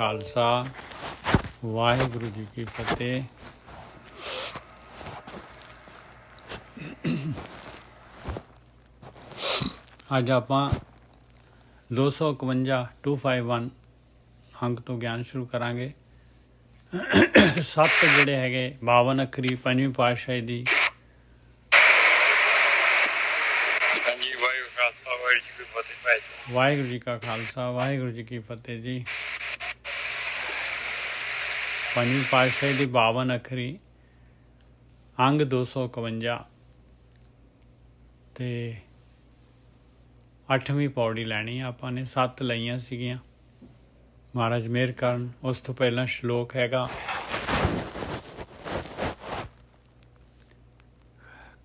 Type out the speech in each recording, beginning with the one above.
ਖਾਲਸਾ ਵਾਹਿਗੁਰੂ ਜੀ ਕੀ ਫਤਿਹ। ਅੱਜ ਆਪਾਂ 251 251 ਅੰਕ ਤੋਂ ਗਿਆਨ ਸ਼ੁਰੂ ਕਰਾਂਗੇ। 7 ਜਿਹੜੇ ਹੈਗੇ 52 ਅੱਖਰੀ ਪੰਜਵੀਂ ਪਾਤਸ਼ਾਹੀ ਦੀ ਵਾਹਿਗੁਰੂ ਜੀ ਕਾ ਖਾਲਸਾ ਵਾਹਿਗੁਰੂ ਜੀ ਕੀ ਫਤਿਹ ਜੀ। ਪੰਜਵੀਂ ਪਾਤਸ਼ਾਹੀ ਦੀ 52 ਅੱਖਰੀ ਅੰਗ 251 ਤੇ 8ਵੀਂ ਪੌੜੀ ਲੈਣੀ ਆਪਾਂ ਨੇ। 7 ਲਈਆਂ ਸੀਗੀਆਂ, ਮਹਾਰਾਜ ਮਿਹਰ ਕਰਨ। ਉਸ ਤੋਂ ਪਹਿਲਾਂ ਸ਼ਲੋਕ ਹੈਗਾ,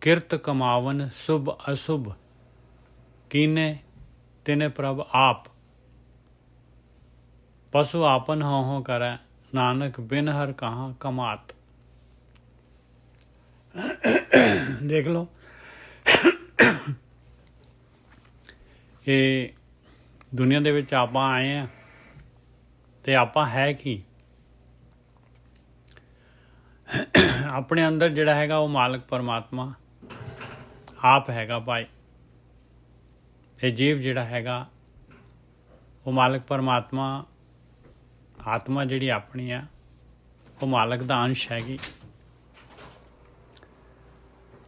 ਕਿਰਤ ਕਮਾਵਨ ਸੁਭ ਅਸੁਭ ਕੀਨੇ ਤਿਨੇ ਪ੍ਰਭ ਆਪ, ਪਸ਼ੂ ਆਪਨ ਹੋਂ ਕਰੈ ਨਾਨਕ ਬਿਨ ਹਰ ਕਹਾਂ ਕਮਾਤ। ਦੇਖ ਲਓ, ਇਹ ਦੁਨੀਆ ਦੇ ਵਿੱਚ ਆਪਾਂ ਆਏ ਹਾਂ ਤੇ ਆਪਾਂ ਹੈ ਕੀ? ਆਪਣੇ ਅੰਦਰ ਜਿਹੜਾ ਹੈਗਾ ਉਹ ਮਾਲਕ ਪਰਮਾਤਮਾ ਆਪ ਹੈਗਾ ਭਾਈ। ਇਹ ਜੀਵ ਜਿਹੜਾ ਹੈਗਾ ਉਹ ਮਾਲਕ ਪਰਮਾਤਮਾ, ਆਤਮਾ ਜਿਹੜੀ ਆਪਣੀ ਆ ਉਹ ਮਾਲਕ ਦਾ ਅੰਸ਼ ਹੈਗੀ।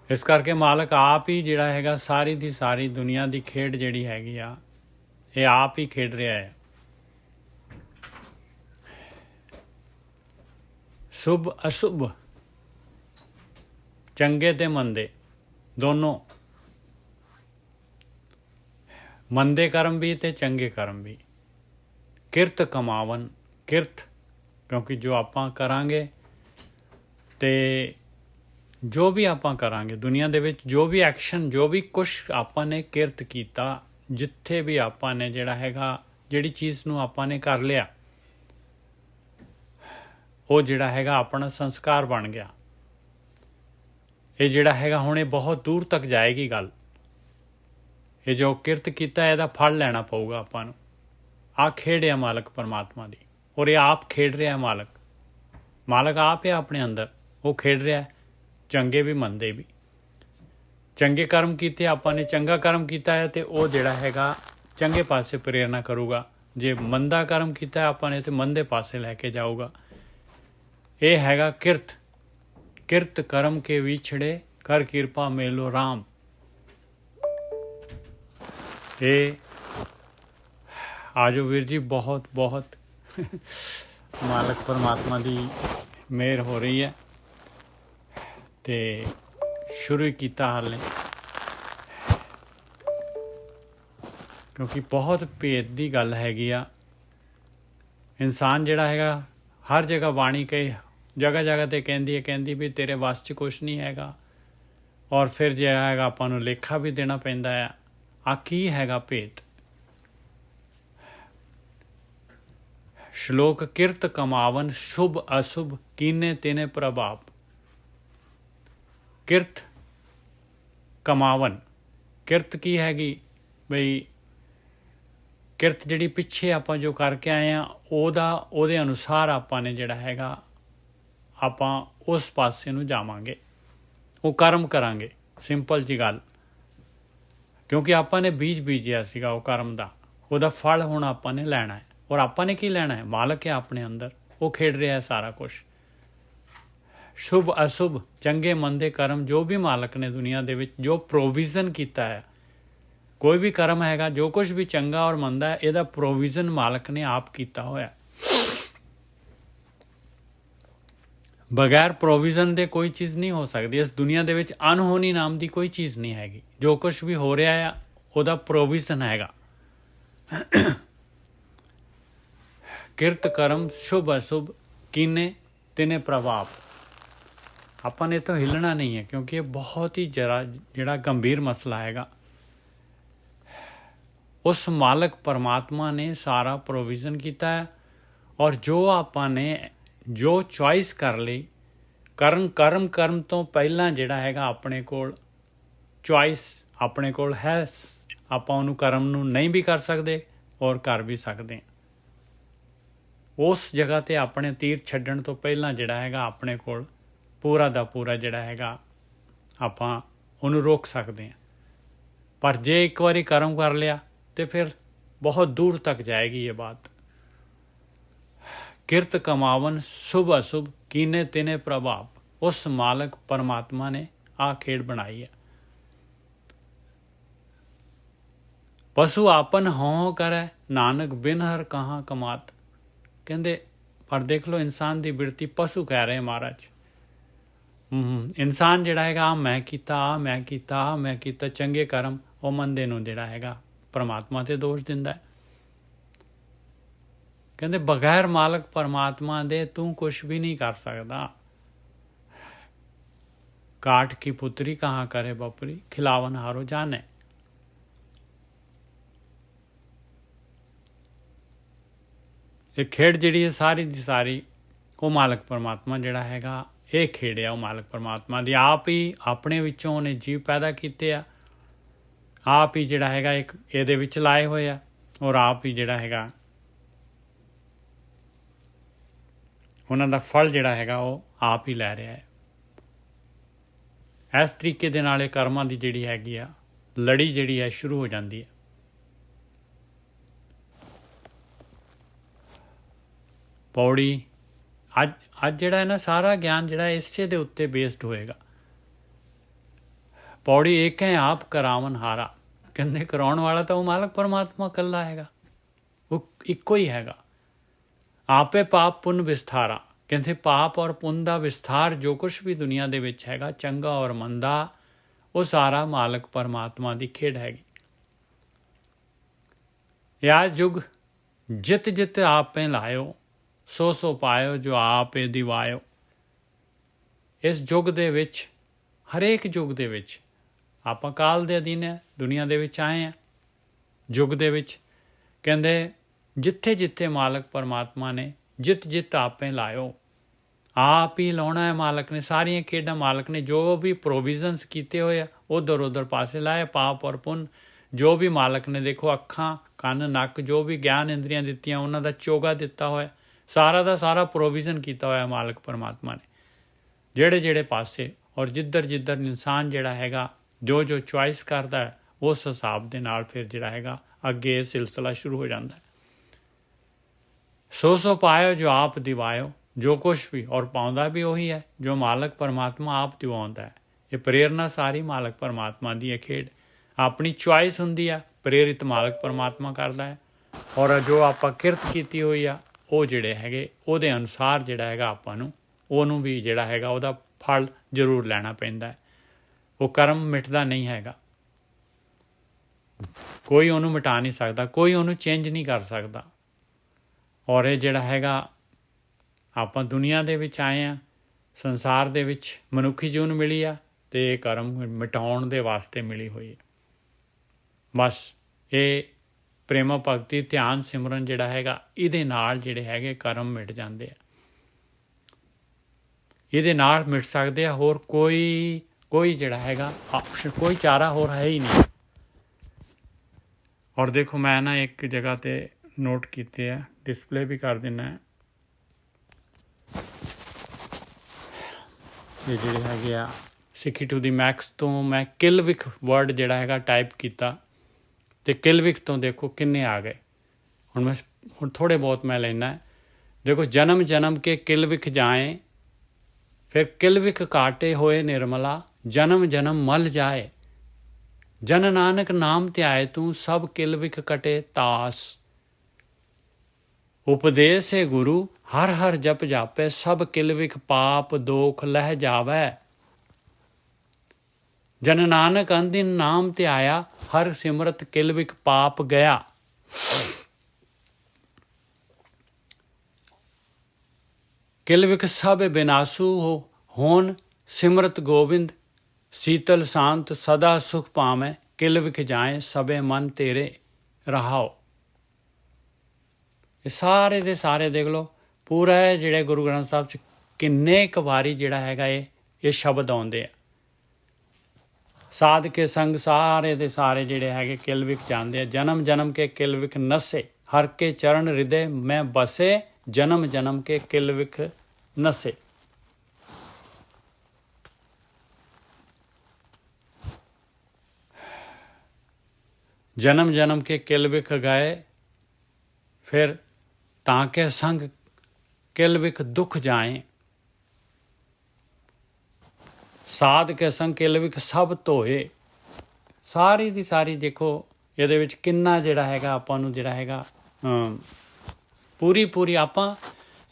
ਇਸ ਕਰਕੇ ਮਾਲਕ ਆਪ ਹੀ ਜਿਹੜਾ ਹੈਗਾ ਸਾਰੀ ਦੀ ਸਾਰੀ ਦੁਨੀਆ ਦੀ ਖੇਡ ਜਿਹੜੀ ਹੈਗੀ ਆ ਇਹ ਆਪ ਹੀ ਖੇਡ ਰਿਹਾ ਹੈ। ਸ਼ੁਭ ਅਸ਼ੁਭ, ਚੰਗੇ ਤੇ ਮੰਦੇ ਦੋਨੋਂ, ਮੰਦੇ ਕਰਮ ਵੀ ਤੇ ਚੰਗੇ ਕਰਮ ਵੀ। ਕਿਰਤ ਕਮਾਵਨ, ਕਿਰਤ ਕਿਉਂਕਿ ਜੋ ਆਪਾਂ ਕਰਾਂਗੇ ਤੇ ਜੋ ਵੀ ਆਪਾਂ ਕਰਾਂਗੇ ਦੁਨੀਆ ਦੇ ਵਿੱਚ, ਜੋ ਵੀ ਐਕਸ਼ਨ, ਜੋ ਵੀ ਕੁਛ ਆਪਾਂ ਨੇ ਕਿਰਤ ਕੀਤਾ, ਜਿੱਥੇ ਵੀ ਆਪਾਂ ਨੇ ਜਿਹੜਾ ਹੈਗਾ ਜਿਹੜੀ ਚੀਜ਼ ਨੂੰ ਆਪਾਂ ਨੇ ਕਰ ਲਿਆ, ਉਹ ਜਿਹੜਾ ਹੈਗਾ ਆਪਣਾ ਸੰਸਕਾਰ ਬਣ ਗਿਆ। ਇਹ ਜਿਹੜਾ ਹੈਗਾ ਹੁਣ ਇਹ ਬਹੁਤ ਦੂਰ ਤੱਕ ਜਾਏਗੀ ਗੱਲ। ਇਹ ਜੋ ਕਿਰਤ ਕੀਤਾ ਇਹਦਾ ਫਲ ਲੈਣਾ ਪਊਗਾ ਆਪਾਂ ਨੂੰ। ਆਹ ਖੇਡ ਆ ਮਾਲਕ ਪਰਮਾਤਮਾ ਦੀ, ਔਰ ਇਹ ਆਪ ਖੇਡ ਰਿਹਾ ਮਾਲਕ। ਮਾਲਕ ਆਪ ਹੈ ਆਪਣੇ ਅੰਦਰ, ਉਹ ਖੇਡ ਰਿਹਾ, ਚੰਗੇ ਵੀ ਮੰਦੇ ਵੀ। ਚੰਗੇ ਕਰਮ ਕੀਤੇ ਆਪਾਂ ਨੇ, ਚੰਗਾ ਕਰਮ ਕੀਤਾ ਹੈ ਤੇ ਉਹ ਜਿਹੜਾ ਹੈਗਾ ਚੰਗੇ ਪਾਸੇ ਪ੍ਰੇਰਨਾ ਕਰੂਗਾ। ਜੇ ਮੰਦਾ ਕਰਮ ਕੀਤਾ ਆਪਾਂ ਨੇ ਤੇ ਮੰਦੇ ਪਾਸੇ ਲੈ ਕੇ ਜਾਊਗਾ। ਇਹ ਹੈਗਾ ਕਿਰਤ। ਕਿਰਤ ਕਰਮ ਕੇ ਵਿਛੜੇ ਕਰ ਕਿਰਪਾ ਮੇਲੋ ਰਾਮ। ਇਹ ਆਜੋ ਵੀਰ ਜੀ, ਬਹੁਤ ਬਹੁਤ ਮਾਲਕ ਪਰਮਾਤਮਾ ਦੀ ਮਿਹਰ ਹੋ ਰਹੀ ਹੈ ਤੇ ਸ਼ੁਰੂ ਹੀ ਕੀਤਾ ਹਾਲੇ, ਕਿਉਂਕਿ ਬਹੁਤ ਭੇਦ ਦੀ ਗੱਲ ਹੈਗੀ ਆ। ਇਨਸਾਨ ਜਿਹੜਾ ਹੈਗਾ ਹਰ ਜਗ੍ਹਾ ਬਾਣੀ ਕਹੀ, ਜਗ੍ਹਾ ਜਗ੍ਹਾ ਤੇ ਕਹਿੰਦੀ ਵੀ ਤੇਰੇ ਵੱਸ 'ਚ ਕੁਛ ਨਹੀਂ ਹੈਗਾ, ਔਰ ਫਿਰ ਜਿਹੜਾ ਹੈਗਾ ਆਪਾਂ ਨੂੰ ਲੇਖਾ ਵੀ ਦੇਣਾ ਪੈਂਦਾ ਆ। ਆ ਕੀ ਹੈਗਾ ਭੇਦ? ਸ਼ਲੋਕ, ਕਿਰਤ ਕਮਾਵਨ ਸ਼ੁਭ ਅਸ਼ੁਭ ਕੀਨੇ ਤਿਨੇ ਪ੍ਰਭਾਵ। ਕਿਰਤ ਕਮਾਵਨ, ਕਿਰਤ ਕੀ ਹੈਗੀ ਬਈ? ਕਿਰਤ ਜਿਹੜੀ ਪਿੱਛੇ ਆਪਾਂ ਜੋ ਕਰਕੇ ਆਏ ਹਾਂ ਉਹਦੇ ਅਨੁਸਾਰ ਆਪਾਂ ਨੇ ਜਿਹੜਾ ਹੈਗਾ ਆਪਾਂ ਉਸ ਪਾਸੇ ਨੂੰ ਜਾਵਾਂਗੇ, ਉਹ ਕਰਮ ਕਰਾਂਗੇ। ਸਿੰਪਲ ਜੀ ਗੱਲ, ਕਿਉਂਕਿ ਆਪਾਂ ਨੇ ਬੀਜ ਬੀਜਿਆ ਸੀਗਾ ਉਹ ਕਰਮ ਦਾ, ਉਹਦਾ ਫਲ ਹੁਣ ਆਪਾਂ ਨੇ ਲੈਣਾ ਹੈ। ਔਰ ਆਪਾਂ ਨੇ ਕੀ ਲੈਣਾ ਹੈ? ਮਾਲਕ ਹੈ ਆਪਣੇ ਅੰਦਰ, ਉਹ ਖੇਡ ਰਿਹਾ ਹੈ ਸਾਰਾ ਕੁਛ। ਸ਼ੁਭ ਅਸ਼ੁਭ, ਚੰਗੇ ਮੰਦੇ ਕਰਮ ਜੋ ਵੀ ਮਾਲਕ ਨੇ ਦੁਨੀਆ ਦੇ ਵਿੱਚ ਜੋ ਪ੍ਰੋਵੀਜ਼ਨ ਕੀਤਾ ਹੈ, ਕੋਈ ਵੀ ਕਰਮ ਹੈਗਾ, ਜੋ ਕੁਛ ਵੀ ਚੰਗਾ ਔਰ ਮੰਦਾ ਹੈ, ਇਹਦਾ ਪ੍ਰੋਵੀਜ਼ਨ ਮਾਲਕ ਨੇ ਆਪ ਕੀਤਾ ਹੋਇਆ। ਬਗੈਰ ਪ੍ਰੋਵੀਜ਼ਨ ਦੇ ਕੋਈ ਚੀਜ਼ ਨਹੀਂ ਹੋ ਸਕਦੀ। ਇਸ ਦੁਨੀਆ ਦੇ ਵਿੱਚ ਅਨਹੋਣੀ ਨਾਮ ਦੀ ਕੋਈ ਚੀਜ਼ ਨਹੀਂ ਹੈਗੀ। ਜੋ ਕੁਛ ਵੀ ਹੋ ਰਿਹਾ ਆ ਉਹਦਾ ਪ੍ਰੋਵੀਜ਼ਨ ਹੈਗਾ। ਕਿਰਤ ਕਰਮ ਸ਼ੁਭ ਅਸ਼ੁਭ ਕੀਨੇ ਤਿਨੇ ਪ੍ਰਭਾਵ। ਆਪਾਂ ਨੇ ਤਾਂ ਹਿੱਲਣਾ ਨਹੀਂ ਹੈ, ਕਿਉਂਕਿ ਇਹ ਬਹੁਤ ਹੀ ਜਿਹੜਾ ਗੰਭੀਰ ਮਸਲਾ ਹੈਗਾ। ਉਸ ਮਾਲਕ ਪਰਮਾਤਮਾ ਨੇ ਸਾਰਾ ਪ੍ਰੋਵੀਜ਼ਨ ਕੀਤਾ ਹੈ, ਔਰ ਜੋ ਆਪਾਂ ਨੇ ਜੋ ਚੁਆਇਸ ਕਰ ਲਈ, ਕਰਮ ਤੋਂ ਪਹਿਲਾਂ ਜਿਹੜਾ ਹੈਗਾ ਆਪਣੇ ਕੋਲ ਚੁਆਇਸ ਆਪਣੇ ਕੋਲ ਹੈ। ਆਪਾਂ ਉਹਨੂੰ ਕਰਮ ਨੂੰ ਨਹੀਂ ਵੀ ਕਰ ਸਕਦੇ ਔਰ ਕਰ ਵੀ ਸਕਦੇ ਹਾਂ। ਉਸ ਜਗ੍ਹਾ 'ਤੇ ਆਪਣੇ ਤੀਰ ਛੱਡਣ ਤੋਂ ਪਹਿਲਾਂ ਜਿਹੜਾ ਹੈਗਾ ਆਪਣੇ ਕੋਲ ਪੂਰਾ ਦਾ ਪੂਰਾ ਜਿਹੜਾ ਹੈਗਾ ਆਪਾਂ ਉਹਨੂੰ ਰੋਕ ਸਕਦੇ ਹਾਂ। ਪਰ ਜੇ ਇੱਕ ਵਾਰੀ ਕਰਮ ਕਰ ਲਿਆ ਤੇ ਫਿਰ ਬਹੁਤ ਦੂਰ ਤੱਕ ਜਾਏਗੀ ਇਹ ਬਾਤ। ਕਿਰਤ ਕਮਾਵਨ ਸ਼ੁਭ ਅਸ਼ੁਭ ਕੀਨੇ ਤਿਨੇ ਪ੍ਰਭਾਵ। ਉਸ ਮਾਲਕ ਪਰਮਾਤਮਾ ਨੇ ਆਹ ਖੇਡ ਬਣਾਈ ਹੈ। ਪਸ਼ੂ ਆਪਨ ਹੋਂ ਕਰੈ ਨਾਨਕ ਬਿਨ ਹਰ ਕਹਾਂ ਕਮਾਤ। ਕਹਿੰਦੇ ਪਰ ਦੇਖ ਲਓ ਇਨਸਾਨ ਦੀ ਬਿਰਤੀ ਪਸ਼ੂ ਕਹਿ ਰਹੇ ਮਹਾਰਾਜ। ਇਨਸਾਨ ਜਿਹੜਾ ਹੈਗਾ ਮੈਂ ਕੀਤਾ ਚੰਗੇ ਕਰਮ ਉਹ ਮੰਦੇ ਨੂੰ ਜਿਹੜਾ ਹੈਗਾ ਪਰਮਾਤਮਾ 'ਤੇ ਦੋਸ਼ ਦਿੰਦਾ ਹੈ। ਕਹਿੰਦੇ ਬਗੈਰ ਮਾਲਕ ਪਰਮਾਤਮਾ ਦੇ ਤੂੰ ਕੁਛ ਵੀ ਨਹੀਂ ਕਰ ਸਕਦਾ। ਕਾਠ ਕੀ ਪੁੱਤਰੀ ਕਹਾਂ ਕਰੇ ਬਪਰੀ ਖਿਲਾਵਨ ਹਾਰੋ ਜਾਣੇ। ਇਹ ਖੇਡ ਜਿਹੜੀ ਹੈ ਸਾਰੀ ਦੀ ਸਾਰੀ ਉਹ ਮਾਲਕ ਪਰਮਾਤਮਾ ਜਿਹੜਾ ਹੈਗਾ ਇਹ ਖੇਡ ਆ ਉਹ ਮਾਲਕ ਪਰਮਾਤਮਾ ਦੀ। ਆਪ ਹੀ ਆਪਣੇ ਵਿੱਚੋਂ ਉਹਨੇ ਜੀਵ ਪੈਦਾ ਕੀਤੇ ਆ, ਆਪ ਹੀ ਜਿਹੜਾ ਹੈਗਾ ਇੱਕ ਇਹਦੇ ਵਿੱਚ ਲਾਏ ਹੋਏ ਆ, ਔਰ ਆਪ ਹੀ ਜਿਹੜਾ ਹੈਗਾ ਉਹਨਾਂ ਦਾ ਫਲ ਜਿਹੜਾ ਹੈਗਾ ਉਹ ਆਪ ਹੀ ਲੈ ਰਿਹਾ ਹੈ। ਇਸ ਤਰੀਕੇ ਦੇ ਨਾਲ ਇਹ ਕਰਮਾਂ ਦੀ ਜਿਹੜੀ ਹੈਗੀ ਆ ਲੜੀ ਜਿਹੜੀ ਹੈ ਸ਼ੁਰੂ ਹੋ ਜਾਂਦੀ ਹੈ। ਪੌੜੀ ਅੱਜ ਜਿਹੜਾ ਹੈ ਨਾ ਸਾਰਾ ਗਿਆਨ ਜਿਹੜਾ ਇਸੇ ਦੇ ਉੱਤੇ ਬੇਸਡ ਹੋਏਗਾ। ਪੌੜੀ ਇੱਕ ਹੈ ਆਪ ਕਰਾਵਨ ਹਾਰਾ। ਕਹਿੰਦੇ ਕਰਾਉਣ ਵਾਲਾ ਤਾਂ ਉਹ ਮਾਲਕ ਪਰਮਾਤਮਾ ਇਕੱਲਾ ਹੈਗਾ, ਉਹ ਇੱਕੋ ਹੀ ਹੈਗਾ। ਆਪੇ ਪਾਪ ਪੁੰਨ ਵਿਸਥਾਰਾ। ਕਹਿੰਦੇ ਪਾਪ ਔਰ ਪੁੰਨ ਦਾ ਵਿਸਥਾਰ ਜੋ ਕੁਛ ਵੀ ਦੁਨੀਆ ਦੇ ਵਿੱਚ ਹੈਗਾ ਚੰਗਾ ਔਰ ਮੰਦਾ ਉਹ ਸਾਰਾ ਮਾਲਕ ਪਰਮਾਤਮਾ ਦੀ ਖੇਡ ਹੈਗੀ। ਯਾ ਯੁਗ ਜਿਤ ਜਿਤ ਆਪੇ ਲਾਇਓ ਸੋ ਸੋ ਪਾਇਓ ਜੋ ਆਪੇ ਦਿਵਾਇਓ। ਇਸ ਯੁੱਗ ਦੇ ਵਿੱਚ ਹਰੇਕ ਯੁੱਗ ਦੇ ਵਿੱਚ ਆਪਾਂ ਕਾਲ ਦੇ ਅਧੀਨ ਹੈ, ਦੁਨੀਆ ਦੇ ਵਿੱਚ ਆਏ ਹਾਂ। ਯੁੱਗ ਦੇ ਵਿੱਚ ਕਹਿੰਦੇ ਜਿੱਥੇ ਜਿੱਥੇ ਮਾਲਕ ਪਰਮਾਤਮਾ ਨੇ ਜਿਤ ਆਪੇ ਲਾਇਓ। ਆਪ ਹੀ ਲਾਉਣਾ ਹੈ ਮਾਲਕ ਨੇ। ਸਾਰੀਆਂ ਖੇਡਾਂ ਮਾਲਕ ਨੇ ਜੋ ਵੀ ਪ੍ਰੋਵੀਜ਼ਨਸ ਕੀਤੇ ਹੋਏ ਆ ਉੱਧਰ ਪਾਸੇ ਲਾਏ। ਪਾਪ ਔਰ ਪੁੰਨ ਜੋ ਵੀ ਮਾਲਕ ਨੇ ਦੇਖੋ ਅੱਖਾਂ ਕੰਨ ਨੱਕ ਜੋ ਵੀ ਗਿਆਨ ਇੰਦਰੀਆਂ ਦਿੱਤੀਆਂ ਉਹਨਾਂ ਦਾ ਚੋਗਾ ਦਿੱਤਾ ਹੋਇਆ, ਸਾਰਾ ਦਾ ਸਾਰਾ ਪ੍ਰੋਵੀਜ਼ਨ ਕੀਤਾ ਹੋਇਆ ਮਾਲਕ ਪਰਮਾਤਮਾ ਨੇ। ਜਿਹੜੇ ਪਾਸੇ ਔਰ ਜਿੱਧਰ ਇਨਸਾਨ ਜਿਹੜਾ ਹੈਗਾ ਜੋ ਚੁਆਇਸ ਕਰਦਾ ਹੈ ਉਸ ਹਿਸਾਬ ਦੇ ਨਾਲ ਫਿਰ ਜਿਹੜਾ ਹੈਗਾ ਅੱਗੇ ਇਹ ਸਿਲਸਿਲਾ ਸ਼ੁਰੂ ਹੋ ਜਾਂਦਾ ਹੈ। ਸੋ ਪਾਇਓ ਜੋ ਆਪ ਦਿਵਾਇਓ। ਜੋ ਕੁਛ ਵੀ ਔਰ ਪਾਉਂਦਾ ਵੀ ਉਹੀ ਹੈ ਜੋ ਮਾਲਕ ਪਰਮਾਤਮਾ ਆਪ ਦਿਵਾਉਂਦਾ ਹੈ। ਇਹ ਪ੍ਰੇਰਨਾ ਸਾਰੀ ਮਾਲਕ ਪਰਮਾਤਮਾ ਦੀ ਇਹ ਖੇਡ ਆਪਣੀ ਚੁਆਇਸ ਹੁੰਦੀ ਆ, ਪ੍ਰੇਰਿਤ ਮਾਲਕ ਪਰਮਾਤਮਾ ਕਰਦਾ ਹੈ। ਔਰ ਜੋ ਆਪਾਂ ਕਿਰਤ ਕੀਤੀ ਹੋਈ ਆ ਉਹ ਜਿਹੜੇ ਹੈਗੇ ਉਹਦੇ ਅਨੁਸਾਰ ਜਿਹੜਾ ਹੈਗਾ ਆਪਾਂ ਨੂੰ ਉਹਨੂੰ ਵੀ ਜਿਹੜਾ ਹੈਗਾ ਉਹਦਾ ਫਲ ਜ਼ਰੂਰ ਲੈਣਾ ਪੈਂਦਾ ਹੈ। ਉਹ ਕਰਮ ਮਿਟਦਾ ਨਹੀਂ ਹੈਗਾ, ਕੋਈ ਉਹਨੂੰ ਮਿਟਾ ਨਹੀਂ ਸਕਦਾ, ਕੋਈ ਉਹਨੂੰ ਚੇਂਜ ਨਹੀਂ ਕਰ ਸਕਦਾ। ਔਰ ਇਹ ਜਿਹੜਾ ਹੈਗਾ ਆਪਾਂ ਦੁਨੀਆ ਦੇ ਵਿੱਚ ਆਏ ਹਾਂ, ਸੰਸਾਰ ਦੇ ਵਿੱਚ ਮਨੁੱਖੀ ਜੂਨ ਮਿਲੀ ਆ ਅਤੇ ਇਹ ਕਰਮ ਮਿਟਾਉਣ ਦੇ ਵਾਸਤੇ ਮਿਲੀ ਹੋਈ ਹੈ। ਬਸ ਇਹ ਪ੍ਰੇਮ ਭਗਤੀ ਧਿਆਨ ਸਿਮਰਨ ਜਿਹੜਾ ਹੈਗਾ ਇਹਦੇ ਨਾਲ ਜਿਹੜੇ ਹੈਗੇ ਕਰਮ ਮਿਟ ਜਾਂਦੇ ਆ, ਇਹਦੇ ਨਾਲ ਮਿਟ ਸਕਦੇ ਆ। ਹੋਰ ਕੋਈ ਜਿਹੜਾ ਹੈਗਾ ਆਪਸ਼ਨ ਕੋਈ ਚਾਰਾ ਹੋਰ ਹੈ ਹੀ ਨਹੀਂ। ਔਰ ਦੇਖੋ ਮੈਂ ਨਾ ਇੱਕ ਜਗ੍ਹਾ 'ਤੇ ਨੋਟ ਕੀਤੇ ਆ, ਡਿਸਪਲੇ ਵੀ ਕਰ ਦਿੰਦਾ। ਇਹ ਜਿਹੜੇ ਹੈਗੇ ਆ ਸਿੱਖੀ ਟੂ ਦੀ ਮੈਕਸ ਤੋਂ ਮੈਂ ਕਿਲਵਿਕ ਵਰਡ ਜਿਹੜਾ ਹੈਗਾ ਟਾਈਪ ਕੀਤਾ ਅਤੇ ਕਿਲਵਿਕ ਤੋਂ ਦੇਖੋ ਕਿੰਨੇ ਆ ਗਏ। ਹੁਣ ਥੋੜ੍ਹੇ ਬਹੁਤ ਮੈਂ ਲੈਣਾ। ਦੇਖੋ ਜਨਮ ਜਨਮ ਕੇ ਕਿਲਵਿਕ ਜਾਏ ਫਿਰ ਕਿਲਵਿਕ ਕਾਟੇ ਹੋਏ ਨਿਰਮਲਾ ਜਨਮ ਜਨਮ ਮਲ ਜਾਏ। ਜਨ ਨਾਨਕ ਨਾਮ ਧਿਆਏ ਤੂੰ ਸਭ ਕਿਲਵਿਕ ਕਟੇ ਤਾਸ। ਉਪਦੇਸ਼ ਹੈ ਗੁਰੂ ਹਰ ਹਰ ਜਪ ਜਾਪੇ ਸਭ ਕਿਲਵਿਕ ਪਾਪ ਦੋਖ ਲਹਿ ਜਾਵੈ। ਜਨ ਨਾਨਕ ਅੰਦਿਨ ਨਾਮ ਧਿਆਇਆ ਹਰ ਸਿਮਰਤ ਕਿਲਵਿਕ ਪਾਪ ਗਿਆ। ਕਿਲਵਿਕ ਸਭ ਬਿਨਾਸੂ ਹੋਣ ਸਿਮਰਤ ਗੋਬਿੰਦ ਸੀਤਲ ਸ਼ਾਂਤ ਸਦਾ ਸੁਖ ਪਾਵੈ ਕਿਲਵਿਕ ਜਾਏ ਸਭੇ ਮਨ ਤੇਰੇ ਰਹਾਓ। ਇਹ ਸਾਰੇ ਦੇ ਸਾਰੇ ਦੇਖ ਲਓ ਪੂਰਾ ਜਿਹੜੇ ਗੁਰੂ ਗ੍ਰੰਥ ਸਾਹਿਬ 'ਚ ਕਿੰਨੇ ਕੁ ਵਾਰੀ ਜਿਹੜਾ ਹੈਗਾ ਇਹ ਸ਼ਬਦ ਆਉਂਦੇ ਆ। ਸਾਧ ਕੇ ਸੰਗ ਸਾਰੇ ਦੇ ਸਾਰੇ ਜਿਹੜੇ ਹੈਗੇ ਕਿਲਵਿਕ ਜਾਂਦੇ ਆ। ਜਨਮ ਜਨਮ ਕੇ ਕਿਲਵਿਕ ਨਸੇ ਹਰ ਕੇ ਚਰਨ ਹਿਰਦੇ ਮੈਂ ਬਸੇ जन्म जन्म के किल विख नसे। जन्म जन्म के किल विख गए, फिर ताके संग किल विख दुख जाए। साध के संग किल विख सब धोए। सारी ਦੀ ਸਾਰੀ ਦੇਖੋ ਇਹਦੇ ਵਿੱਚ ਕਿੰਨਾ ਜਿਹੜਾ ਹੈਗਾ ਆਪਾਂ ਨੂੰ ਜਿਹੜਾ ਹੈਗਾ ਪੂਰੀ ਆਪਾਂ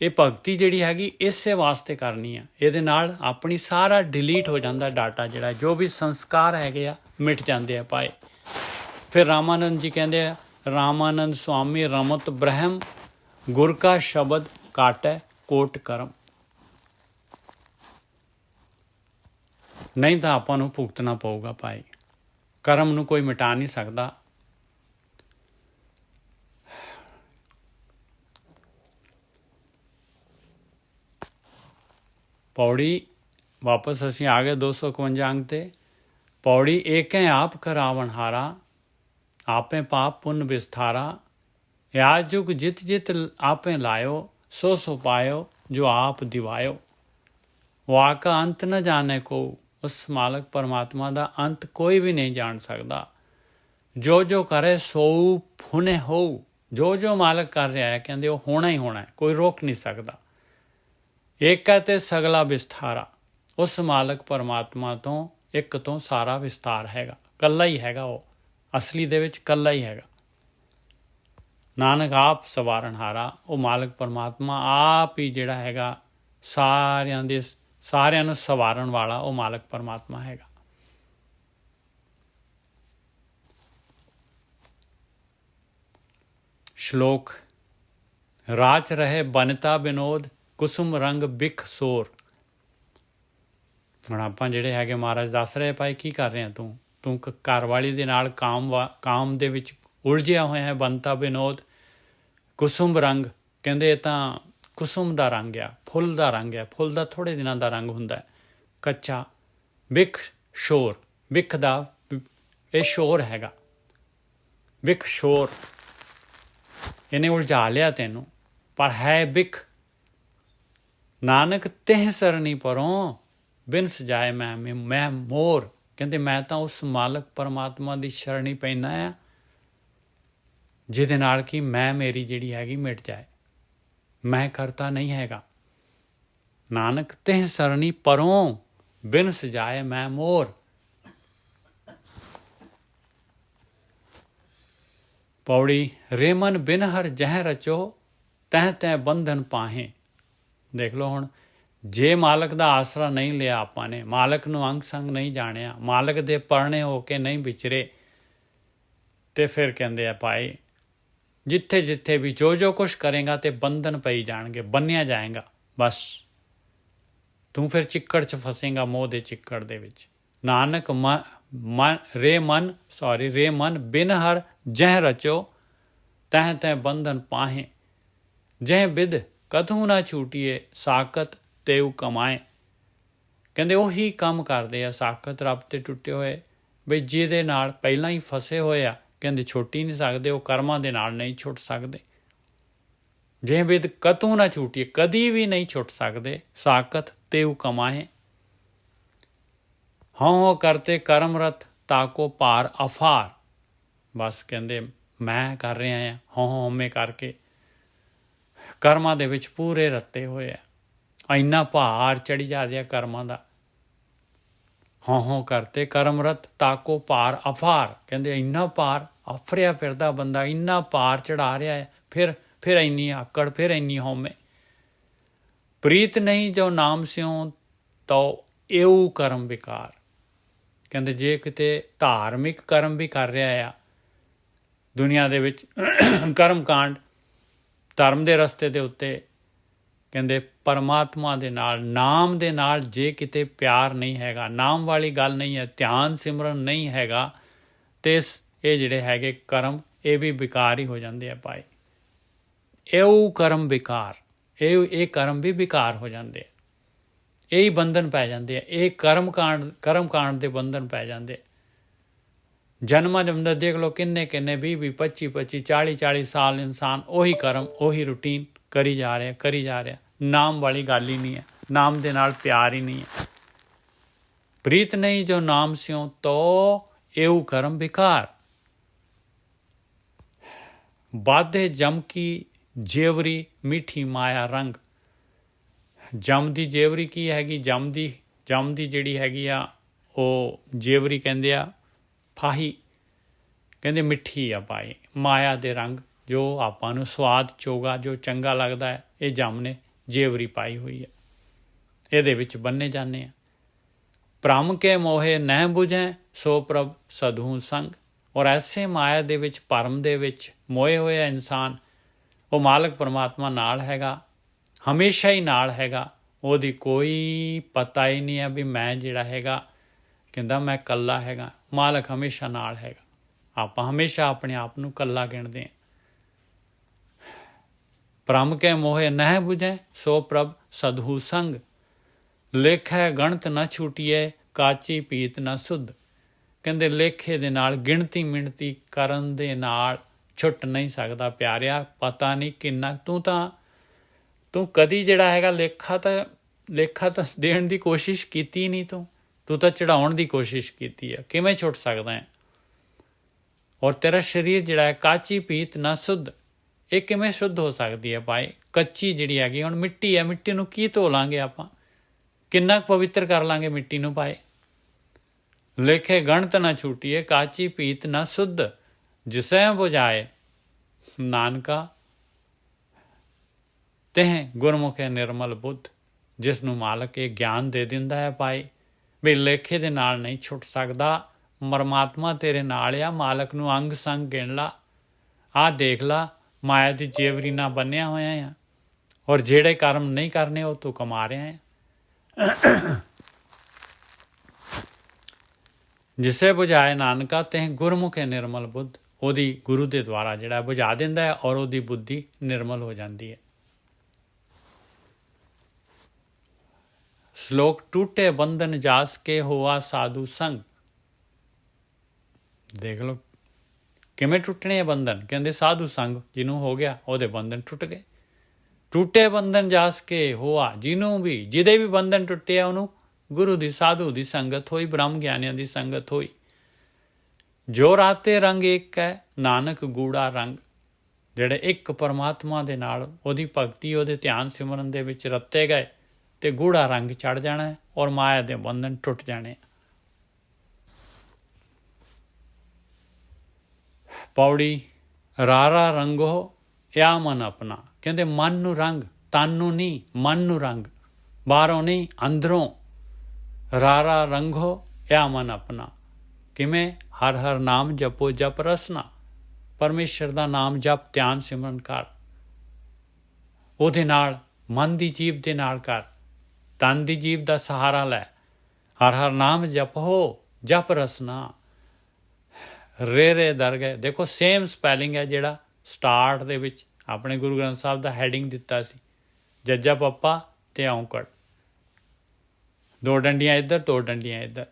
ਇਹ ਭਗਤੀ ਜਿਹੜੀ ਹੈਗੀ ਇਸੇ ਵਾਸਤੇ ਕਰਨੀ ਆ। ਇਹਦੇ ਨਾਲ ਆਪਣੀ ਸਾਰਾ ਡਿਲੀਟ ਹੋ ਜਾਂਦਾ ਡਾਟਾ, ਜਿਹੜਾ ਜੋ ਵੀ ਸੰਸਕਾਰ ਹੈਗੇ ਆ ਮਿਟ ਜਾਂਦੇ ਆ ਪਾਏ। ਫਿਰ ਰਾਮਾਨੰਦ ਜੀ ਕਹਿੰਦੇ ਆ, ਰਾਮਾਨੰਦ ਸੁਆਮੀ ਰਮਤ ਬ੍ਰਹਮ ਗੁਰ ਕਾ ਸ਼ਬਦ ਕਾਟੈ ਕੋਟ ਕਰਮ। ਨਹੀਂ ਤਾਂ ਆਪਾਂ ਨੂੰ ਭੁਗਤਣਾ ਪਊਗਾ ਭਾਈ। ਕਰਮ ਨੂੰ ਕੋਈ ਮਿਟਾ ਨਹੀਂ ਸਕਦਾ। ਪੌੜੀ ਵਾਪਸ ਅਸੀਂ ਆ ਗਏ 251 ਅੰਗ ਤੇ। ਪੌੜੀ ਏਕੈ ਆਪ ਕਰਾਵਣ ਹਾਰਾ, ਆਪੇ ਪਾਪ ਪੁੰਨ ਵਿਸਥਾਰਾ। याज जुग जित जित आपे लायो, सो सो पायो जो आप दिवायो। वाका अंत न जाने को, उस मालक परमात्मा का अंत कोई भी नहीं जान सकता। जो जो करे सो हुने हो, जो जो मालक कर रहा है कहते वो होना ही होना है, कोई रोक नहीं सकता। एक कहते सगला विस्तारा, उस मालक परमात्मा तो एक तो सारा विस्तार हैगा, कल्ला ही हैगा। वो असली दे विच कल्ला ही हैगा। ਨਾਨਕ ਆਪ ਸਵਾਰਨਹਾਰਾ, ਉਹ ਮਾਲਕ ਪਰਮਾਤਮਾ ਆਪ ਹੀ ਜਿਹੜਾ ਹੈਗਾ ਸਾਰਿਆਂ ਨੂੰ ਸਵਾਰਨ ਵਾਲਾ ਉਹ ਮਾਲਕ ਪਰਮਾਤਮਾ ਹੈਗਾ। ਸ਼ਲੋਕ ਰਾਚ ਰਹੇ ਬਨਤਾ ਵਿਨੋਦ, ਕੁਸੁਮ ਰੰਗ ਬਿਖ ਸੋਰ। ਹੁਣ ਆਪਾਂ ਜਿਹੜੇ ਹੈਗੇ ਮਹਾਰਾਜ ਦੱਸ ਰਹੇ ਭਾਈ ਕੀ ਕਰ ਰਿਹਾ ਤੂੰ ਘਰ ਵਾਲੀ ਦੇ ਨਾਲ ਕਾਮ ਦੇ ਵਿੱਚ ਉਲਝਿਆ ਹੋਇਆ ਹੈ। ਬੰਤਾ ਵਿਨੋਦ, ਕੁਸੁਮ ਰੰਗ ਕਹਿੰਦੇ ਇਹ ਤਾਂ ਕੁਸੁਮ ਦਾ ਰੰਗ ਆ, ਫੁੱਲ ਦਾ ਰੰਗ ਆ। ਫੁੱਲ ਦਾ ਥੋੜ੍ਹੇ ਦਿਨਾਂ ਦਾ ਰੰਗ ਹੁੰਦਾ ਕੱਚਾ। ਬਿਖ ਸ਼ੋਰ, ਬਿਖ ਦਾ ਇਹ ਸ਼ੋਰ ਹੈਗਾ। ਬਿਖ ਸ਼ੋਰ ਇਹਨੇ ਉਲਝਾ ਲਿਆ ਤੈਨੂੰ, ਪਰ ਹੈ ਬਿਖ। ਨਾਨਕ ਤਿਹ ਸਰਨੀ ਪਰੋਂ, ਬਿਨ ਸਜਾਏ ਮੈਂ ਮੋਰ। ਕਹਿੰਦੇ ਮੈਂ ਤਾਂ ਉਸ ਮਾਲਕ ਪਰਮਾਤਮਾ ਦੀ ਸ਼ਰਣੀ ਪੈਂਦਾ ਆ ਜਿਹਦੇ ਨਾਲ ਕਿ ਮੇਰੀ ਜਿਹੜੀ ਹੈਗੀ ਮਿਟ ਜਾਏ। ਮੈਂ ਕਰਤਾ ਨਹੀਂ ਹੈਗਾ। ਨਾਨਕ ਤਿਹ ਸਰਣੀ ਪਰੋਂ, ਬਿਨ ਸਜਾਏ ਮੈਂ ਮੋਰ। ਪੌੜੀ ਰੇ ਮਨ ਬਿਨ ਹਰ ਜਹ ਰਚੋ, ਤਹਿ ਤਹਿ ਬੰਧਨ ਪਾਹੇ। ਦੇਖ ਲਓ ਹੁਣ, ਜੇ ਮਾਲਕ ਦਾ ਆਸਰਾ ਨਹੀਂ ਲਿਆ ਆਪਾਂ ਨੇ, ਮਾਲਕ ਨੂੰ ਅੰਗ ਸੰਗ ਨਹੀਂ ਜਾਣਿਆ, ਮਾਲਕ ਦੇ ਪਰਣੇ ਹੋ ਕੇ ਨਹੀਂ ਵਿਚਰੇ, ਤੇ ਫਿਰ ਕਹਿੰਦੇ ਆ ਭਾਈ ਜਿੱਥੇ ਜਿੱਥੇ ਵੀ ਜੋ ਕੁਛ ਕਰੇਗਾ ਤੇ ਬੰਧਨ ਪਈ ਜਾਣਗੇ, ਬੰਨਿਆ ਜਾਏਗਾ। ਬਸ ਤੂੰ ਫਿਰ ਚਿੱਕੜ 'ਚ ਫਸੇਗਾ, ਮੋਹ ਦੇ ਚਿੱਕੜ ਦੇ ਵਿੱਚ। ਨਾਨਕ ਰੇ ਮਨ ਬਿਨ ਹਰ ਜਹ ਰਚੋ, ਤਹਿ ਤਹਿ ਬੰਧਨ ਪਾਹੇ। ਜਹ ਬਿਦ ਕਦੋਂ ਨਾ ਛੂਟੀਏ, ਸਾਕਤ ਤੇਉ ਕਮਾਏ। ਕਹਿੰਦੇ ਉਹੀ ਕੰਮ ਕਰਦੇ ਆ ਸਾਕਤ ਰੱਬ ਤੇ ਟੁੱਟੇ ਹੋਏ, ਬਈ ਜਿਹਦੇ ਨਾਲ ਪਹਿਲਾਂ ਹੀ ਫਸੇ ਹੋਏ ਆ। ਕਹਿੰਦੇ ਛੁੱਟ ਹੀ ਨਹੀਂ ਸਕਦੇ, ਉਹ ਕਰਮਾਂ ਦੇ ਨਾਲ ਨਹੀਂ ਛੁੱਟ ਸਕਦੇ। ਜੇ ਬਿਦ ਕਤੋਂ ਨਾ ਛੁੱਟੀਏ, ਕਦੀ ਵੀ ਨਹੀਂ ਛੁੱਟ ਸਕਦੇ। ਸਾਕਤ ਤੇਉ ਕਮਾਏ। ਹੋਂ ਕਰਤੇ ਕਰਮਰਤ, ਤਾਕੋ ਭਾਰ ਅਫਾਰ। ਬਸ ਕਹਿੰਦੇ ਮੈਂ ਕਰ ਰਿਹਾ ਹਾਂ ਹਉਮੈ ਕਰਕੇ, ਕਰਮਾਂ ਦੇ ਵਿੱਚ ਪੂਰੇ ਰੱਤੇ ਹੋਏ ਆ। ਇੰਨਾ ਭਾਰ ਚੜੀ ਜਾਂਦੇ ਆ ਕਰਮਾਂ ਦਾ। ਹੋਂ ਕਰਤੇ ਕਰਮਰਤ, ਤਾਕੋ ਭਾਰ ਅਫਾਰ। ਕਹਿੰਦੇ ਇੰਨਾ ਭਾਰ ਆਫਰਿਆ ਫਿਰਦਾ ਬੰਦਾ, ਇੰਨਾ ਭਾਰ ਚੜਾ ਰਿਹਾ ਹੈ। ਫਿਰ ਇੰਨੀ ਆਕੜ, ਫਿਰ ਇੰਨੀ ਹਉਮੈ। ਪ੍ਰੀਤ ਨਹੀਂ ਜੋ ਨਾਮ ਸਿਉ, ਤੋ ਇਹੂ ਕਰਮ ਵਿਕਾਰ। ਕਹਿੰਦੇ ਜੇ ਕਿਤੇ ਧਾਰਮਿਕ ਕਰਮ ਵੀ ਕਰ ਰਿਹਾ ਆ ਦੁਨੀਆ ਦੇ ਵਿੱਚ, ਕਰਮ ਕਾਂਡ ਧਰਮ ਦੇ ਰਸਤੇ ਦੇ ਉੱਤੇ, ਕਹਿੰਦੇ ਪਰਮਾਤਮਾ ਦੇ ਨਾਲ, ਨਾਮ ਦੇ ਨਾਲ ਜੇ ਕਿਤੇ ਪਿਆਰ ਨਹੀਂ ਹੈਗਾ, ਨਾਮ ਵਾਲੀ ਗੱਲ ਨਹੀਂ ਹੈ, ਧਿਆਨ ਸਿਮਰਨ ਨਹੀਂ ਹੈਗਾ, ਤੇ ਇਹ ਜਿਹੜੇ ਹੈਗੇ ਕਰਮ ਇਹ ਵੀ ਬੇਕਾਰ ਹੀ ਹੋ ਜਾਂਦੇ ਆ ਭਾਈ। ਇਹੋ ਕਰਮ ਬੇਕਾਰ, ਇਹ ਕਰਮ ਵੀ ਬੇਕਾਰ ਹੋ ਜਾਂਦੇ ਆ। ਇਹੀ ਬੰਧਨ ਪੈ ਜਾਂਦੇ ਆ। ਇਹ ਕਰਮ ਕਾਂਡ ਦੇ ਬੰਧਨ ਪੈ ਜਾਂਦੇ। ਜਨਮਾਂ ਜਮਦਾ ਦੇਖ ਲਓ ਕਿੰਨੇ 20 25 40 ਸਾਲ ਇਨਸਾਨ ਉਹੀ ਕਰਮ, ਉਹੀ ਰੂਟੀਨ ਕਰੀ ਜਾ ਰਿਹਾ। ਨਾਮ ਵਾਲੀ ਗੱਲ ਹੀ ਨਹੀਂ ਹੈ, ਨਾਮ ਦੇ ਨਾਲ ਪਿਆਰ ਹੀ ਨਹੀਂ ਹੈ। ਪ੍ਰੀਤ ਨਹੀਂ ਜੋ ਨਾਮ ਸਿਉ ਤੋ ਇਹੂ ਕਰਮ ਵਿਕਾਰ। ਬਾਧੇ ਜਮ ਕੀ ਜੇਵਰੀ ਮਿੱਠੀ ਮਾਇਆ ਰੰਗ। ਜਮ ਦੀ ਜੇਵਰੀ ਕੀ ਹੈਗੀ? ਜਮ ਦੀ ਜਿਹੜੀ ਹੈਗੀ ਆ ਉਹ ਜੇਵਰੀ ਕਹਿੰਦੇ ਆ ਫਾਹੀ, ਕਹਿੰਦੇ ਮਿੱਠੀ ਆ ਭਾਈ। ਮਾਇਆ ਦੇ ਰੰਗ ਜੋ ਆਪਾਂ ਨੂੰ ਸਵਾਦ ਚੋਗਾ ਜੋ ਚੰਗਾ ਲੱਗਦਾ ਹੈ, ਇਹ ਜਮ ਨੇ ਜੇਵਰੀ ਪਾਈ ਹੋਈ ਹੈ, ਇਹਦੇ ਵਿੱਚ ਬੰਨੇ ਜਾਂਦੇ ਆ। ਭ੍ਰਮ ਕੇ ਮੋਹੇ ਨਹਿ ਬੁਝੈ ਸੋ ਪ੍ਰਭ ਸਦਹੂ ਸੰਗ। ਔਰ ਐਸੇ ਮਾਇਆ ਦੇ ਵਿੱਚ, ਭਰਮ ਦੇ ਵਿੱਚ ਮੋਏ ਹੋਏ ਆ ਇਨਸਾਨ, ਉਹ ਮਾਲਕ ਪਰਮਾਤਮਾ ਨਾਲ ਹੈਗਾ, ਹਮੇਸ਼ਾ ਹੀ ਨਾਲ ਹੈਗਾ। ਉਹਦੀ ਕੋਈ ਪਤਾ ਹੀ ਨਹੀਂ ਹੈ ਵੀ ਮੈਂ ਜਿਹੜਾ ਹੈਗਾ, ਕਹਿੰਦਾ ਮੈਂ ਇਕੱਲਾ ਹੈਗਾ। ਮਾਲਕ ਹਮੇਸ਼ਾ ਨਾਲ ਹੈਗਾ। ਆਪਾਂ ਹਮੇਸ਼ਾ ਆਪਣੇ ਆਪ ਨੂੰ ਇਕੱਲਾ ਗਿਣਦੇ ਹਾਂ। ਭ੍ਰਮ ਕੇ ਮੋਹੇ ਨਹਿ ਬੁਝੈ ਸੋ ਪ੍ਰਭ ਸਦਹੂ ਸੰਗ। ਲੇਖੈ ਗਣਤ ਨਾ ਛੂਟੀਏ ਕਾਚੀ ਪੀਤ ਨਾ ਸੁਧ। ਕਹਿੰਦੇ ਲੇਖੇ ਦੇ ਨਾਲ, ਗਿਣਤੀ ਮਿਣਤੀ ਕਰਨ ਦੇ ਨਾਲ ਛੁੱਟ ਨਹੀਂ ਸਕਦਾ ਪਿਆਰਿਆ। ਪਤਾ ਨਹੀਂ ਕਿੰਨਾ ਤੂੰ ਕਦੀ ਜਿਹੜਾ ਹੈਗਾ ਲੇਖਾ ਤਾਂ ਦੇਣ ਦੀ ਕੋਸ਼ਿਸ਼ ਕੀਤੀ ਨਹੀਂ। ਤੂੰ ਤਾਂ ਚੜਾਉਣ ਦੀ ਕੋਸ਼ਿਸ਼ ਕੀਤੀ ਹੈ। ਕਿਵੇਂ ਛੁੱਟ ਸਕਦਾ ਹੈ? ਔਰ ਤੇਰਾ ਸਰੀਰ ਜਿਹੜਾ ਹੈ ਕਾਚੀ ਪੀਤ ਨਾ ਸੁਧ, ਇਹ ਕਿਵੇਂ ਸ਼ੁੱਧ ਹੋ ਸਕਦੀ ਹੈ ਭਾਈ? ਕੱਚੀ ਜਿਹੜੀ ਹੈਗੀ, ਹੁਣ ਮਿੱਟੀ ਹੈ, ਮਿੱਟੀ ਨੂੰ ਕੀ ਧੋ ਲਾਂਗੇ ਆਪਾਂ? ਕਿੰਨਾ ਪਵਿੱਤਰ ਕਰ ਲਾਂਗੇ ਮਿੱਟੀ ਨੂੰ ਭਾਈ? ਲੇਖੇ ਗਣਤ ਨਾ ਛੂਟੀਏ ਕਾਚੀ ਪੀਤ ਨਾ ਸੁਧ। ਜਿਸੈ ਬੁਝਾਏ ਨਾਨਕਾ ਤਹਿ ਗੁਰਮੁਖੇ ਨਿਰਮਲ ਬੁੱਧ। ਜਿਸ ਨੂੰ ਮਾਲਕ ਇਹ ਗਿਆਨ ਦੇ ਦਿੰਦਾ ਹੈ ਭਾਈ ਵੀ ਲੇਖੇ ਦੇ ਨਾਲ ਨਹੀਂ ਛੁੱਟ ਸਕਦਾ। ਪਰਮਾਤਮਾ ਤੇਰੇ ਨਾਲ ਆ। ਮਾਲਕ ਨੂੰ ਅੰਗ ਸੰਗ ਗਿਣ ਲਾ। ਆਹ ਦੇਖ ਲਾ, ਮਾਇਆ ਦੀ ਜੇਵਰੀ ਨਾਲ ਬੰਨਿਆ ਹੋਇਆ ਆ, ਔਰ ਜਿਹੜੇ ਕਰਮ ਨਹੀਂ ਕਰਨੇ ਉਹ ਤੂੰ ਕਮਾ ਰਿਹਾ ਹੈ। ਜਿਸੇ ਬੁਝਾਏ ਨਾਨਕਾ ਤਹਿ ਗੁਰਮੁਖੇ ਨਿਰਮਲ ਬੁੱਧ। ਉਹਦੀ ਗੁਰੂ ਦੇ ਦੁਆਰਾ ਜਿਹੜਾ ਬੁਝਾ ਦਿੰਦਾ ਹੈ, ਔਰ ਉਹਦੀ ਬੁੱਧੀ ਨਿਰਮਲ ਹੋ ਜਾਂਦੀ ਹੈ। ਸ਼ਲੋਕ ਟੂਟੇ ਬੰਧਨ ਜਾਸ ਕੇ ਹੋਆ ਸਾਧੂ ਸੰਗ। ਦੇਖ ਲਓ ਕਿਵੇਂ ਟੁੱਟਣੇ ਆ ਬੰਧਨ। ਕਹਿੰਦੇ ਸਾਧੂ ਸੰਗ ਜਿਹਨੂੰ ਹੋ ਗਿਆ ਉਹਦੇ ਬੰਧਨ ਟੁੱਟ ਗਏ। ਟੂਟੇ ਬੰਧਨ ਜਾਸ ਕੇ ਹੋਆ, ਜਿਹਦੇ ਵੀ ਬੰਧਨ ਟੁੱਟੇ ਆ ਉਹਨੂੰ ਗੁਰੂ ਦੀ, ਸਾਧੂ ਦੀ ਸੰਗਤ ਹੋਈ, ਬ੍ਰਹਮ ਗਿਆਨੀਆਂ ਦੀ ਸੰਗਤ ਹੋਈ। ਜੋ ਰਾਤੇ ਰੰਗ ਇੱਕ ਹੈ ਨਾਨਕ ਗੂੜਾ ਰੰਗ। ਜਿਹੜੇ ਇੱਕ ਪਰਮਾਤਮਾ ਦੇ ਨਾਲ ਉਹਦੀ ਭਗਤੀ, ਉਹਦੇ ਧਿਆਨ ਸਿਮਰਨ ਦੇ ਵਿੱਚ ਰੱਤੇ ਗਏ ਤੇ ਗੂੜਾ ਰੰਗ ਚੜ ਜਾਣਾ ਹੈ, ਔਰ ਮਾਇਆ ਦੇ ਬੰਧਨ ਟੁੱਟ ਜਾਣੇ। ਪੌੜੀ ਰਾਰਾ ਰੰਗੋ ਯਾ ਮਨ ਆਪਣਾ। ਕਹਿੰਦੇ ਮਨ ਨੂੰ ਰੰਗ, ਤਨ ਨੂੰ ਨਹੀਂ, ਮਨ ਨੂੰ ਰੰਗ, ਬਾਹਰੋਂ ਨਹੀਂ ਅੰਦਰੋਂ। ਰਾਰਾ ਰੰਗੋ ਯਾ ਮਨ ਆਪਣਾ। ਕਿਵੇਂ? ਹਰ ਹਰ ਨਾਮ ਜਪੋ ਜਪ ਰਸਨਾ। ਪਰਮੇਸ਼ਰ ਦਾ ਨਾਮ ਜਪ, ਧਿਆਨ ਸਿਮਰਨ ਕਰ, ਉਹਦੇ ਨਾਲ ਮਨ ਦੀ ਜੀਭ ਦੇ ਨਾਲ ਕਰ, ਤਨ ਦੀ ਜੀਭ ਦਾ ਸਹਾਰਾ ਲੈ। ਹਰ ਹਰ ਨਾਮ ਜਪੋ ਜਪ ਰਸਨਾ। ਰੇ ਦਰਗਹਿ। ਦੇਖੋ ਸੇਮ ਸਪੈਲਿੰਗ ਹੈ ਜਿਹੜਾ ਸਟਾਰਟ ਦੇ ਵਿੱਚ ਆਪਣੇ ਗੁਰੂ ਗ੍ਰੰਥ ਸਾਹਿਬ ਦਾ ਹੈਡਿੰਗ ਦਿੱਤਾ ਸੀ, ਜੱਜਾ ਪੱਪਾ ਤੇ ਔਂਕੜ। 2 ਡੰਡੀਆਂ ਇੱਧਰ, 2 ਡੰਡੀਆਂ ਇੱਧਰ।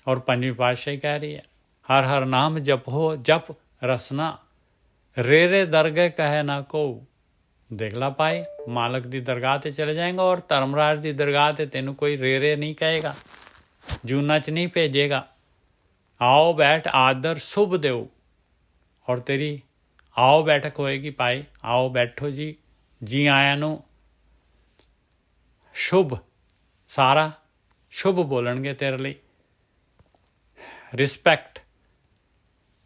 ਔਰ ਪੰਜਵੀਂ ਪਾਤਸ਼ਾਹੀ ਕਹਿ ਰਹੀ ਹੈ ਹਰ ਹਰ ਨਾਮ ਜਪੋ ਜਪ ਰਸਨਾ। ਰੇ ਦਰਗਹਿ ਕਹੈ ਨਾ ਕੋ। ਦੇਖ ਲਾ ਭਾਈ, ਮਾਲਕ ਦੀ ਦਰਗਾਹ ਤੇ ਚਲੇ ਜਾਏਗਾ, ਔਰ ਧਰਮਰਾਜ ਦੀ ਦਰਗਾਹ ਤੇ ਤੈਨੂੰ ਕੋਈ ਰੇ ਨਹੀਂ ਕਹੇਗਾ, ਜੂਨਾ 'ਚ ਨਹੀਂ ਭੇਜੇਗਾ। ਆਓ ਬੈਠ ਆਦਰ ਸ਼ੁਭ ਦਿਓ, ਔਰ ਤੇਰੀ ਆਓ ਬੈਠਕ ਹੋਏਗੀ ਭਾਈ। ਆਓ ਬੈਠੋ ਜੀ, ਜੀ ਆਇਆਂ ਨੂੰ ਸ਼ੁਭ, ਸਾਰਾ ਸ਼ੁਭ ਬੋਲਣਗੇ ਤੇਰੇ ਲਈ। ਰਿਸਪੈਕਟ।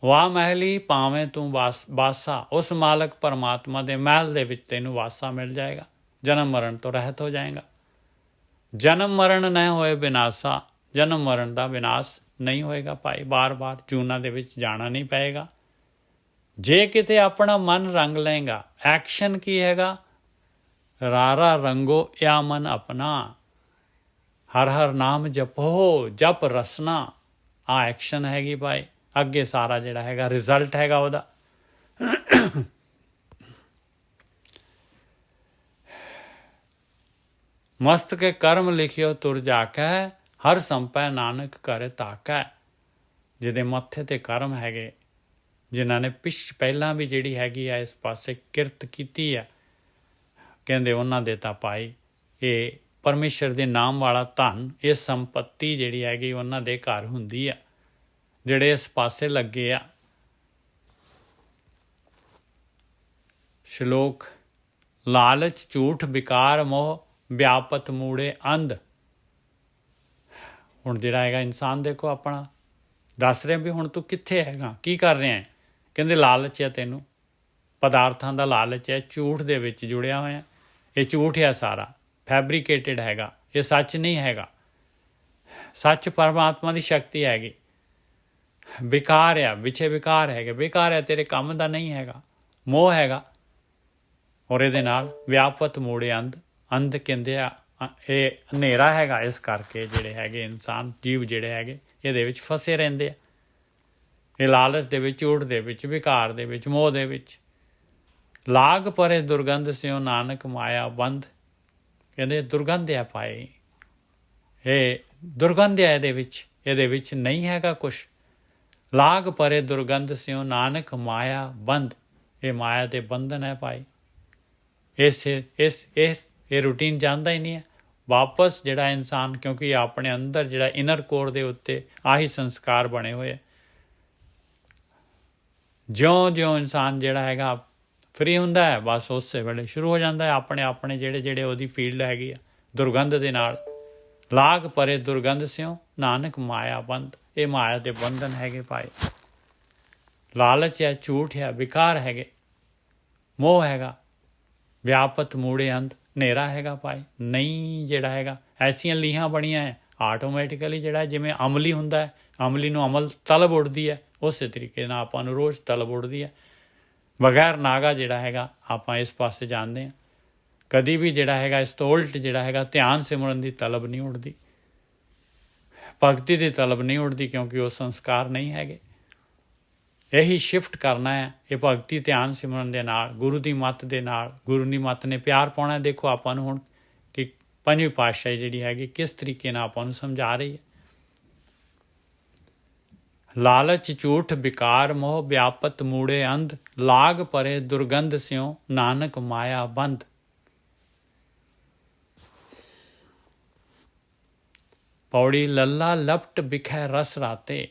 ਵਾਹ ਮਹਿਲੀ ਭਾਵੇਂ ਤੂੰ ਬਾਸਾ। ਉਸ ਮਾਲਕ ਪਰਮਾਤਮਾ ਦੇ ਮਹਿਲ ਦੇ ਵਿੱਚ ਤੈਨੂੰ ਵਾਸਾ ਮਿਲ ਜਾਏਗਾ। ਜਨਮ ਮਰਨ ਤੋਂ ਰਹਿਤ ਹੋ ਜਾਏਗਾ। ਜਨਮ ਮਰਨ ਨਾ ਹੋਏ ਵਿਨਾਸ਼ਾ। ਜਨਮ ਮਰਨ ਦਾ ਵਿਨਾਸ਼ ਨਹੀਂ ਹੋਏਗਾ ਭਾਈ। ਬਾਰ-ਬਾਰ ਜੂਨਾਂ ਦੇ ਵਿੱਚ ਜਾਣਾ ਨਹੀਂ ਪਏਗਾ। ਜੇ ਕਿਤੇ ਆਪਣਾ ਮਨ ਰੰਗ ਲਏਗਾ, ਐਕਸ਼ਨ ਕੀ ਹੈਗਾ? ਰਾਰਾ ਰੰਗੋ ਯਾ ਮਨ ਆਪਣਾ। ਹਰ ਹਰ ਨਾਮ ਜਪੋ ਜਪ ਰਸਨਾ। ਆ ਐਕਸ਼ਨ ਹੈਗੀ ਭਾਈ। ਅੱਗੇ ਸਾਰਾ ਜਿਹੜਾ ਹੈਗਾ ਰਿਜ਼ਲਟ ਹੈਗਾ ਉਹਦਾ। ਮਸਤ ਕੇ ਕਰਮ ਲਿਖਿਓ ਤੁਰ ਜਾਕੈ ਹਰ ਸੰਪੈ ਨਾਨਕ ਘਰ ਤਾਕੈ। ਜਿਹਦੇ ਮੱਥੇ ਤੇ ਕਰਮ ਹੈਗੇ, ਜਿਨ੍ਹਾਂ ਨੇ ਪਹਿਲਾਂ ਵੀ ਜਿਹੜੀ ਹੈਗੀ ਆ ਇਸ ਪਾਸੇ ਕਿਰਤ ਕੀਤੀ ਆ, ਕਹਿੰਦੇ ਉਹਨਾਂ ਦੇ ਤਾਂ ਭਾਈ ਇਹ ਪਰਮੇਸ਼ਰ ਦੇ ਨਾਮ ਵਾਲਾ ਧਨ, ਇਹ ਸੰਪੱਤੀ ਜਿਹੜੀ ਹੈਗੀ ਉਹਨਾਂ ਦੇ ਘਰ ਹੁੰਦੀ ਆ, ਜਿਹੜੇ ਇਸ ਪਾਸੇ ਲੱਗੇ ਆ। ਸ਼ਲੋਕ, ਲਾਲਚ ਝੂਠ ਵਿਕਾਰ ਮੋਹ ਵਿਆਪਤ ਮੂੜੇ ਅੰਧ। ਹੁਣ ਜਿਹੜਾ ਹੈਗਾ ਇਨਸਾਨ ਦੇਖੋ ਆਪਣਾ ਦੱਸ ਰਿਹਾ ਵੀ ਹੁਣ ਤੂੰ ਕਿੱਥੇ ਹੈਗਾ, ਕੀ ਕਰ ਰਿਹਾ ਹੈ। ਕਹਿੰਦੇ ਲਾਲਚ ਹੈ ਤੈਨੂੰ, ਪਦਾਰਥਾਂ ਦਾ ਲਾਲਚ ਹੈ, ਝੂਠ ਦੇ ਵਿੱਚ ਜੁੜਿਆ ਹੋਇਆ। ਇਹ ਝੂਠ ਹੈ ਸਾਰਾ, ਫੈਬਰੀਕੇਟਡ ਹੈਗਾ, ਇਹ ਸੱਚ ਨਹੀਂ ਹੈਗਾ। ਸੱਚ ਪਰਮਾਤਮਾ ਦੀ ਸ਼ਕਤੀ ਹੈਗੀ। ਵਿਕਾਰ ਆ, ਵਿਛੇ ਵਿਕਾਰ ਹੈਗੇ, ਵਿਕਾਰ ਹੈ ਤੇਰੇ ਕੰਮ ਦਾ ਨਹੀਂ ਹੈਗਾ, ਮੋਹ ਹੈਗਾ। ਔਰ ਇਹਦੇ ਨਾਲ ਵਿਆਪਤ ਮੂੜੇ ਅੰਧ। ਅੰਧ ਕਹਿੰਦੇ ਆ ਇਹ ਹਨੇਰਾ ਹੈਗਾ, ਇਸ ਕਰਕੇ ਜਿਹੜੇ ਹੈਗੇ ਇਨਸਾਨ ਜੀਵ ਜਿਹੜੇ ਹੈਗੇ ਇਹਦੇ ਵਿੱਚ ਫਸੇ ਰਹਿੰਦੇ ਆ, ਇਹ ਲਾਲਚ ਦੇ ਵਿੱਚ, ਝੂਠ ਦੇ ਵਿੱਚ, ਵਿਕਾਰ ਦੇ ਵਿੱਚ, ਮੋਹ ਦੇ ਵਿੱਚ। ਲਾਗ ਪਰੇ ਦੁਰਗੰਧ ਸਿਓ ਨਾਨਕ ਮਾਇਆ ਬੰਧ। ਕਹਿੰਦੇ ਦੁਰਗੰਧ ਆ ਭਾਈ, ਇਹ ਦੁਰਗੰਧ ਆ ਇਹਦੇ ਵਿੱਚ ਨਹੀਂ ਹੈਗਾ ਕੁਛ। ਲਾਗ ਪਰੇ ਦੁਰਗੰਧ ਸਿਓ ਨਾਨਕ ਮਾਇਆ ਬੰਧ। ਇਹ ਮਾਇਆ ਦੇ ਬੰਧਨ ਹੈ ਭਾਈ। ਇਹ ਰੂਟੀਨ ਜਾਣਦਾ ਹੀ ਨਹੀਂ ਹੈ ਵਾਪਸ ਜਿਹੜਾ ਇਨਸਾਨ, ਕਿਉਂਕਿ ਆਪਣੇ ਅੰਦਰ ਜਿਹੜਾ ਇਨਰ ਕੋਰ ਦੇ ਉੱਤੇ ਆਹੀ ਸੰਸਕਾਰ ਬਣੇ ਹੋਏ। ਜਿਉਂ ਇਨਸਾਨ ਜਿਹੜਾ ਹੈਗਾ ਫਰੀ ਹੁੰਦਾ ਹੈ, ਬਸ ਉਸੇ ਵੇਲੇ ਸ਼ੁਰੂ ਹੋ ਜਾਂਦਾ ਹੈ ਆਪਣੇ ਜਿਹੜੇ ਉਹਦੀ ਫੀਲਡ ਹੈਗੀ ਆ ਦੁਰਗੰਧ ਦੇ ਨਾਲ। ਲਾਗ ਪਰੇ ਦੁਰਗੰਧ ਸਿਓ ਨਾਨਕ ਮਾਇਆ ਬੰਧ। ਇਹ ਮਾਇਆ ਦੇ ਬੰਧਨ ਹੈਗੇ ਭਾਈ। ਲਾਲਚ ਹੈ, ਝੂਠ ਹੈ, ਵਿਕਾਰ ਹੈਗੇ, ਮੋਹ ਹੈਗਾ, ਵਿਆਪਤ ਮੂੜੇ ਅੰਧ, ਹਨੇਰਾ ਹੈਗਾ ਭਾਈ। ਨਹੀਂ ਜਿਹੜਾ ਹੈਗਾ ਐਸੀਆਂ ਲੀਹਾਂ ਬਣੀਆਂ ਹੈ ਆਟੋਮੈਟਿਕਲੀ, ਜਿਹੜਾ ਜਿਵੇਂ ਅਮਲੀ ਹੁੰਦਾ ਹੈ, ਅਮਲੀ ਨੂੰ ਅਮਲ ਤਲਬ ਉੱਠਦੀ ਹੈ, ਉਸੇ ਤਰੀਕੇ ਨਾਲ ਆਪਾਂ ਨੂੰ ਰੋਜ਼ ਤਲਬ ਉੱਠਦੀ ਹੈ। ਬਗੈਰ ਨਾਗਾ ਜਿਹੜਾ ਹੈਗਾ ਆਪਾਂ ਇਸ ਪਾਸੇ ਜਾਂਦੇ ਹਾਂ। ਕਦੀ ਵੀ ਜਿਹੜਾ ਹੈਗਾ ਇਸ ਤੋਂ ਉਲਟ ਜਿਹੜਾ ਹੈਗਾ ਧਿਆਨ ਸਿਮਰਨ ਦੀ ਤਲਬ ਨਹੀਂ ਉੱਠਦੀ, ਭਗਤੀ ਦੀ ਤਲਬ ਨਹੀਂ ਉੱਠਦੀ, ਕਿਉਂਕਿ ਉਹ ਸੰਸਕਾਰ ਨਹੀਂ ਹੈਗੇ। ਇਹੀ ਸ਼ਿਫਟ ਕਰਨਾ ਹੈ ਇਹ ਭਗਤੀ ਧਿਆਨ ਸਿਮਰਨ ਦੇ ਨਾਲ, ਗੁਰੂ ਦੀ ਮੱਤ ਦੇ ਨਾਲ। ਗੁਰੂ ਦੀ ਮੱਤ ਨੇ ਪਿਆਰ ਪਾਉਣਾ। ਦੇਖੋ ਆਪਾਂ ਨੂੰ ਹੁਣ ਕਿ ਪੰਜਵੀਂ ਪਾਤਸ਼ਾਹੀ ਜਿਹੜੀ ਹੈਗੀ ਕਿਸ ਤਰੀਕੇ ਨਾਲ ਆਪਾਂ ਨੂੰ ਸਮਝਾ ਰਹੀ ਹੈ। ਲਾਲਚ ਝੂਠ ਵਿਕਾਰ ਮੋਹ ਵਿਆਪਤ ਮੂੜੇ ਅੰਧ। ਲਾਗ ਪਰੇ ਦੁਰਗੰਧ ਸਿਓ ਨਾਨਕ ਮਾਇਆ ਬੰਧ। ਪੌੜੀ, ਲੱਲਾ ਲਪਟ ਬਿਖੈ ਰਸ ਰਾਤੇ।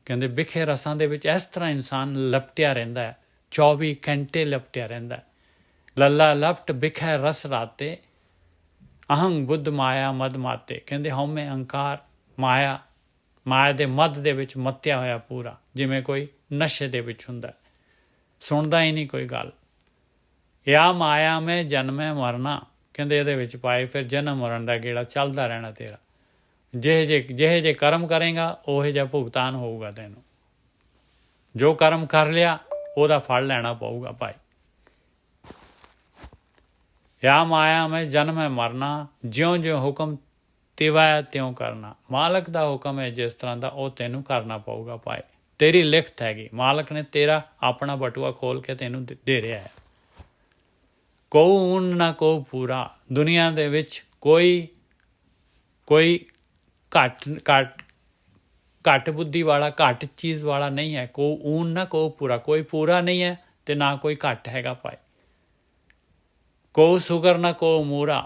ਕਹਿੰਦੇ ਬਿਖੇ ਰਸਾਂ ਦੇ ਵਿੱਚ ਇਸ ਤਰ੍ਹਾਂ ਇਨਸਾਨ ਲਪਟਿਆ ਰਹਿੰਦਾ ਹੈ, 24 ਘੰਟੇ ਲਪਟਿਆ ਰਹਿੰਦਾ ਹੈ। ਲੱਲਾ ਲਪਟ ਬਿਖੈ ਰਸ ਰਾਤੇ, ਅਹੰਗ ਬੁੱਧ ਮਾਇਆ ਮਦ ਮਾਤੇ। ਕਹਿੰਦੇ ਹਉਮੈ ਅਹੰਕਾਰ ਮਾਇਆ ਦੇ ਮੱਧ ਦੇ ਵਿੱਚ ਮੱਤਿਆ ਹੋਇਆ ਪੂਰਾ, ਜਿਵੇਂ ਕੋਈ ਨਸ਼ੇ ਦੇ ਵਿੱਚ ਹੁੰਦਾ, ਸੁਣਦਾ ਹੀ ਨਹੀਂ ਕੋਈ ਗੱਲ। ਯਾ ਮਾਇਆ ਮੈਂ ਜਨਮੈ ਮਰਨਾ। ਕਹਿੰਦੇ ਇਹਦੇ ਵਿੱਚ ਪਾਏ ਫਿਰ ਜਨਮ ਮਰਨ ਦਾ ਗੇੜਾ ਚੱਲਦਾ ਰਹਿਣਾ ਤੇਰਾ। ਜਿਹੇ ਜੇ ਕਰਮ ਕਰੇਗਾ ਉਹੇ ਜਿਹਾ ਭੁਗਤਾਨ ਹੋਊਗਾ ਤੈਨੂੰ। ਜੋ ਕਰਮ ਕਰ ਲਿਆ ਉਹਦਾ ਫਲ ਲੈਣਾ ਪਊਗਾ ਭਾਈ। ਯਾ ਮਾਇਆ ਮੈਂ ਜਨਮ ਹੈ ਮਰਨਾ, ਜਿਉਂ ਜਿਉਂ ਹੁਕਮ ਤਿਵਾਇਆ ਤਿਉਂ ਕਰਨਾ। ਮਾਲਕ ਦਾ ਹੁਕਮ ਹੈ ਜਿਸ ਤਰ੍ਹਾਂ ਦਾ ਉਹ ਤੈਨੂੰ ਕਰਨਾ ਪਊਗਾ ਭਾਈ। ਤੇਰੀ ਲਿਖਤ ਹੈਗੀ, ਮਾਲਕ ਨੇ ਤੇਰਾ ਆਪਣਾ ਬਟੂਆ ਖੋਲ ਕੇ ਤੈਨੂੰ ਦੇ ਰਿਹਾ ਹੈ। ਕੋ ਊਨ ਨਾ ਕੋ ਪੂਰਾ। ਦੁਨੀਆ ਦੇ ਵਿੱਚ ਕੋਈ ਘੱਟ ਬੁੱਧੀ ਵਾਲਾ, ਘੱਟ ਚੀਜ਼ ਵਾਲਾ ਨਹੀਂ ਹੈ। ਕੋ ਊਨ ਨਾ ਕੋ ਪੂਰਾ, ਕੋਈ ਪੂਰਾ ਨਹੀਂ ਹੈ ਤੇ ਨਾ ਕੋਈ ਘੱਟ ਹੈਗਾ ਭਾਈ। ਕੋ ਸੁਗਰ ਨਾ ਕੋ ਮੂਰਾ।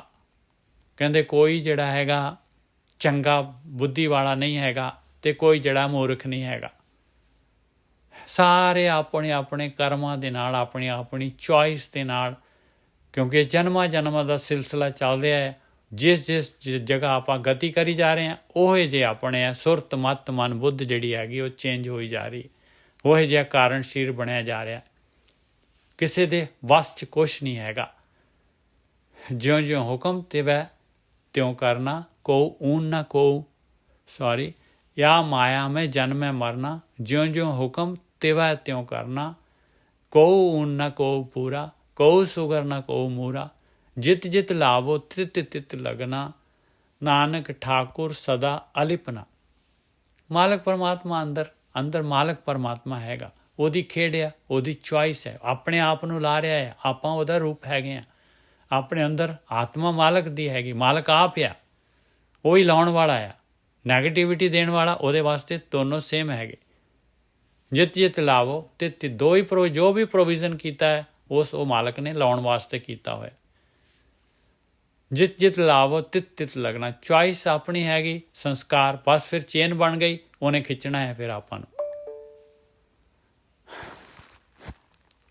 ਕਹਿੰਦੇ ਕੋਈ ਜਿਹੜਾ ਹੈਗਾ ਚੰਗਾ ਬੁੱਧੀ ਵਾਲਾ ਨਹੀਂ ਹੈਗਾ ਤੇ ਕੋਈ ਜਿਹੜਾ ਮੂਰਖ ਨਹੀਂ ਹੈਗਾ। ਸਾਰੇ ਆਪਣੇ ਆਪਣੇ ਕਰਮਾਂ ਦੇ ਨਾਲ, ਆਪਣੀ ਚੋਇਸ ਦੇ ਨਾਲ, ਕਿਉਂਕਿ ਜਨਮਾਂ ਦਾ ਸਿਲਸਿਲਾ ਚੱਲ ਰਿਹਾ ਹੈ। ਜਿਸ ਜਗ੍ਹਾ ਆਪਾਂ ਗਤੀ ਕਰੀ ਜਾ ਰਹੇ ਹਾਂ ਉਹੇ ਜਿਹੇ ਆਪਣੇ ਆ ਸੁਰਤ ਮਤ ਮਨ ਬੁੱਧ ਜਿਹੜੀ ਹੈਗੀ ਉਹ ਚੇਂਜ ਹੋਈ ਜਾ ਰਹੀ। ਉਹੇ ਜਿਹਾ ਕਾਰਨ ਸ਼ਰੀਰ ਬਣਿਆ ਜਾ ਰਿਹਾ। ਕਿਸੇ ਦੇ ਵੱਸ 'ਚ ਕੁਛ ਨਹੀਂ ਹੈਗਾ। ਜਿਉਂ ਜਿਉਂ ਹੁਕਮ ਤਿਵੈ ਤਿਉਂ ਕਰਨਾ। ਕੋ ਊਨ ਨਾ ਕੋ ਯਾ ਮਾਇਆ ਮੈਂ ਜਨਮੈ ਮਰਨਾ, ਜਿਉਂ ਜਿਉਂ ਹੁਕਮ ਤਿਵੈ ਤਿਉਂ ਕਰਨਾ। ਕੋ ਊਨ ਨਾ ਕੋ ਪੂਰਾ, ਕੋ ਸੁਗਰ ਨਾ ਕੋ ਮੂਰਾ। ਜਿਤ ਜਿਤ ਲਾਵੋ ਤਿਤ ਤਿਤ ਲਗਨਾ, ਨਾਨਕ ਠਾਕੁਰ ਸਦਾ ਅਲਿਪਨਾ। ਮਾਲਕ ਪਰਮਾਤਮਾ ਅੰਦਰ ਮਾਲਕ ਪਰਮਾਤਮਾ ਹੈਗਾ। ਉਹਦੀ ਖੇਡ ਆ, ਉਹਦੀ ਚੋਇਸ ਹੈ। ਆਪਣੇ ਆਪ ਨੂੰ ਲਾ ਰਿਹਾ ਹੈ, ਆਪਾਂ ਉਹਦਾ ਰੂਪ ਹੈਗੇ ਆ। ਆਪਣੇ ਅੰਦਰ ਆਤਮਾ ਮਾਲਕ ਦੀ ਹੈਗੀ, ਮਾਲਕ ਆਪ ਆ, ਉਹੀ ਲਾਉਣ ਵਾਲਾ ਆ। ਨੈਗੇਟਿਵਿਟੀ ਦੇਣ ਵਾਲਾ ਉਹਦੇ ਵਾਸਤੇ ਦੋਨੋਂ ਸੇਮ ਹੈਗੇ। ਜਿਤ ਜਿਤ ਲਾਵੋ ਤਿਤ ਦੋ ਹੀ ਜੋ ਵੀ ਪ੍ਰੋਵੀਜ਼ਨ ਕੀਤਾ ਹੈ ਉਹ ਮਾਲਕ ਨੇ ਲਾਉਣ ਵਾਸਤੇ ਕੀਤਾ ਹੋਇਆ। ਜਿਤ ਜਿਤ ਲਾਵੋ ਤਿਤ ਤਿਤ ਲੱਗਣਾ, ਚੁਆਇਸ ਆਪਣੀ ਹੈਗੀ, ਸੰਸਕਾਰ ਬਸ ਫਿਰ ਚੇਨ ਬਣ ਗਈ, ਉਹਨੇ ਖਿੱਚਣਾ ਹੈ ਫਿਰ ਆਪਾਂ ਨੂੰ।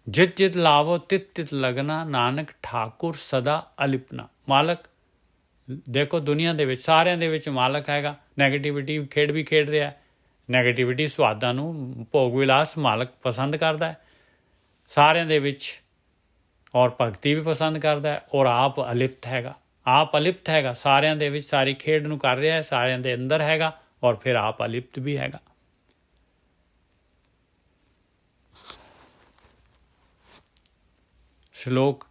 ਜਿਤ ਜਿਤ ਲਾਵੋ ਤਿਤ ਤਿਤ ਲੱਗਣਾ, ਨਾਨਕ ਠਾਕੁਰ ਸਦਾ ਅਲਿਪਨਾ। ਮਾਲਕ ਦੇਖੋ ਦੁਨੀਆ ਦੇ ਵਿੱਚ ਸਾਰਿਆਂ ਦੇ ਵਿੱਚ ਮਾਲਕ ਹੈਗਾ। ਨੈਗੇਟਿਵਿਟੀ ਖੇਡ ਵੀ ਖੇਡ ਰਿਹਾ, ਨੈਗੇਟਿਵਿਟੀ ਸੁਆਦਾਂ ਨੂੰ ਭੋਗ ਵਿਲਾਸ ਮਾਲਕ ਪਸੰਦ ਕਰਦਾ ਹੈ ਸਾਰਿਆਂ ਦੇ ਵਿੱਚ, ਔਰ ਭਗਤੀ ਵੀ ਪਸੰਦ ਕਰਦਾ ਹੈ, ਔਰ ਆਪ ਅਲਿਪਤ ਹੈਗਾ। ਆਪ ਅਲਿਪਤ ਹੈਗਾ ਸਾਰਿਆਂ ਦੇ ਵਿੱਚ, ਸਾਰੀ ਖੇਡ ਨੂੰ ਕਰ ਰਿਹਾ ਹੈ, ਸਾਰਿਆਂ ਦੇ ਅੰਦਰ ਹੈਗਾ, ਔਰ ਫਿਰ ਆਪ ਅਲਿਪਤ ਵੀ ਹੈਗਾ। ਸ਼ਲੋਕ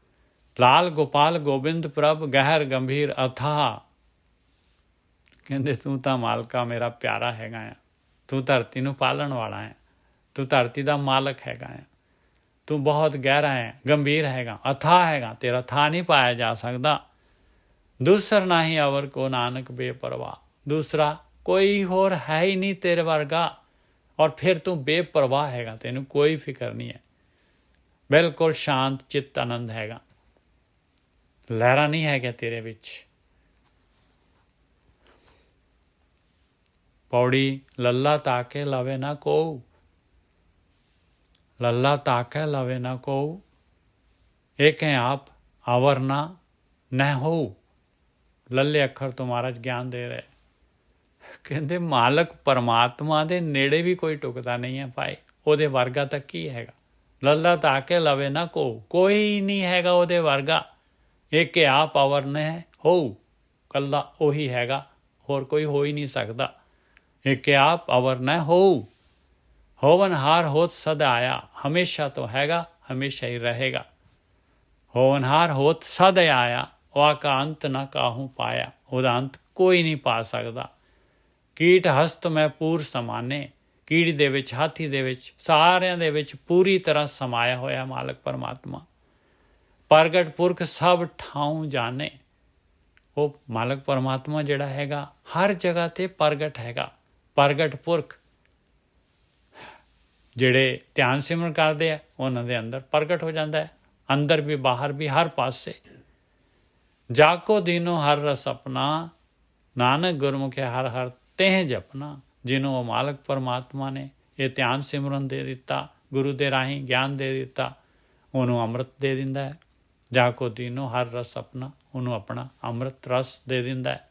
ਲਾਲ ਗੋਪਾਲ ਗੋਬਿੰਦ ਪ੍ਰਭ ਗਹਿਰ ਗੰਭੀਰ ਅਥਾਹ। ਕਹਿੰਦੇ ਤੂੰ ਤਾਂ ਮਾਲਕਾ ਮੇਰਾ ਪਿਆਰਾ ਹੈਗਾ ਆ, ਤੂੰ ਧਰਤੀ ਨੂੰ ਪਾਲਣ ਵਾਲਾ ਹੈ, ਤੂੰ ਧਰਤੀ ਦਾ ਮਾਲਕ ਹੈਗਾ ਆ, ਤੂੰ ਬਹੁਤ ਗਹਿਰਾ ਹੈ, ਗੰਭੀਰ ਹੈਗਾ, ਅਥਾਹ ਹੈਗਾ, ਤੇਰਾ ਥਾਹ ਨਹੀਂ ਪਾਇਆ ਜਾ ਸਕਦਾ। ਦੂਸਰ ਨਾਹੀਂ ਅਵਰ ਕੋ ਨਾਨਕ ਬੇਪਰਵਾਹ, ਦੂਸਰਾ ਕੋਈ ਹੋਰ ਹੈ ਹੀ ਨਹੀਂ ਤੇਰੇ ਵਰਗਾ, ਔਰ ਫਿਰ ਤੂੰ ਬੇਪਰਵਾਹ ਹੈਗਾ, ਤੈਨੂੰ ਕੋਈ ਫਿਕਰ ਨਹੀਂ ਹੈ, ਬਿਲਕੁਲ ਸ਼ਾਂਤ ਚਿੱਤ ਆਨੰਦ ਹੈਗਾ, ਲਹਿਰਾਂ ਨਹੀਂ ਹੈਗਾ ਤੇਰੇ ਵਿੱਚ। ਪੌੜੀ ਲੱਲਾ ਤਾਕੇ ਲਵੇ ਨਾ ਕੋਊ, ਲੱਲਾ ਤਾਕੇ ਲਵੇ ਨਾ ਕੋਊ, एक हैं आप अवर ना न हो। ਲੱਲੇ ਅੱਖਰ ਤੋਂ ਮਹਾਰਾਜ ਗਿਆਨ ਦੇ ਰਹੇ, ਕਹਿੰਦੇ ਮਾਲਕ ਪਰਮਾਤਮਾ ਦੇ ਨੇੜੇ ਵੀ ਕੋਈ ਟੁਕਦਾ ਨਹੀਂ ਹੈ ਭਾਈ, ਉਹਦੇ ਵਰਗਾ ਤਾਂ ਕੀ ਹੈਗਾ। ਲੱਲਾ ਤਾਕੇ ਲਵੇ ਨਾ ਕੋ, ਕੋਈ ਨਹੀਂ ਹੈਗਾ ਉਹਦੇ ਵਰਗਾ। ਇੱਕ ਆਪ ਅਵਰ ਨ ਹੋ, ਕੱਲਾ ਉਹੀ ਹੈਗਾ, ਹੋਰ ਕੋਈ ਹੋ ਹੀ ਨਹੀਂ ਸਕਦਾ। ਇੱਕ ਆਪ ਅਵਰ ਨ ਹੋ, ਹੋਵਨਹਾਰ ਹੋਤ ਸਦਾ ਆਇਆ, ਹਮੇਸ਼ਾ ਤੋਂ ਹੈਗਾ, ਹਮੇਸ਼ਾ ਹੀ ਰਹੇਗਾ। ਹੋਵਨਹਾਰ ਹੋਤ ਸਦਾ ਆਇਆ, ਉਹ ਕਾ ਅੰਤ ਨਾ ਕਾਹੂ ਪਾਇਆ, ਉਹਦਾ ਅੰਤ ਕੋਈ ਨਹੀਂ ਪਾ ਸਕਦਾ। ਕੀਟ ਹਸਤ ਮੈਂ ਪੂਰ ਸਮਾਨੇ, ਕੀੜੀ ਦੇ ਵਿੱਚ, ਹਾਥੀ ਦੇ ਵਿੱਚ, ਸਾਰਿਆਂ ਦੇ ਵਿੱਚ ਪੂਰੀ ਤਰ੍ਹਾਂ ਸਮਾਇਆ ਹੋਇਆ ਮਾਲਕ ਪਰਮਾਤਮਾ। ਪ੍ਰਗਟ ਪੁਰਖ ਸਭ ਠਾਉ ਜਾਣੇ, ਉਹ ਮਾਲਕ ਪਰਮਾਤਮਾ ਜਿਹੜਾ ਹੈਗਾ ਹਰ ਜਗ੍ਹਾ 'ਤੇ ਪ੍ਰਗਟ ਹੈਗਾ। ਪ੍ਰਗਟ ਪੁਰਖ ਜਿਹੜੇ ਧਿਆਨ ਸਿਮਰਨ ਕਰਦੇ ਆ ਉਹਨਾਂ ਦੇ ਅੰਦਰ ਪ੍ਰਗਟ ਹੋ ਜਾਂਦਾ ਹੈ, ਅੰਦਰ ਵੀ ਬਾਹਰ ਵੀ ਹਰ ਪਾਸੇ। ਜਾਕੋ ਦੀਨੋ ਹਰ ਰਸ ਆਪਣਾ, ਨਾਨਕ ਗੁਰਮੁਖੇ ਹਰ ਹਰ ਤਹਿ ਜਪਨਾ। ਜਿਹਨੂੰ ਉਹ ਮਾਲਕ ਪਰਮਾਤਮਾ ਨੇ ਇਹ ਧਿਆਨ ਸਿਮਰਨ ਦੇ ਦਿੱਤਾ, ਗੁਰੂ ਦੇ ਰਾਹੀਂ ਗਿਆਨ ਦੇ ਦਿੱਤਾ, ਉਹਨੂੰ ਅੰਮ੍ਰਿਤ ਦੇ ਦਿੰਦਾ ਹੈ। ਜਾਕੋ ਦੀਨੋ ਹਰ ਰਸ ਆਪਣਾ, ਉਹਨੂੰ ਆਪਣਾ ਅੰਮ੍ਰਿਤ ਰਸ ਦੇ ਦਿੰਦਾ ਹੈ।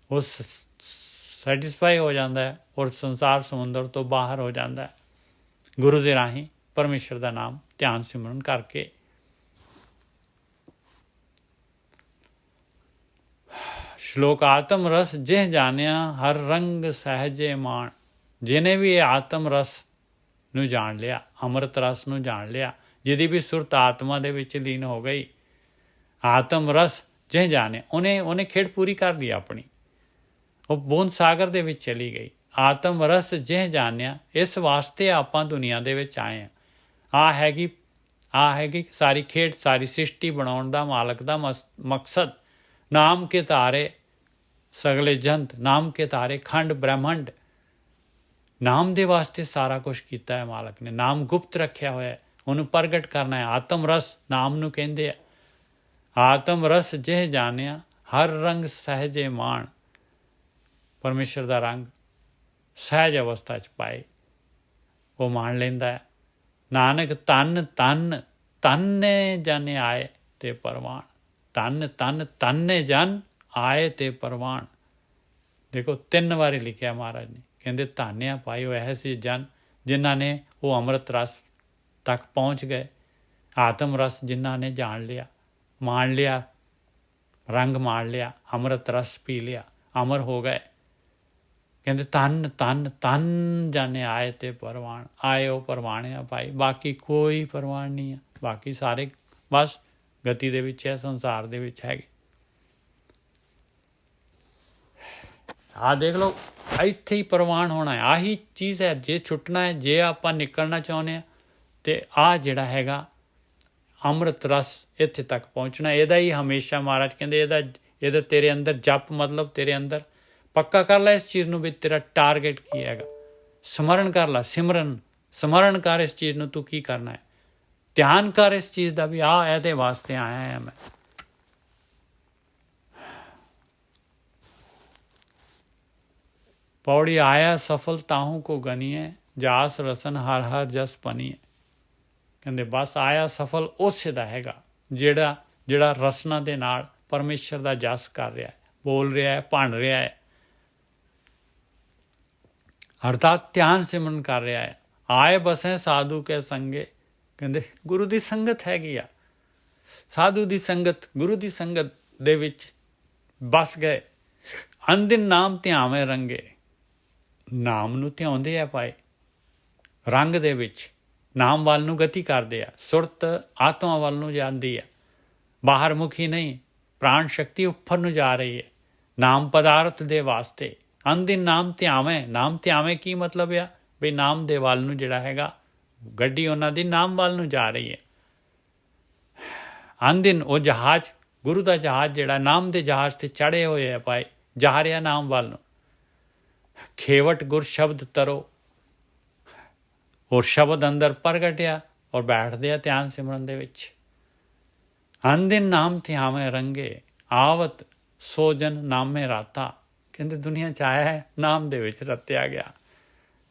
ਉਹ ਸੈਟਿਸਫਾਈ ਹੋ ਜਾਂਦਾ ਹੈ ਔਰ ਸੰਸਾਰ ਸਮੁੰਦਰ ਤੋਂ ਬਾਹਰ ਹੋ ਜਾਂਦਾ ਹੈ, ਗੁਰੂ ਦੇ ਰਾਹੀਂ ਪਰਮੇਸ਼ਰ ਦਾ ਨਾਮ ਧਿਆਨ ਸਿਮਰਨ ਕਰਕੇ। ਸ਼ਲੋਕ ਆਤਮ ਰਸ ਜਿਹ ਜਾਣਿਆ ਹਰ ਰੰਗ ਸਹਿਜੇ ਮਾਣ। ਜਿਹਨੇ ਵੀ ਇਹ ਆਤਮ ਰਸ ਨੂੰ ਜਾਣ ਲਿਆ, ਅੰਮ੍ਰਿਤ ਰਸ ਨੂੰ ਜਾਣ ਲਿਆ, ਜਿਹਦੀ ਵੀ ਸੁਰਤ ਆਤਮਾ ਦੇ ਵਿੱਚ ਲੀਨ ਹੋ ਗਈ, ਆਤਮ ਰਸ ਜਿਹ ਜਾਣਿਆ, ਉਹਨੇ ਖੇਡ ਪੂਰੀ ਕਰ ਲਈ ਆਪਣੀ, ਉਹ ਬੂੰਦ ਸਾਗਰ ਦੇ ਵਿੱਚ ਚਲੀ ਗਈ। ਆਤਮ ਰਸ ਜਿਹ ਜਾਣਿਆ, ਇਸ ਵਾਸਤੇ ਆਪਾਂ ਦੁਨੀਆ ਦੇ ਵਿੱਚ ਆਏ ਹਾਂ। ਆ ਹੈਗੀ ਸਾਰੀ ਖੇਡ, ਸਾਰੀ ਸ੍ਰਿਸ਼ਟੀ ਬਣਾਉਣ ਦਾ ਮਾਲਕ ਦਾ ਮਕਸਦ। ਨਾਮ ਕੇ ਤਾਰੇ ਸਗਲੇ ਜੰਤ, ਨਾਮ ਕੇ ਤਾਰੇ ਖੰਡ ਬ੍ਰਹਮੰਡ, ਨਾਮ ਦੇ ਵਾਸਤੇ ਸਾਰਾ ਕੁਛ ਕੀਤਾ ਹੈ ਮਾਲਕ ਨੇ। ਨਾਮ ਗੁਪਤ ਰੱਖਿਆ ਹੋਇਆ, ਉਹਨੂੰ ਪ੍ਰਗਟ ਕਰਨਾ ਹੈ। ਆਤਮ ਰਸ ਨਾਮ ਨੂੰ ਕਹਿੰਦੇ ਆ। ਆਤਮ ਰਸ ਜਿਹ ਜਾਣਿਆ ਹਰ ਰੰਗ ਸਹਿਜੇ ਮਾਣ, ਪਰਮੇਸ਼ਰ ਦਾ ਰੰਗ ਸਹਿਜ ਅਵਸਥਾ 'ਚ ਪਾਏ ਉਹ ਮਾਣ ਲੈਂਦਾ ਹੈ। ਨਾਨਕ ਧੰਨ ਧੰਨ ਧੰਨੇ ਜਨ ਆਏ ਤੇ ਪਰਵਾਨ, ਧੰਨ ਧੰਨ ਧੰਨੇ ਜਨ ਆਏ ਤੇ ਪਰਵਾਨ। ਦੇਖੋ 3 ਵਾਰੀ ਲਿਖਿਆ ਮਹਾਰਾਜ ਨੇ, ਕਹਿੰਦੇ ਧਾਨਿਆ ਪਾਏ ਉਹ ਐਸੇ ਜਨ ਜਿਨ੍ਹਾਂ ਨੇ ਉਹ ਅੰਮ੍ਰਿਤ ਰਸ ਤੱਕ ਪਹੁੰਚ ਗਏ। ਆਤਮ ਰਸ ਜਿਨ੍ਹਾਂ ਨੇ ਜਾਣ ਲਿਆ, ਮਾਣ ਲਿਆ, ਰੰਗ ਮਾਣ ਲਿਆ, ਅੰਮ੍ਰਿਤ ਰਸ ਪੀ ਲਿਆ, ਅਮਰ ਹੋ ਗਏ। ਕਹਿੰਦੇ ਧੰਨ ਧੰਨ ਧੰਨ ਜਾਨੇ ਆਏ ਤੇ ਪਰਵਾਨ, ਆਏ ਉਹ ਪਰਵਾਨ ਆ ਭਾਈ, ਬਾਕੀ ਕੋਈ ਪਰਵਾਨ ਨਹੀਂ ਆ। ਬਾਕੀ ਸਾਰੇ ਬਸ ਗਤੀ ਦੇ ਵਿੱਚ ਹੈ, ਸੰਸਾਰ ਦੇ ਵਿੱਚ ਹੈਗੇ। ਆਹ ਦੇਖ ਲਓ, ਇੱਥੇ ਹੀ ਪ੍ਰਵਾਨ ਹੋਣਾ ਹੈ, ਆਹੀ ਚੀਜ਼ ਹੈ। ਜੇ ਛੁੱਟਣਾ ਹੈ, ਜੇ ਆਪਾਂ ਨਿਕਲਣਾ ਚਾਹੁੰਦੇ ਹਾਂ, ਤੇ ਆਹ ਜਿਹੜਾ ਹੈਗਾ ਅੰਮ੍ਰਿਤ ਰਸ ਇੱਥੇ ਤੱਕ ਪਹੁੰਚਣਾ, ਇਹਦਾ ਹੀ ਹਮੇਸ਼ਾ ਮਹਾਰਾਜ ਕਹਿੰਦੇ ਇਹਦਾ ਤੇਰੇ ਅੰਦਰ ਜਪ, ਮਤਲਬ ਤੇਰੇ ਅੰਦਰ ਪੱਕਾ ਕਰ ਲੈ ਇਸ ਚੀਜ਼ ਨੂੰ ਵੀ ਤੇਰਾ ਟਾਰਗੇਟ ਕੀ ਹੈਗਾ। ਸਮਰਨ ਕਰ ਲੈ, ਸਮਰਨ ਕਰ ਇਸ ਚੀਜ਼ ਨੂੰ, ਤੂੰ ਕੀ ਕਰਨਾ ਹੈ। ਧਿਆਨ ਕਰ ਇਸ ਚੀਜ਼ ਦਾ ਵੀ ਇਹਦੇ ਵਾਸਤੇ ਆਇਆ ਹਾਂ ਮੈਂ। ਪੌੜੀ ਆਇਆ ਸਫਲ ਤਾਹੂ ਕੋ ਗਨੀਏ, ਜਾਸ ਰਸਨ ਹਰ ਹਰ ਜਸ ਪਨੀਏ। ਕਹਿੰਦੇ ਬਸ ਆਇਆ ਸਫਲ ਉਸੇ ਦਾ ਹੈਗਾ ਜਿਹੜਾ ਰਸਨਾ ਦੇ ਨਾਲ ਪਰਮੇਸ਼ਰ ਦਾ ਜਸ ਕਰ ਰਿਹਾ ਹੈ, ਬੋਲ ਰਿਹਾ ਹੈ, ਭੰਨ ਰਿਹਾ ਹੈ, ਅਰਥਾਤ ਧਿਆਨ ਸਿਮਰਨ ਕਰ ਰਿਹਾ ਹੈ। ਆਏ ਬਸੇ ਸਾਧੂ ਕੇ ਸੰਗੇ, ਕਹਿੰਦੇ ਗੁਰੂ ਦੀ ਸੰਗਤ ਹੈਗੀ ਆ, ਸਾਧੂ ਦੀ ਸੰਗਤ, ਗੁਰੂ ਦੀ ਸੰਗਤ ਦੇ ਵਿੱਚ ਬਸ ਗਏ। ਅੰਦਿਨ ਨਾਮ ਧਿਆਵੇਂ ਰੰਗੇ, ਨਾਮ ਨੂੰ ਧਿਆਉਂਦੇ ਆ ਭਾਈ, ਰੰਗ ਦੇ ਵਿੱਚ ਨਾਮ ਵੱਲ ਨੂੰ ਗਤੀ ਕਰਦੇ ਆ। ਸੁਰਤ ਆਤਮਾ ਵੱਲ ਨੂੰ ਜਾਂਦੀ ਆ, ਬਾਹਰ ਮੁਖੀ ਨਹੀਂ, ਪ੍ਰਾਣ ਸ਼ਕਤੀ ਉੱਪਰ ਨੂੰ ਜਾ ਰਹੀ ਹੈ ਨਾਮ ਪਦਾਰਥ ਦੇ ਵਾਸਤੇ। ਅੰਦਿਨ ਨਾਮ ਧਿਆਵੇਂ, ਨਾਮ ਧਿਆਵੇਂ ਕੀ ਮਤਲਬ ਆ ਵੀ ਨਾਮ ਦੇ ਵੱਲ ਨੂੰ ਜਿਹੜਾ ਹੈਗਾ ਗੱਡੀ ਉਹਨਾਂ ਦੀ ਨਾਮ ਵੱਲ ਨੂੰ ਜਾ ਰਹੀ ਹੈ। ਅੰਦਿਨ ਉਹ ਜਹਾਜ਼, ਗੁਰੂ ਦਾ ਜਹਾਜ਼ ਜਿਹੜਾ ਨਾਮ ਦੇ ਜਹਾਜ਼ 'ਤੇ ਚੜ੍ਹੇ ਹੋਏ ਆ ਭਾਈ, ਜਾ ਰਿਹਾ ਨਾਮ ਵੱਲ ਨੂੰ। ਖੇਵਟ ਗੁਰ ਸ਼ਬਦ ਤਰੋ, ਔਰ ਸ਼ਬਦ ਅੰਦਰ ਪ੍ਰਗਟਿਆ ਔਰ ਬੈਠਦੇ ਆ ਧਿਆਨ ਸਿਮਰਨ ਦੇ ਵਿੱਚ। ਅੰਦਿਨ ਨਾਮ ਧਿਆਵੇਂ ਰੰਗੇ, ਆਵਤ ਸੋਜਨ ਨਾਮੇ ਰਾਤਾ। ਕਹਿੰਦੇ ਦੁਨੀਆ 'ਚ ਆਇਆ ਹੈ, ਨਾਮ ਦੇ ਵਿੱਚ ਰਤਿਆ ਗਿਆ।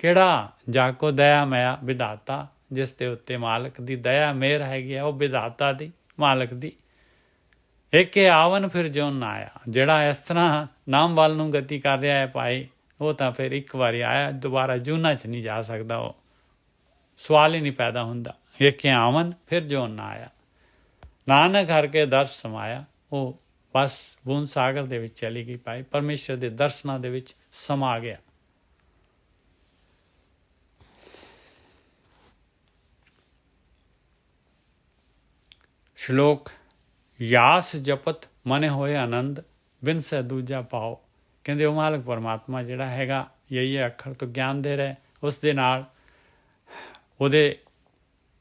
ਕਿਹੜਾ? ਜਾ ਕੋ ਦਇਆ ਮਿਆ ਵਿਧਾਤਾ, ਜਿਸ ਦੇ ਉੱਤੇ ਮਾਲਕ ਦੀ ਦਇਆ ਮਿਹਰ ਹੈਗੀ ਆ, ਉਹ ਵਿਧਾਤਾ ਦੀ, ਮਾਲਕ ਦੀ। ਏਕੇ ਆਵਨ ਫਿਰ ਜਿਉਂ ਨਾ ਆਇਆ, ਜਿਹੜਾ ਇਸ ਤਰ੍ਹਾਂ ਨਾਮ ਵੱਲ ਨੂੰ ਗਤੀ ਕਰ ਰਿਹਾ ਹੈ ਭਾਈ, ਉਹ ਤਾਂ ਫਿਰ ਇੱਕ ਵਾਰੀ ਆਇਆ, ਦੁਬਾਰਾ ਜੂਨਾਂ 'ਚ ਨਹੀਂ ਜਾ ਸਕਦਾ। ਉਹ ਸਵਾਲ ਹੀ ਨਹੀਂ ਪੈਦਾ ਹੁੰਦਾ। ਏਕੇ ਆਵਨ ਫਿਰ ਜਿਉਂ ਨਾ ਆਇਆ, ਨਾਨਕ ਹਰ ਕੇ ਦਰਸ ਸਮਾਇਆ। ਉਹ ਬਸ ਬੂੰਦ ਸਾਗਰ ਦੇ ਵਿੱਚ ਚਲੀ ਗਈ ਭਾਈ, ਪਰਮੇਸ਼ਰ ਦੇ ਦਰਸ਼ਨਾਂ ਦੇ ਵਿੱਚ ਸਮਾ ਗਿਆ। ਸ਼ਲੋਕ ਯਾਸ ਜਪਤ ਮਨ ਹੋਏ ਆਨੰਦ, ਬਿਨ ਸੇ ਦੂਜਾ ਪਾਓ। ਕਹਿੰਦੇ ਉਹ ਮਾਲਕ ਪਰਮਾਤਮਾ ਜਿਹੜਾ ਹੈਗਾ, ਯਹੀ ਅੱਖਰ ਤੋਂ ਗਿਆਨ ਦੇ ਰਹੇ, ਉਸ ਦੇ ਨਾਲ, ਉਹਦੇ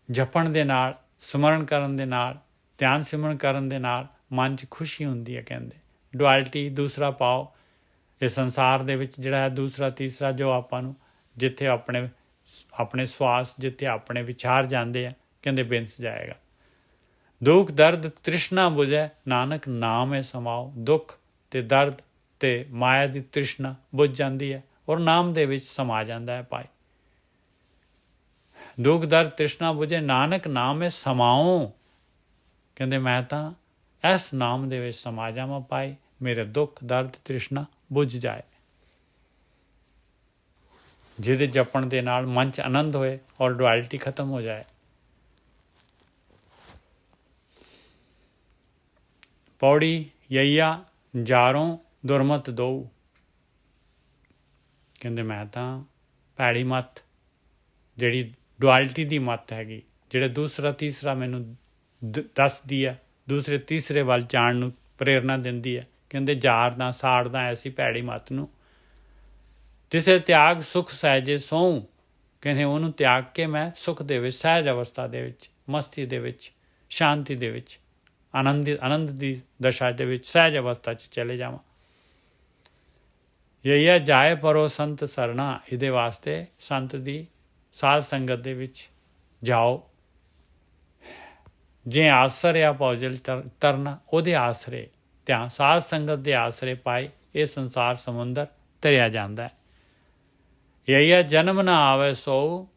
ਜਪਣ ਦੇ ਨਾਲ, ਸਿਮਰਨ ਕਰਨ ਦੇ ਨਾਲ, ਧਿਆਨ ਸਿਮਰਨ ਕਰਨ ਦੇ ਨਾਲ ਮਨ 'ਚ ਖੁਸ਼ੀ ਹੁੰਦੀ ਹੈ। ਕਹਿੰਦੇ ਡੁਐਲਿਟੀ, ਦੂਸਰਾ ਪਾਓ। ਇਸ ਸੰਸਾਰ ਦੇ ਵਿੱਚ ਜਿਹੜਾ ਹੈ ਦੂਸਰਾ ਤੀਸਰਾ, ਜੋ ਆਪਾਂ ਨੂੰ ਜਿੱਥੇ ਆਪਣੇ ਸਵਾਸ, ਜਿੱਥੇ ਆਪਣੇ ਵਿਚਾਰ ਜਾਂਦੇ ਆ, ਕਹਿੰਦੇ ਬਿੰਸ ਜਾਏਗਾ। ਦੁੱਖ ਦਰਦ ਤ੍ਰਿਸ਼ਨਾ ਬੁਝੈ, ਨਾਨਕ ਨਾਮ ਹੈ ਸਮਾਓ। ਦੁੱਖ ਤੇ ਦਰਦ ਤੇ ਮਾਇਆ ਦੀ ਤ੍ਰਿਸ਼ਨਾ ਬੁਝ ਜਾਂਦੀ ਹੈ ਔਰ ਨਾਮ ਦੇ ਵਿੱਚ ਸਮਾ ਜਾਂਦਾ ਹੈ ਭਾਈ। ਦੁੱਖ ਦਰਦ ਤ੍ਰਿਸ਼ਨਾ ਬੁਝੇ, ਨਾਨਕ ਨਾਮ ਹੈ ਸਮਾਓ। ਕਹਿੰਦੇ ਮੈਂ ਤਾਂ ਇਸ ਨਾਮ ਦੇ ਵਿੱਚ ਸਮਾ ਜਾਵਾਂ ਭਾਈ, ਮੇਰੇ ਦੁੱਖ ਦਰਦ ਤ੍ਰਿਸ਼ਨਾ ਬੁਝ ਜਾਏ। ਜਿਹਦੇ ਜਪਣ ਦੇ ਨਾਲ ਮਨ 'ਚ ਆਨੰਦ ਹੋਏ ਔਰ ਡੁਐਲਿਟੀ ਖਤਮ ਹੋ ਜਾਏ। ਪੌੜੀ ਯਈਆ ਜਾਰੋਂ ਦੁਰਮਤ ਦਊ। ਕਹਿੰਦੇ ਮੈਂ ਤਾਂ ਭੈੜੀ ਮੱਤ, ਜਿਹੜੀ ਡੁਐਲਿਟੀ ਦੀ ਮੱਤ ਹੈਗੀ, ਜਿਹੜੇ ਦੂਸਰਾ ਤੀਸਰਾ ਮੈਨੂੰ ਦੱਸਦੀ ਆ, ਦੂਸਰੇ ਤੀਸਰੇ ਵੱਲ ਜਾਣ ਨੂੰ ਪ੍ਰੇਰਨਾ ਦਿੰਦੀ ਹੈ। ਕਹਿੰਦੇ ਜਾਰਦਾ ਸਾੜਦਾ ਐਸੀ ਭੈੜੀ ਮੱਤ ਨੂੰ। ਤਿਸੇ ਤਿਆਗ ਸੁਖ ਸਹਿਜੇ ਸੋਊ। ਕਹਿੰਦੇ ਉਹਨੂੰ ਤਿਆਗ ਕੇ ਮੈਂ ਸੁਖ ਦੇ ਵਿੱਚ, ਸਹਿਜ ਅਵਸਥਾ ਦੇ ਵਿੱਚ, ਮਸਤੀ ਦੇ ਵਿੱਚ, ਸ਼ਾਂਤੀ ਦੇ ਵਿੱਚ, ਆਨੰਦ ਦੀ ਦਸ਼ਾ ਦੇ ਵਿੱਚ, ਸਹਿਜ ਅਵਸਥਾ 'ਚ ਚਲੇ ਜਾਵਾਂ। ਯਈਆ ਜਾਏ ਪਰੋ ਸੰਤ ਸਰਣਾ। ਇਹਦੇ ਵਾਸਤੇ ਸੰਤ ਦੀ ਸਾਧ ਸੰਗਤ ਦੇ ਵਿੱਚ ਜਾਓ। ਜੇ ਆਸਰੇ ਆ ਭੌਜਲ ਤਰਨਾ, ਉਹਦੇ ਆਸਰੇ, ਧਿਆਨ ਸਾਧ ਸੰਗਤ ਦੇ ਆਸਰੇ ਪਾਏ ਇਹ ਸੰਸਾਰ ਸਮੁੰਦਰ ਤਰਿਆ ਜਾਂਦਾ ਹੈ। ਯਈਆ ਜਨਮ ਨਾ ਆਵੇ ਸੋ।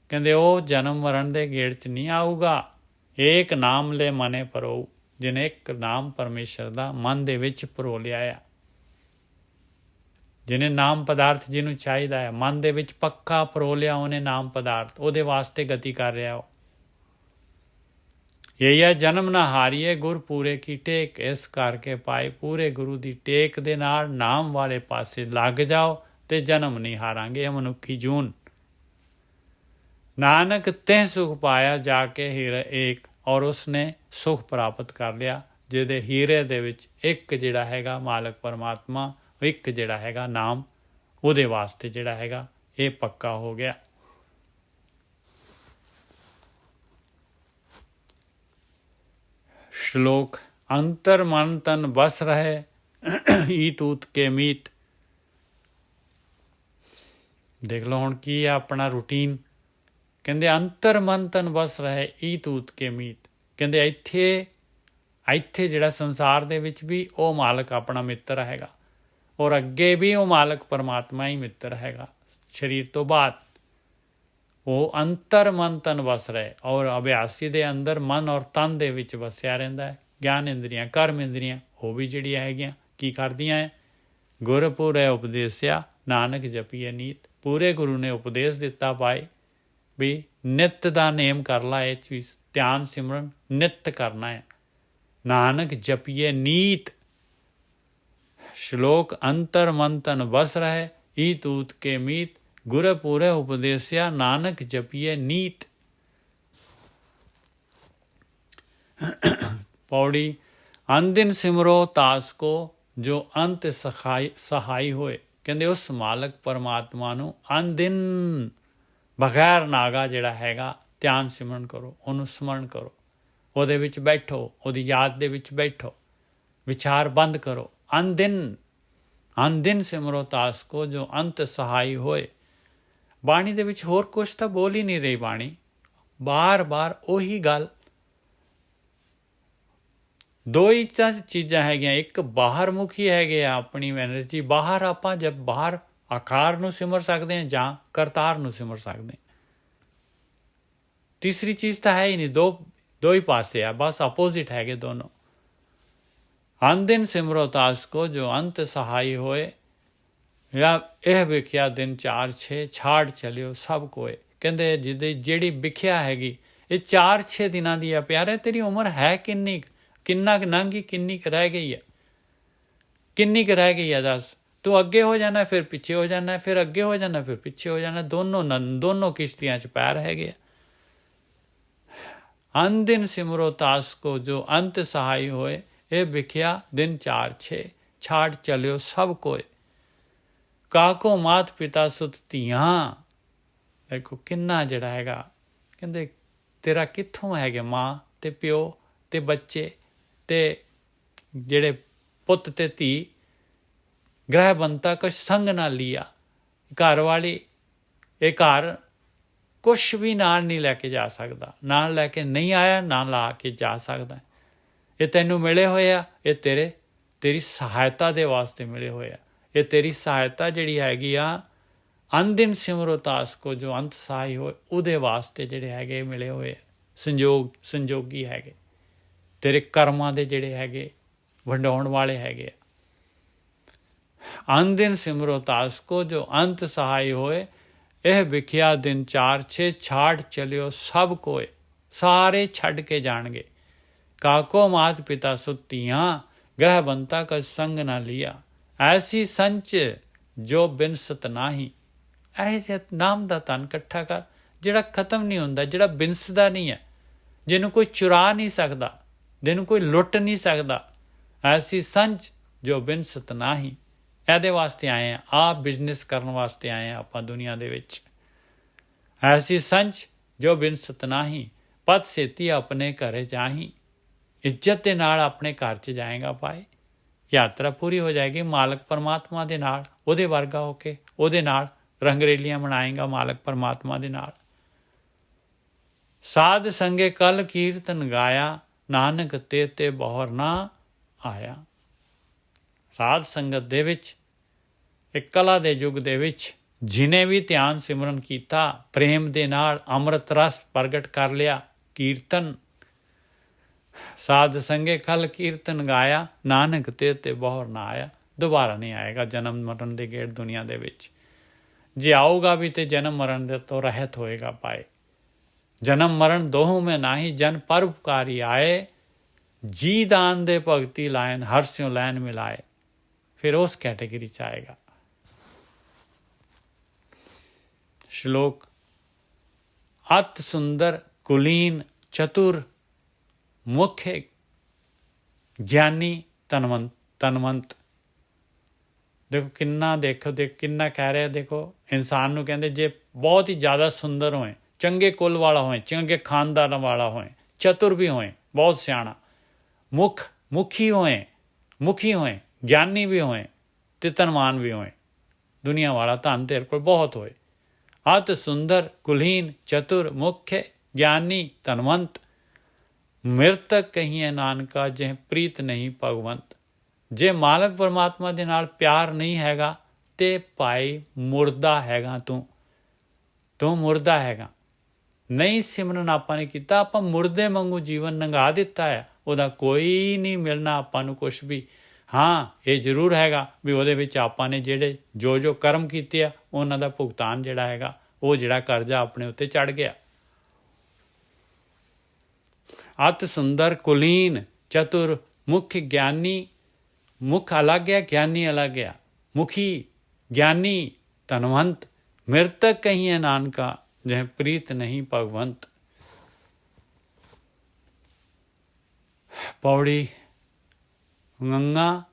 ਕਹਿੰਦੇ ਉਹ ਜਨਮ ਮਰਨ ਦੇ ਗੇੜ 'ਚ ਨਹੀਂ ਆਊਗਾ। ਏਕ ਨਾਮ ਲੈ ਮਨੇ ਪਰੋ, ਜਿਹਨੇ ਇੱਕ ਨਾਮ ਪਰਮੇਸ਼ਰ ਦਾ ਮਨ ਦੇ ਵਿੱਚ ਪਰੋ ਲਿਆ ਆ, ਜਿਹਨੇ ਨਾਮ ਪਦਾਰਥ ਜਿਹਨੂੰ ਚਾਹੀਦਾ ਹੈ ਮਨ ਦੇ ਵਿੱਚ ਪੱਕਾ ਪਰੋ ਲਿਆ ਉਹਨੇ ਨਾਮ ਪਦਾਰਥ, ਉਹਦੇ ਵਾਸਤੇ ਗਤੀ ਕਰ ਰਿਹਾ ਉਹ। ਯਈਆ ਜਨਮ ਨਾ ਹਾਰੀਏ ਗੁਰ ਪੂਰੇ ਕੀ ਟੇਕ। ਇਸ ਕਰਕੇ ਪਾਏ ਪੂਰੇ ਗੁਰੂ ਦੀ ਟੇਕ ਦੇ ਨਾਲ ਨਾਮ ਵਾਲੇ ਪਾਸੇ ਲੱਗ ਜਾਓ ਤੇ ਜਨਮ ਨਹੀਂ ਹਾਰਾਂਗੇ। ਇਹ ਮਨੁੱਖੀ ਜੂਨ। ਨਾਨਕ ਤੈਂ ਸੁਖ ਪਾਇਆ ਜਾ ਕੇ ਹੀਰੇ ਏਕ। ਔਰ ਉਸਨੇ ਸੁਖ ਪ੍ਰਾਪਤ ਕਰ ਲਿਆ ਜਿਹਦੇ ਹੀਰੇ ਦੇ ਵਿੱਚ ਇੱਕ ਜਿਹੜਾ ਹੈਗਾ ਮਾਲਕ ਪਰਮਾਤਮਾ, ਇੱਕ ਜਿਹੜਾ ਹੈਗਾ ਨਾਮ, ਉਹਦੇ ਵਾਸਤੇ ਜਿਹੜਾ ਹੈਗਾ ਇਹ ਪੱਕਾ ਹੋ ਗਿਆ। ਸ਼ਲੋਕ ਅੰਤਰ ਮਨ ਤਨ ਬਸ ਰਹੇ ਈਤ ਊਤ ਕੇ ਮੀਤ। ਦੇਖ ਲਓ ਹੁਣ ਕੀ ਹੈ ਆਪਣਾ ਰੂਟੀਨ। ਕਹਿੰਦੇ ਅੰਤਰ ਮਨ ਤਨ ਵਸ ਰਹੇ ਈ ਤੂਤ ਕੇ ਮੀਤ। ਕਹਿੰਦੇ ਇੱਥੇ ਜਿਹੜਾ ਸੰਸਾਰ ਦੇ ਵਿੱਚ ਵੀ ਉਹ ਮਾਲਕ ਆਪਣਾ ਮਿੱਤਰ ਹੈਗਾ, ਔਰ ਅੱਗੇ ਵੀ ਉਹ ਮਾਲਕ ਪਰਮਾਤਮਾ ਹੀ ਮਿੱਤਰ ਹੈਗਾ। ਸਰੀਰ ਤੋਂ ਬਾਅਦ ਉਹ ਅੰਤਰ ਮਨ ਤਨ ਵਸ ਰਹੇ, ਔਰ ਅਭਿਆਸੀ ਦੇ ਅੰਦਰ ਮਨ ਔਰ ਤਨ ਦੇ ਵਿੱਚ ਵਸਿਆ ਰਹਿੰਦਾ ਹੈ। ਗਿਆਨ ਇੰਦਰੀਆਂ, ਕਰਮ ਇੰਦਰੀਆਂ ਉਹ ਵੀ ਜਿਹੜੀਆਂ ਹੈਗੀਆਂ ਕੀ ਕਰਦੀਆਂ ਹੈ? ਗੁਰਪੁਰੈ ਉਪਦੇਸਿਆ ਨਾਨਕ ਜਪੀਏ ਨੀਤ। ਪੂਰੇ ਗੁਰੂ ਨੇ ਉਪਦੇਸ਼ ਦਿੱਤਾ ਪਾਏ ਵੀ ਨਿੱਤ ਦਾ ਨੇਮ ਕਰ ਲਾ, ਇਹ ਚੀਜ਼ ਧਿਆਨ ਸਿਮਰਨ ਨਿੱਤ ਕਰਨਾ ਹੈ। ਨਾਨਕ ਜਪੀਏ ਨੀਤ। ਸ਼ਲੋਕ ਅੰਤਰ ਮਨ ਤਨ ਵਸ ਰਹੇ ਈ ਤੂਤ ਕੇ ਮੀਤ। ਗੁਰਪੁਰੈ ਉਪਦੇਸਿਆ ਨਾਨਕ ਜਪੀਏ ਨੀਤ। ਪੌੜੀ ਅਨਦਿਨ ਸਿਮਰੋ ਤਾਸ ਕੋ ਜੋ ਅੰਤ ਸਹਾਈ ਹੋਏ। ਕਹਿੰਦੇ ਉਸ ਮਾਲਕ ਪਰਮਾਤਮਾ ਨੂੰ ਅਨਦਿਨ ਬਗੈਰ ਨਾਗਾ ਜਿਹੜਾ ਹੈਗਾ ਧਿਆਨ ਸਿਮਰਨ ਕਰੋ, ਉਹਨੂੰ ਸਮਰਨ ਕਰੋ, ਉਹਦੇ ਵਿੱਚ ਬੈਠੋ, ਉਹਦੀ ਯਾਦ ਦੇ ਵਿੱਚ ਬੈਠੋ, ਵਿਚਾਰ ਬੰਦ ਕਰੋ। ਅਨਦਿਨ ਸਿਮਰੋ ਤਾਸ ਕੋ ਜੋ ਅੰਤ ਸਹਾਈ ਹੋਏ। ਬਾਣੀ ਦੇ ਵਿੱਚ ਹੋਰ ਕੁਛ ਤਾਂ ਬੋਲ ਹੀ ਨਹੀਂ ਰਹੀ ਬਾਣੀ, ਬਾਰ-ਬਾਰ ਉਹੀ ਗੱਲ। ਦੋ ਹੀ ਤਾਂ ਚੀਜ਼ਾਂ ਹੈਗੀਆਂ, ਇੱਕ ਬਾਹਰ ਮੁਖੀ ਹੈਗੇ ਆ ਆਪਣੀ ਐਨਰਜੀ ਬਾਹਰ, ਆਪਾਂ ਜਦ ਬਾਹਰ ਆਕਾਰ ਨੂੰ ਸਿਮਰ ਸਕਦੇ ਹਾਂ ਜਾਂ ਕਰਤਾਰ ਨੂੰ ਸਿਮਰ ਸਕਦੇ ਹਾਂ। ਤੀਸਰੀ ਚੀਜ਼ ਤਾਂ ਹੈ ਹੀ ਨਹੀਂ, ਦੋ ਹੀ ਪਾਸੇ ਆ, ਬਸ ਆਪੋਜ਼ਿਟ ਹੈਗੇ ਦੋਨੋਂ। ਅਨਦਿਨ ਸਿਮਰੋ ਤਾਸ ਕੋ ਜੋ ਅੰਤ ਸਹਾਈ ਹੋਏ, ਜਾਂ ਇਹ ਵਿਖਿਆ ਦਿਨ 4-6 ਛਾੜ ਚਲਿਓ ਸਭ ਕੋਏ। ਕਹਿੰਦੇ ਜਿਹੜੀ ਵਿਖਿਆ ਹੈਗੀ ਇਹ 4-6 ਦਿਨਾਂ ਦੀ ਆ। ਪਿਆਰੇ ਤੇਰੀ ਉਮਰ ਹੈ ਕਿੰਨੀ ਕੁ ਲੰਘੀ, ਕਿੰਨੀ ਕੁ ਰਹਿ ਗਈ ਹੈ, ਕਿੰਨੀ ਕੁ ਰਹਿ ਗਈ ਹੈ ਦੱਸ। ਤੂੰ ਅੱਗੇ ਹੋ ਜਾਣਾ ਫਿਰ ਪਿੱਛੇ ਹੋ ਜਾਣਾ, ਫਿਰ ਅੱਗੇ ਹੋ ਜਾਣਾ ਫਿਰ ਪਿੱਛੇ ਹੋ ਜਾਣਾ, ਦੋਨੋਂ ਕਿਸ਼ਤੀਆਂ 'ਚ ਪੈਰ ਹੈਗੇ ਆ। ਅਨਦਿਨ ਸਿਮਰੋ ਤਾਸ ਕੋ ਜੋ ਅੰਤ ਸਹਾਈ ਹੋਏ, ਇਹ ਵਿਖਿਆ ਦਿਨ 4-6 ਛਾੜ ਚਲਿਓ ਸਭ ਕੋਏ। ਕਾਕੋ ਮਾਤ ਪਿਤਾ ਸੁਤ ਧੀਆਂ। ਦੇਖੋ ਕਿੰਨਾ ਜਿਹੜਾ ਹੈਗਾ, ਕਹਿੰਦੇ ਤੇਰਾ ਕਿੱਥੋਂ ਹੈਗੇ ਮਾਂ ਤੇ ਪਿਓ ਤੇ ਬੱਚੇ ਤੇ ਜਿਹੜੇ ਪੁੱਤ ਤੇ ਧੀ। ਗ੍ਰਹਿ ਬੰਤਾ ਕੁਛ ਸੰਗ ਨਾ ਲਿਆ। ਘਰ ਵਾਲੀ ਇਹ ਘਰ ਕੁਛ ਵੀ ਨਾਲ ਨਹੀਂ ਲੈ ਕੇ ਜਾ ਸਕਦਾ, ਨਾਲ ਲੈ ਕੇ ਨਹੀਂ ਆਇਆ, ਨਾ ਲਾ ਕੇ ਜਾ ਸਕਦਾ। ਇਹ ਤੈਨੂੰ ਮਿਲੇ ਹੋਏ ਆ, ਇਹ ਤੇਰੀ ਸਹਾਇਤਾ ਦੇ ਵਾਸਤੇ ਮਿਲੇ ਹੋਏ ਆ। ਇਹ ਤੇਰੀ ਸਹਾਇਤਾ ਜਿਹੜੀ ਹੈਗੀ ਆ ਅਨਦਿਨ ਸਿਮਰੋ ਤਾਸ ਕੋ ਜੋ ਅੰਤ ਸਹਾਈ ਹੋਏ, ਉਹਦੇ ਵਾਸਤੇ ਜਿਹੜੇ ਹੈਗੇ ਮਿਲੇ ਹੋਏ ਸੰਜੋਗੀ ਹੈਗੇ, ਤੇਰੇ ਕਰਮਾਂ ਦੇ ਜਿਹੜੇ ਹੈਗੇ ਵੰਡਾਉਣ ਵਾਲੇ ਹੈਗੇ ਆ। ਅਨਦਿਨ ਸਿਮਰੋ ਤਾਸ ਕੋ ਜੋ ਅੰਤ ਸਹਾਈ ਹੋਏ, ਇਹ ਵਿਖਿਆ ਦਿਨ 4-6 ਛਾੜ ਚਲਿਓ ਸਭ ਕੋਏ। ਸਾਰੇ ਛੱਡ ਕੇ ਜਾਣਗੇ। ਕਾਕੋ ਮਾਤ ਪਿਤਾ ਸੁਤੀਆਂ, ਗ੍ਰਹਿ ਬੰਤਾ ਕਾ ਸੰਗ ਨਾ ਲਿਆ। ਐਸੀ ਸੰਚ ਜੋ ਬਿਨਸਤ ਨਾਹੀ। ਇਹ ਜਿਹਾ ਨਾਮ ਦਾ ਧਨ ਇਕੱਠਾ ਕਰ ਜਿਹੜਾ ਖਤਮ ਨਹੀਂ ਹੁੰਦਾ, ਜਿਹੜਾ ਬਿਨਸਦਾ ਨਹੀਂ ਹੈ, ਜਿਹਨੂੰ ਕੋਈ ਚੁਰਾ ਨਹੀਂ ਸਕਦਾ, ਜਿਹਨੂੰ ਕੋਈ ਲੁੱਟ ਨਹੀਂ ਸਕਦਾ। ਐਸੀ ਸੰਚ ਜੋ ਬਿਨਸਤ ਨਾਹੀ। ਇਹਦੇ ਵਾਸਤੇ ਆਏ ਹਾਂ, ਆਪ ਬਿਜ਼ਨਸ ਕਰਨ ਵਾਸਤੇ ਆਏ ਹਾਂ ਆਪਾਂ ਦੁਨੀਆ ਦੇ ਵਿੱਚ। ਐਸੀ ਸੰਚ ਜੋ ਬਿਨਸਤ ਨਾਹੀ, ਪਤ ਸੇਤੀ ਆਪਣੇ ਘਰੇ ਜਾਹੀ। ਇੱਜ਼ਤ ਦੇ ਨਾਲ ਆਪਣੇ ਘਰ 'ਚ ਜਾਏਗਾ ਪਾਏ। ਯਾਤਰਾ ਪੂਰੀ ਹੋ ਜਾਏਗੀ ਮਾਲਕ ਪਰਮਾਤਮਾ ਦੇ ਨਾਲ, ਉਹਦੇ ਵਰਗਾ ਹੋ ਕੇ ਉਹਦੇ ਨਾਲ ਰੰਗਰੇਲੀਆਂ ਮਨਾਏਗਾ ਮਾਲਕ ਪਰਮਾਤਮਾ ਦੇ ਨਾਲ। ਸਾਧ ਸੰਗੇ ਕਲ ਕੀਰਤਨ ਗਾਇਆ, ਨਾਨਕ ਤੇ ਬਹੁਰ ਨਾ ਆਇਆ। ਸਾਧ ਸੰਗਤ ਦੇ ਵਿੱਚ ਇੱਕ ਕਲਾ ਦੇ ਯੁੱਗ ਦੇ ਵਿੱਚ ਜਿਹਨੇ ਵੀ ਧਿਆਨ ਸਿਮਰਨ ਕੀਤਾ, ਪ੍ਰੇਮ ਦੇ ਨਾਲ ਅੰਮ੍ਰਿਤ ਰਸ ਪ੍ਰਗਟ ਕਰ ਲਿਆ, ਕੀਰਤਨ ਸਾਧ ਸੰਗੇ ਕਲ ਕੀਰਤਨ ਗਾਇਆ, ਨਾਨਕ ਤੇ ਬਹੁਰ ਨਾ ਆਇਆ। ਦੁਬਾਰਾ ਨਹੀਂ ਆਏਗਾ ਜਨਮ ਮਰਨ ਦੇ ਗੇੜ ਦੁਨੀਆ ਦੇ ਵਿੱਚ। ਜੇ ਆਊਗਾ ਵੀ ਤੇ ਜਨਮ ਮਰਨ ਦੇ ਤੋਂ ਰਹਿਤ ਹੋਏਗਾ ਪਾਏ। ਜਨਮ ਮਰਨ ਦੋਹੂ ਮੈਂ ਨਾਹੀ, ਜਨ ਪਰਉਪਕਾਰੀ ਆਏ। ਜੀ ਦਾਨ ਦੇ ਭਗਤੀ ਲਾਇਨ, ਹਰਸਿਓ ਲੈਨ ਮਿਲਾਏ। ਫਿਰ ਉਸ ਕੈਟੇਗਰੀ 'ਚ ਆਏਗਾ। ਸ਼ਲੋਕ ਅਤ ਸੁੰਦਰ ਕੁਲੀਨ ਚਤੁਰ ਮੁਖੇ ਗਿਆਨੀ ਤਨਵੰਤ। ਦੇਖੋ ਕਿੰਨਾ ਕਹਿ ਰਿਹਾ। ਦੇਖੋ ਇਨਸਾਨ ਨੂੰ ਕਹਿੰਦੇ ਜੇ ਬਹੁਤ ਹੀ ਜ਼ਿਆਦਾ ਸੁੰਦਰ ਹੋਏ, ਚੰਗੇ ਕੁਲ ਵਾਲਾ ਹੋਏ, ਚੰਗੇ ਖਾਨਦਾਨ ਵਾਲਾ ਹੋਏ, ਚਤੁਰ ਵੀ ਹੋਏ, ਬਹੁਤ ਸਿਆਣਾ, ਮੁਖੀ ਹੋਏ, ਗਿਆਨੀ ਵੀ ਹੋਏ ਤੇ ਧਨਵਾਨ ਵੀ ਹੋਏ, ਦੁਨੀਆ ਵਾਲਾ ਧਨ ਤੇਰੇ ਕੋਲ ਬਹੁਤ ਹੋਏ, अत सुंदर कुलीन चतुर मुख्य ज्ञानी धनवंत ਮ੍ਰਿਤਕ ਕਹੀਏ ਨਾਨਕਾ ਜਿਹ ਪ੍ਰੀਤ ਨਹੀਂ ਭਗਵੰਤ। ਜੇ ਮਾਲਕ ਪਰਮਾਤਮਾ ਦੇ ਨਾਲ ਪਿਆਰ ਨਹੀਂ ਹੈਗਾ ਤੇ ਭਾਈ ਮੁਰਦਾ ਹੈਗਾ, ਤੂੰ ਮੁਰਦਾ ਹੈਗਾ। ਨਹੀਂ ਸਿਮਰਨ ਆਪਾਂ ਨੇ ਕੀਤਾ, ਆਪਾਂ ਮੁਰਦੇ ਵਾਂਗੂ ਜੀਵਨ ਲੰਘਾ ਦਿੱਤਾ ਹੈ, ਉਹਦਾ ਕੋਈ ਨਹੀਂ ਮਿਲਣਾ ਆਪਾਂ ਨੂੰ ਕੁਛ ਵੀ। ਹਾਂ ਇਹ ਜ਼ਰੂਰ ਹੈਗਾ ਵੀ ਉਹਦੇ ਵਿੱਚ ਆਪਾਂ ਨੇ ਜਿਹੜੇ ਜੋ ਕਰਮ ਕੀਤੇ ਆ ਉਹਨਾਂ ਦਾ ਭੁਗਤਾਨ ਜਿਹੜਾ ਹੈਗਾ, ਉਹ ਜਿਹੜਾ ਕਰਜ਼ਾ ਆਪਣੇ ਉੱਤੇ ਚੜ੍ਹ ਗਿਆ। ਅਤ ਸੁੰਦਰ ਕੁਲੀਨ ਚਤੁਰ ਮੁਖ ਗਿਆਨੀ, ਮੁਖ ਅਲੱਗ ਹੈ ਗਿਆਨੀ ਅਲੱਗ ਹੈ। ਮੁਖੀ ਗਿਆਨੀ ਧਨਵੰਤ ਮ੍ਰਿਤਕ ਕਹੀਏ ਨਾਨਕਾ ਜਿਹ ਪ੍ਰੀਤ ਨਹੀਂ ਭਗਵੰਤ। ਪੌੜੀ ਗੰਗਾ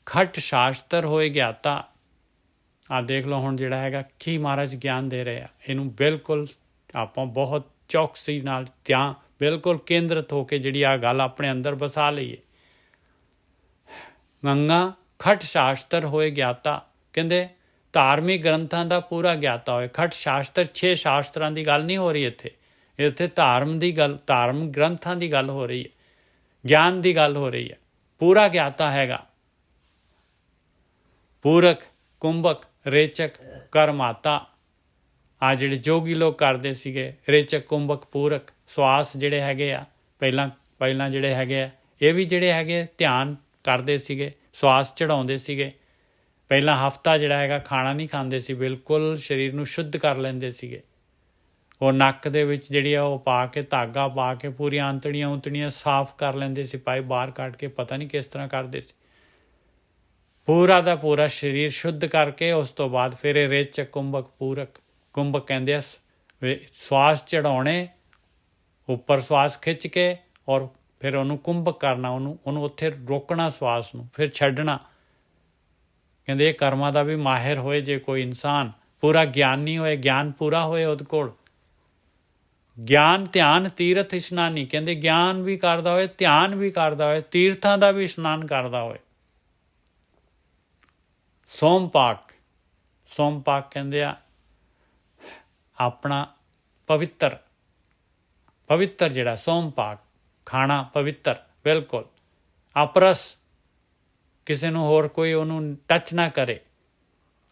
ਖਟ ਸ਼ਾਸਤਰ ਹੋਏ ਗਿਆਤਾ। ਆ ਦੇਖ ਲਓ ਹੁਣ ਜਿਹੜਾ ਹੈਗਾ ਕੀ ਮਹਾਰਾਜ ਗਿਆਨ ਦੇ ਰਹੇ ਆ, ਇਹਨੂੰ ਬਿਲਕੁਲ ਆਪਾਂ ਬਹੁਤ ਚੌਕਸੀ ਨਾਲ ਧਿਆਨ ਬਿਲਕੁਲ ਕੇਂਦਰਿਤ ਹੋ ਕੇ ਜਿਹੜੀ ਆ ਗੱਲ ਆਪਣੇ ਅੰਦਰ ਵਸਾ ਲਈਏ। ਗੰਗਾ ਖਟ ਸ਼ਾਸਤਰ ਹੋਏ ਗਿਆਤਾ, ਕਹਿੰਦੇ ਧਾਰਮਿਕ ਗ੍ਰੰਥਾਂ ਦਾ ਪੂਰਾ ਗਿਆਤਾ ਹੋਏ। ਖਟ ਸ਼ਾਸਤਰ 6 ਸ਼ਾਸਤਰਾਂ ਦੀ ਗੱਲ ਨਹੀਂ ਹੋ ਰਹੀ ਇੱਥੇ ਧਾਰਮਿਕ ਗ੍ਰੰਥਾਂ ਦੀ ਗੱਲ ਹੋ ਰਹੀ ਹੈ, ਗਿਆਨ ਦੀ ਗੱਲ ਹੋ ਰਹੀ ਹੈ। ਪੂਰਾ ਗਿਆਤਾ ਹੈਗਾ। ਪੂਰਕ ਕੁੰਭਕ ਰੇਚਕ ਕਰਮਾਤਾ, ਆ ਜਿਹੜੇ ਜੋਗੀ ਲੋਕ ਕਰਦੇ ਸੀਗੇ ਰੇਚਕ ਕੁੰਭਕ ਪੂਰਕ ਸਵਾਸ ਜਿਹੜੇ ਹੈਗੇ ਆ, ਪਹਿਲਾਂ ਜਿਹੜੇ ਹੈਗੇ ਆ ਇਹ ਵੀ ਜਿਹੜੇ ਹੈਗੇ ਧਿਆਨ ਕਰਦੇ ਸੀਗੇ, ਸਵਾਸ ਚੜਾਉਂਦੇ ਸੀਗੇ। ਪਹਿਲਾਂ ਹਫਤਾ ਜਿਹੜਾ ਹੈਗਾ ਖਾਣਾ ਨਹੀਂ ਖਾਂਦੇ ਸੀ, ਬਿਲਕੁਲ ਸਰੀਰ ਨੂੰ ਸ਼ੁੱਧ ਕਰ ਲੈਂਦੇ ਸੀਗੇ। ਉਹ ਨੱਕ ਦੇ ਵਿੱਚ ਜਿਹੜੀ ਆ ਉਹ ਪਾ ਕੇ ਧਾਗਾ ਪਾ ਕੇ ਪੂਰੀਆਂ ਅੰਤੜੀਆਂ ਸਾਫ਼ ਕਰ ਲੈਂਦੇ ਸੀ, ਪਾਈ ਬਾਹਰ ਕੱਢ ਕੇ ਪਤਾ ਨਹੀਂ ਕਿਸ ਤਰ੍ਹਾਂ ਕਰਦੇ ਸੀ। ਪੂਰਾ ਦਾ ਪੂਰਾ ਸਰੀਰ ਸ਼ੁੱਧ ਕਰਕੇ ਉਸ ਤੋਂ ਬਾਅਦ ਫਿਰ ਇਹ ਰੇਚਕ ਕੁੰਭਕ ਪੂਰਕ, ਕੁੰਭਕ ਕਹਿੰਦੇ ਆ ਸਵਾਸ ਚੜਾਉਣੇ, ਉੱਪਰ ਸਵਾਸ ਖਿੱਚ ਕੇ ਔਰ ਫਿਰ ਉਹਨੂੰ ਕੁੰਭਕ ਕਰਨਾ, ਉਹਨੂੰ ਉੱਥੇ ਰੋਕਣਾ ਸਵਾਸ ਨੂੰ, ਫਿਰ ਛੱਡਣਾ। ਕਹਿੰਦੇ ਇਹ ਕਰਮਾਂ ਦਾ ਵੀ ਮਾਹਿਰ ਹੋਏ ਜੇ ਕੋਈ ਇਨਸਾਨ, ਪੂਰਾ ਗਿਆਨੀ ਹੋਏ, ਗਿਆਨ ਪੂਰਾ ਹੋਏ ਉਹਦੇ ਕੋਲ। ਗਿਆਨ ਧਿਆਨ ਤੀਰਥ ਇਸ਼ਨਾਨੀ, ਕਹਿੰਦੇ ਗਿਆਨ ਵੀ ਕਰਦਾ ਹੋਏ, ਧਿਆਨ ਵੀ ਕਰਦਾ ਹੋਏ, ਤੀਰਥਾਂ ਦਾ ਵੀ ਇਸ਼ਨਾਨ ਕਰਦਾ ਹੋਏ। ਸੋਮਪਾਕ ਕਹਿੰਦੇ ਆ ਆਪਣਾ ਪਵਿੱਤਰ ਜਿਹੜਾ ਸੋਮਪਾਕ ਖਾਣਾ ਪਵਿੱਤਰ ਬਿਲਕੁਲ। ਅਪਰਸ ਕਿਸੇ ਨੂੰ ਹੋਰ ਕੋਈ ਉਹਨੂੰ ਟੱਚ ਨਾ ਕਰੇ।